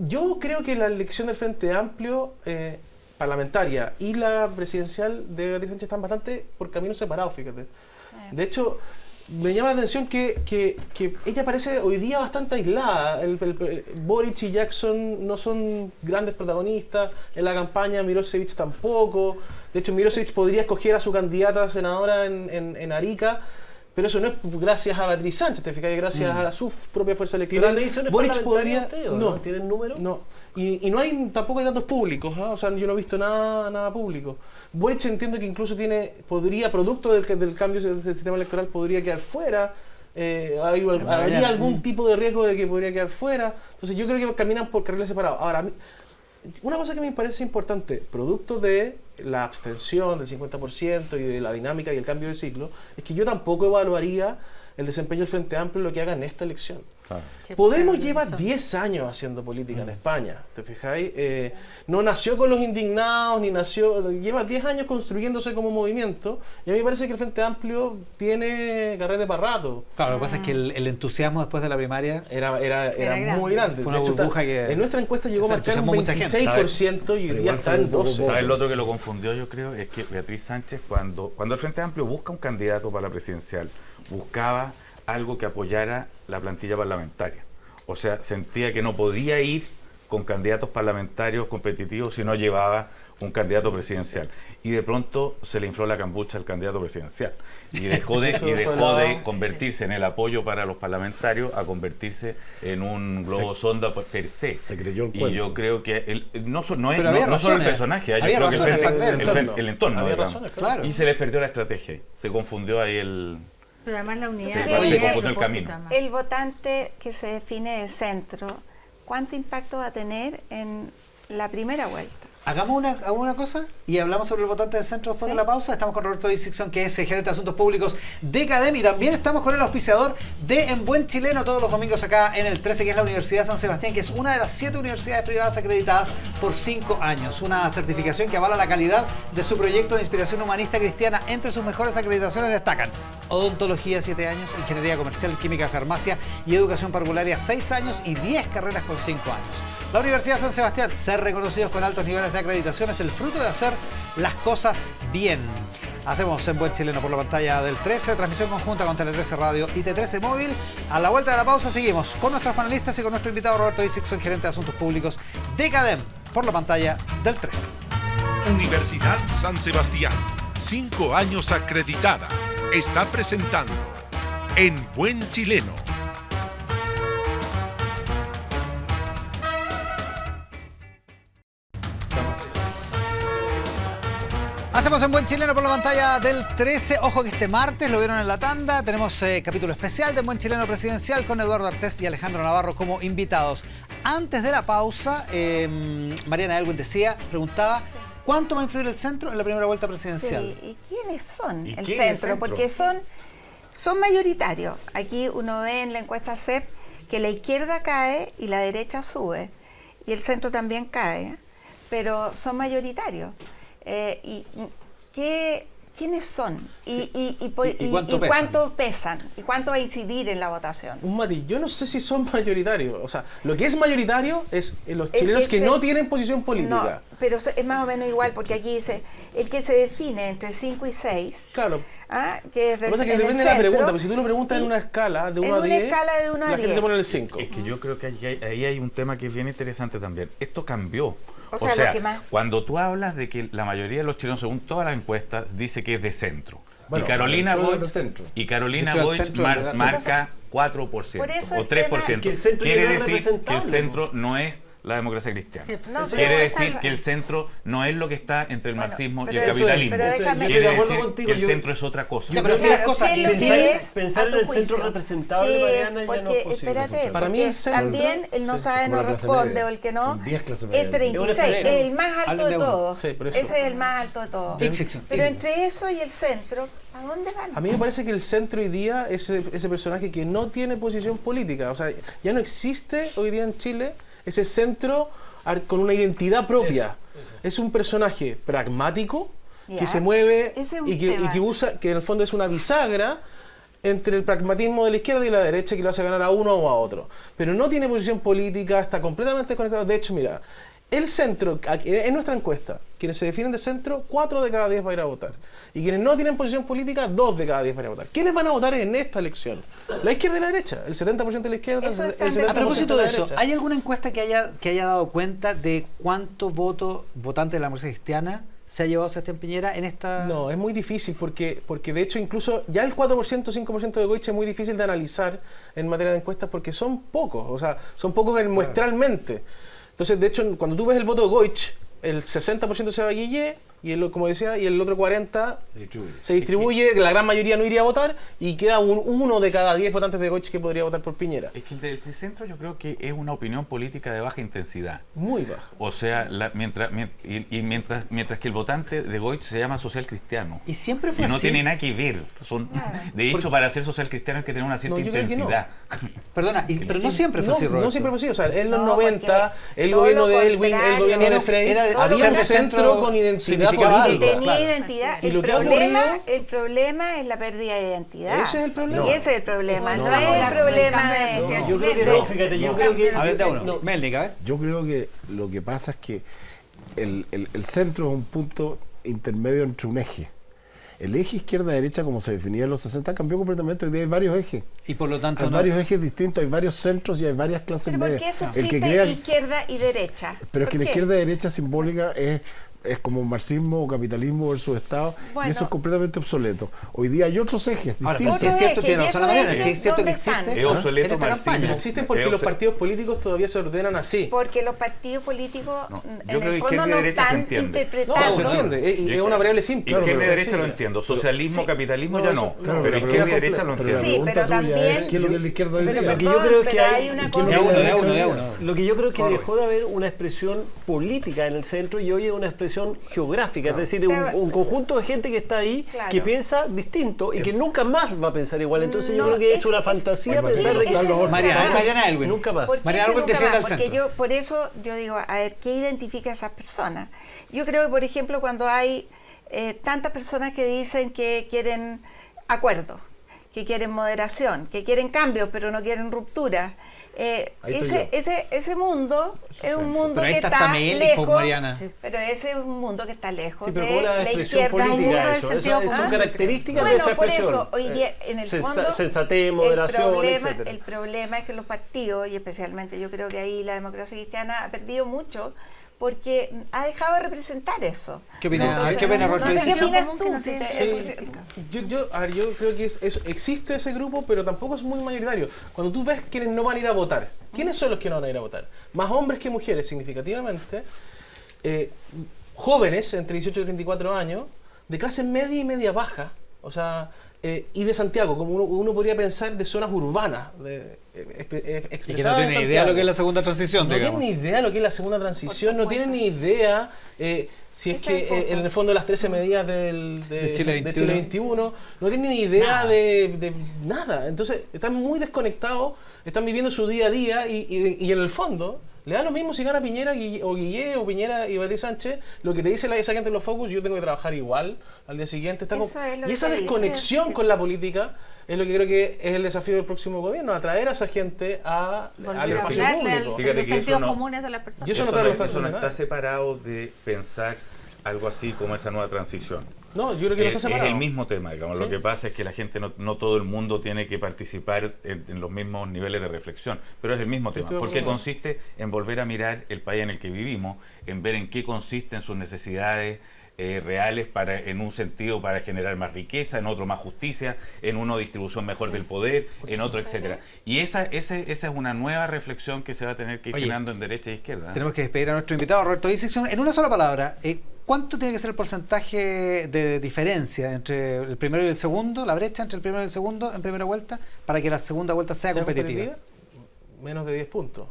Yo creo que la elección del Frente Amplio parlamentaria y la presidencial de Beatriz Sánchez están bastante por caminos separados, fíjate. De hecho, me llama la atención que ella parece hoy día bastante aislada. Boric y Jackson no son grandes protagonistas en la campaña, Mirosevic tampoco. De hecho, Mirosevic podría escoger a su candidata a senadora en Arica, pero eso no es gracias a Beatriz Sánchez, te fijas, gracias a su propia fuerza electoral. Boric podría... ¿No tienen números? No. Y tampoco hay datos públicos, ¿eh? O sea, yo no he visto nada público. Boric entiendo que incluso podría, producto del cambio del sistema electoral, podría quedar fuera. Habría algún tipo de riesgo de que podría quedar fuera. Entonces yo creo que caminan por carriles separados. Ahora, una cosa que me parece importante, producto de la abstención del 50% y de la dinámica y el cambio de ciclo, es que yo tampoco evaluaría el desempeño del Frente Amplio lo que haga en esta elección. Claro. Podemos lleva 10 años haciendo política en España, ¿te fijáis? No nació con los indignados, lleva 10 años construyéndose como movimiento, y a mí me parece que el Frente Amplio tiene carrete para rato. Claro, lo que pasa es que el entusiasmo después de la primaria era muy grande. Fue una burbuja que... En nuestra encuesta llegó a marcar un 26% y hoy día está en 12%. ¿Sabes lo otro que lo confundió, yo creo? Es que Beatriz Sánchez, cuando el Frente Amplio busca un candidato para la presidencial, buscaba algo que apoyara la plantilla parlamentaria. O sea, sentía que no podía ir con candidatos parlamentarios competitivos si no llevaba un candidato presidencial. Y de pronto se le infló la cambucha al candidato presidencial. Y dejó de convertirse en el apoyo para los parlamentarios a convertirse en un globo sonda per se. Se creyó el cuento. Y yo creo que no solo el personaje, yo creo que el entorno. Claro. Y se les perdió la estrategia. Se confundió ahí Pero además la unidad el camino. El votante que se define de centro, ¿cuánto impacto va a tener en la primera vuelta? Hagamos una cosa y hablamos sobre el votante del centro después de la pausa. Estamos con Roberto Dixon, que es el gerente de Asuntos Públicos de CADEM, y también estamos con el auspiciador de En Buen Chileno todos los domingos acá en el 13, que es la Universidad San Sebastián, que es una de las 7 universidades privadas acreditadas por 5 años. Una certificación que avala la calidad de su proyecto de inspiración humanista cristiana. Entre sus mejores acreditaciones destacan odontología 7 años, ingeniería comercial, química, farmacia y educación parvularia 6 años y 10 carreras con 5 años. La Universidad San Sebastián, ser reconocidos con altos niveles de acreditación, es el fruto de hacer las cosas bien. Hacemos En Buen Chileno por la pantalla del 13, transmisión conjunta con Tele 13 Radio y T13 Móvil. A la vuelta de la pausa seguimos con nuestros panelistas y con nuestro invitado Roberto Dixon, gerente de Asuntos Públicos de CADEM, por la pantalla del 13. Universidad San Sebastián, 5 años acreditada, está presentando En Buen Chileno. Hacemos En Buen Chileno por la pantalla del 13. Ojo que este martes, lo vieron en la tanda, tenemos capítulo especial de En Buen Chileno Presidencial con Eduardo Artés y Alejandro Navarro como invitados. Antes de la pausa, Mariana Elwin preguntaba, ¿cuánto va a influir el centro en la primera vuelta presidencial? Sí, ¿y quiénes son el centro? Porque son mayoritarios. Aquí uno ve en la encuesta CEP que la izquierda cae y la derecha sube, y el centro también cae, pero son mayoritarios. ¿Quiénes son? ¿Y cuánto pesan? ¿Y cuánto va a incidir en la votación? Un matiz, yo no sé si son mayoritarios. O sea, lo que es mayoritario es los chilenos que no tienen posición política. No, pero es más o menos igual, porque aquí dice, el que se define entre 5 y 6, claro. Que es del, lo que pasa es que depende de la pregunta, pero si tú lo preguntas en una escala de 1 a 10, en una escala de 1 a 10, la gente se pone en el 5. Es que yo creo que ahí hay un tema que es bien interesante también. Esto cambió. O sea, lo que más... cuando tú hablas de que la mayoría de los chilenos, según todas las encuestas, dice que es de centro. Bueno, y Carolina Boich marca 4% Por eso o 3%. Quiere decir que el centro no es la democracia cristiana. Sí, no, quiere decir que el centro no es lo que está entre el marxismo y el capitalismo. Quiere decir que el centro es otra cosa. Yo creo que las cosas pensar en el centro representable, Mariana, ya no es posible. Espérate, para mí el centro, también el no sabe, no responde, o el que no, es 36, es el más alto de todos. Ese es el más alto de todos. Pero entre eso y el centro, ¿a dónde van? A mí me parece que el centro hoy día es ese personaje que no tiene posición política. O sea, ya no existe hoy día en Chile ese centro con una identidad propia. Es un personaje pragmático que se mueve y que usa, que en el fondo es una bisagra entre el pragmatismo de la izquierda y la derecha, que lo hace ganar a uno o a otro. Pero no tiene posición política, está completamente desconectado. De hecho, mira, el centro, en nuestra encuesta, quienes se definen de centro, 4 de cada 10 van a ir a votar. Y quienes no tienen posición política, 2 de cada 10 van a votar. ¿Quiénes van a votar en esta elección? La izquierda y la derecha. El 70% de la izquierda, el 70% A propósito de de la eso, derecha. ¿hay alguna encuesta que haya dado cuenta de cuánto votante de la democracia cristiana se ha llevado Sebastián Piñera en esta...? No, es muy difícil porque de hecho incluso ya el 4%, 5% de Goich es muy difícil de analizar en materia de encuestas porque son pocos, o sea, son pocos muestralmente. Entonces, de hecho, cuando tú ves el voto de Goich, el 60% se va a Guille, y como decía, y el otro 40% se distribuye, la gran mayoría no iría a votar, y queda uno de cada 10 votantes de Goich que podría votar por Piñera. Es que el del centro yo creo que es una opinión política de baja intensidad. Muy baja. O sea, mientras que el votante de Goich se llama social cristiano. Y siempre fue y no así. tiene nada que ver. De hecho, para ser social cristiano hay que tener una cierta intensidad. Perdona, pero no siempre fue así, Roberto. No siempre fue así. O sea, en los 90, el gobierno de Elwin, el gobierno de Frey, había un centro con identidad política. Tenía identidad. El problema es la pérdida de identidad. Ese es el problema. Y ese es el problema. No es el problema de... Yo creo que no, fíjate, yo creo que... A ver, Melnik, a ver. Yo creo que lo que pasa es que el centro es un punto intermedio entre un eje. El eje izquierda-derecha, como se definía en los 60, cambió completamente. Hoy día hay varios ejes. Y por lo tanto... Hay varios ejes distintos, hay varios centros y hay varias clases medias. medias. ¿Pero por qué subsiste izquierda y derecha? Pero es que la izquierda-derecha simbólica es como marxismo o capitalismo versus Estado, y eso es completamente obsoleto. Hoy día hay otros ejes distintos. Si es cierto, tiene razón la Mariana, si es cierto que existe es obsoleto en esta campaña. Existen porque los partidos políticos todavía se ordenan así. Porque los partidos políticos yo creo que izquierda y derecha se entiende. No, se entiende, es una variable simple. Izquierda y derecha lo entiendo, socialismo, capitalismo ya no, pero izquierda y derecha lo entiendo. Sí, pero también... ¿Qué es lo que es la izquierda hoy día? Lo que yo creo que hay una Lo que yo creo que dejó de haber una expresión política en el centro y hoy es una expresión geográfica, es decir, un conjunto de gente que está ahí, que piensa distinto y que nunca más va a pensar igual. Entonces yo creo que es una fantasía pensar de que Mariana Elwin. Nunca más. Mariana Elwin defiende al centro. Porque por eso yo digo, a ver, ¿qué identifica a esas personas? Yo creo que, por ejemplo, cuando hay tantas personas que dicen que quieren acuerdo, que quieren moderación, que quieren cambios, pero no quieren ruptura. Ese mundo es un mundo que está lejos, pero ese es un mundo que está lejos de la izquierda. Son características de esa expresión. Por eso, hoy día, en el fondo, sensatez, moderación, etcétera. El problema es que los partidos, y especialmente yo creo que ahí la democracia cristiana ha perdido mucho, porque ha dejado de representar eso. ¿Qué opinas, ¿Qué opinas tú? Yo creo que existe ese grupo, pero tampoco es muy mayoritario. Cuando tú ves quienes no van a ir a votar, ¿quiénes son los que no van a ir a votar? Más hombres que mujeres, significativamente. Jóvenes, entre 18 y 34 años, de clase media y media baja. O sea, y de Santiago, como uno podría pensar de zonas urbanas. Y que no tiene ni idea de lo que es la segunda transición, no digamos. No tienen ni idea de lo que es la segunda transición, no tienen ni idea si es que en el fondo las 13 medidas de Chile 21 no tienen ni idea de nada. Entonces están muy desconectados, están viviendo su día a día y en el fondo le da lo mismo si gana Piñera o Guillé o Piñera y Beatriz Sánchez. Lo que te dice esa gente en los focus, yo tengo que trabajar igual al día siguiente. Y esa desconexión con la política es lo que creo que es el desafío del próximo gobierno, atraer a esa gente al espacio público. Fíjate los sentidos comunes de las personas. Eso no está separado de pensar algo así como esa nueva transición. No, yo creo que no está separado. Es el mismo tema, digamos. ¿Sí? Lo que pasa es que la gente, no todo el mundo tiene que participar en los mismos niveles de reflexión, pero es el mismo tema, porque consiste en volver a mirar el país en el que vivimos, en ver en qué consisten sus necesidades reales en un sentido para generar más riqueza, en otro más justicia, en uno distribución mejor del poder, en otro, etcétera. Y esa es una nueva reflexión que se va a tener que ir generando en derecha e izquierda. Tenemos que despedir a nuestro invitado, Roberto Isaacson. En una sola palabra, ¿cuánto tiene que ser el porcentaje de diferencia entre el primero y el segundo, la brecha entre el primero y el segundo en primera vuelta, para que la segunda vuelta sea competitiva? Menos de 10 puntos.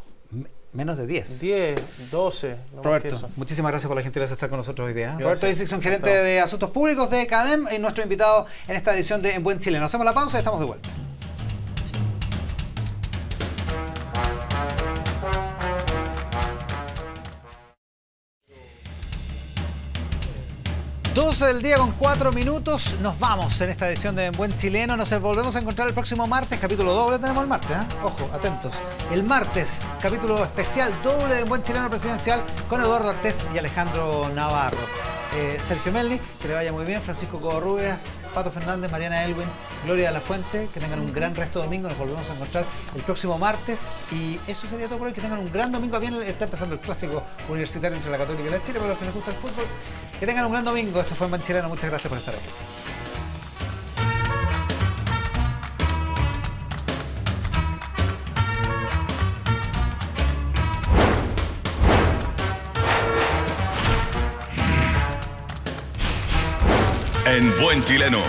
Menos de 10. 10, 12. No Roberto, muchísimas gracias por la gentileza de estar con nosotros hoy día. Roberto Isaacson, gerente de Asuntos Públicos de CADEM, y nuestro invitado en esta edición de En Buen Chile. Nos hacemos la pausa y estamos de vuelta. Del día con 4 minutos, nos vamos en esta edición de En Buen Chileno. Nos volvemos a encontrar el próximo martes, capítulo doble tenemos el martes, ojo, atentos. El martes, capítulo especial doble de En Buen Chileno Presidencial con Eduardo Artés y Alejandro Navarro. Sergio Melnik, que le vaya muy bien, Francisco Covarrubias, Pato Fernández, Mariana Elwin, Gloria La Fuente, que tengan un gran resto de domingo. Nos volvemos a encontrar el próximo martes y eso sería todo por hoy. Que tengan un gran domingo. Bien, está empezando el clásico universitario entre la Católica y la Chile, para los que les gusta el fútbol. Que tengan un gran domingo. Esto fue En Buen Chileno. Muchas gracias por estar aquí. En Buen Chileno,